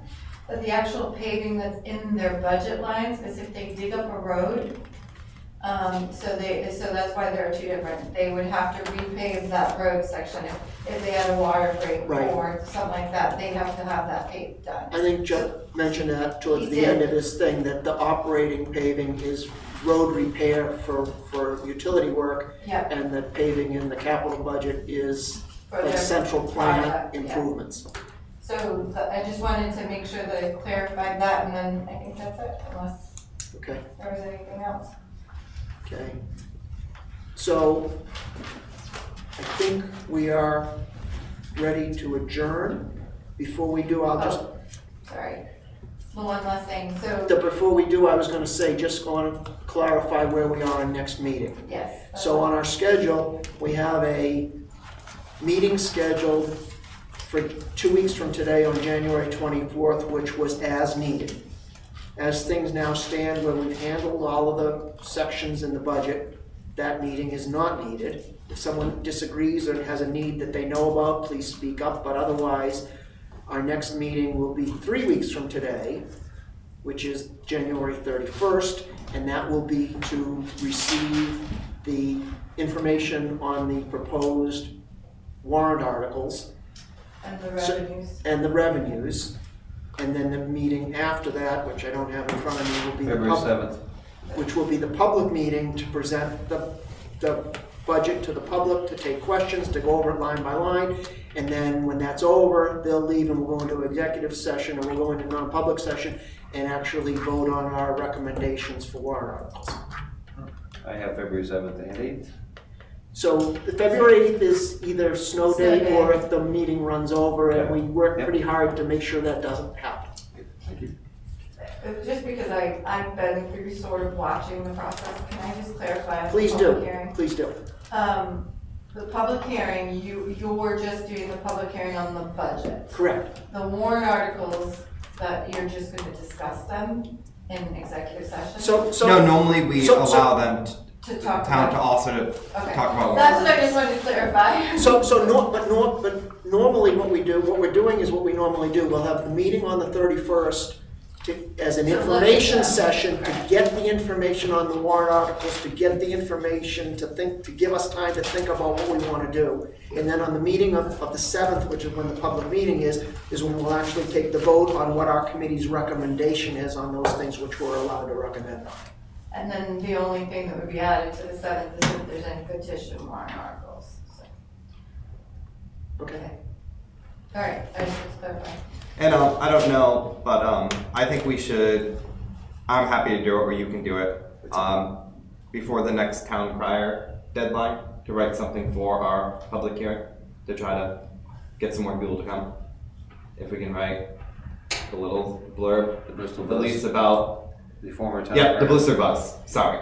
But the actual paving that's in their budget lines is if they dig up a road. So that's why there are two different, they would have to repave that road section if they had a water break Right. or something like that, they'd have to have that paved done. I think Jeff mentioned that towards He the did. end of his thing, that the operating paving is road repair for utility work, Yep. and the paving in the capital budget is For like their central plant project, yeah. improvements. So I just wanted to make sure that I clarified that, and then I think that's it, unless Okay, there was anything else. okay. So, I think we are ready to adjourn. Before we do, I'll just, Oh, sorry. The one last thing, so, before we do, I was gonna say, just want to clarify where we are in next meeting. yes. So on our schedule, we have a meeting scheduled for 2 weeks from today on January 24th, which was as needed. As things now stand, where we've handled all of the sections in the budget, that meeting is not needed. If someone disagrees or has a need that they know about, please speak up, but otherwise, our next meeting will be 3 weeks from today, which is January 31st, and that will be to receive the information on the proposed warrant articles And the revenues. and the revenues. And then the meeting after that, which I don't have in front of me, will be the February public, 7th. which will be the public meeting to present the budget to the public, to take questions, to go over it line by line. And then when that's over, they'll leave and we'll go into executive session, and we'll go into non-public session and actually vote on our recommendations for warrant articles. I have February 7th and 8th. So the February 8th is either snow Snow day day. or if the meeting runs over, and we work Yeah. pretty hard to make sure that doesn't happen. Thank you. Just because I've been through sort of watching the process, can I just clarify? the Please public do, hearing? please do. The public hearing, you're just doing the public hearing on the budget. Correct. The warrant articles, that you're just gonna discuss them in executive session? No, normally we so- allow them, To talk town to about? also Okay. talk about. That's what I just wanted to clarify. But normally what we're doing is what we normally do. We'll have the meeting on the 31st as an To look at information them. session, to Right. get the information on the warrant articles, to get the information, to give us time to think about what we want to do. And then on the meeting of the 7th, which is when the public meeting is when we'll actually take the vote on what our committee's recommendation is on those things which we're allowed to recommend on. And then the only thing that would be added to the 7th is if there's any petition warrant articles. So, Okay? all right, I just want to clarify. And I don't know, but I think we should. I'm happy to do it, or you can do it before the next town crier deadline to write something for our public hearing to try to get some more people to come. If we can write a little blurb, The Bristol at Buzz, least about the former town. the clerk. Blister Bus. Sorry.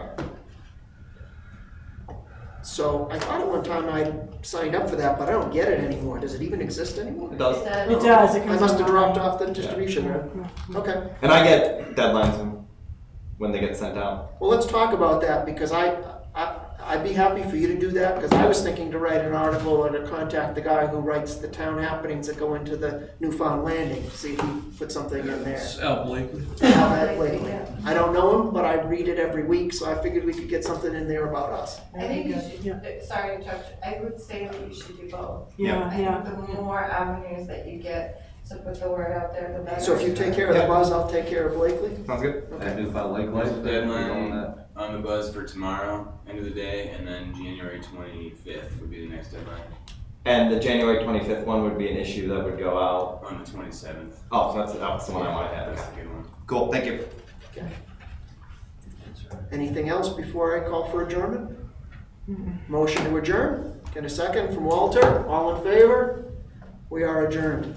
So I thought at one time I signed up for that, but I don't get it anymore. Does it even exist anymore? It does. It does, it I comes must have online. dropped off the distribution then. Okay. And I get deadlines when they get sent out. Well, let's talk about that, because I'd be happy for you to do that, because I was thinking to write an article or to contact the guy who writes the town happenings that go into the Newfound Landing, see if he put something in there. Al Blakely. Al Blakely. read it every week, so I figured we could get something in there about us. I think you should, sorry, Chuck, I would say that you should do both. Yeah, I yeah. think the more avenues that you get to put the word out there, the better. So if you take care of the buzz, I'll take care of Blakely. Sounds good. I do file Lake Life. Deadline on the buzz for tomorrow, end of the day, and then January 25th would be the next deadline, And the January 25th one would be an issue that would go out. on the 27th. Oh, so that's the one I wanted to have. That's a good one. Cool, thank you. Anything else before I call for adjournment? Motion to adjourn. Get a second from Walter. All in favor? We are adjourned.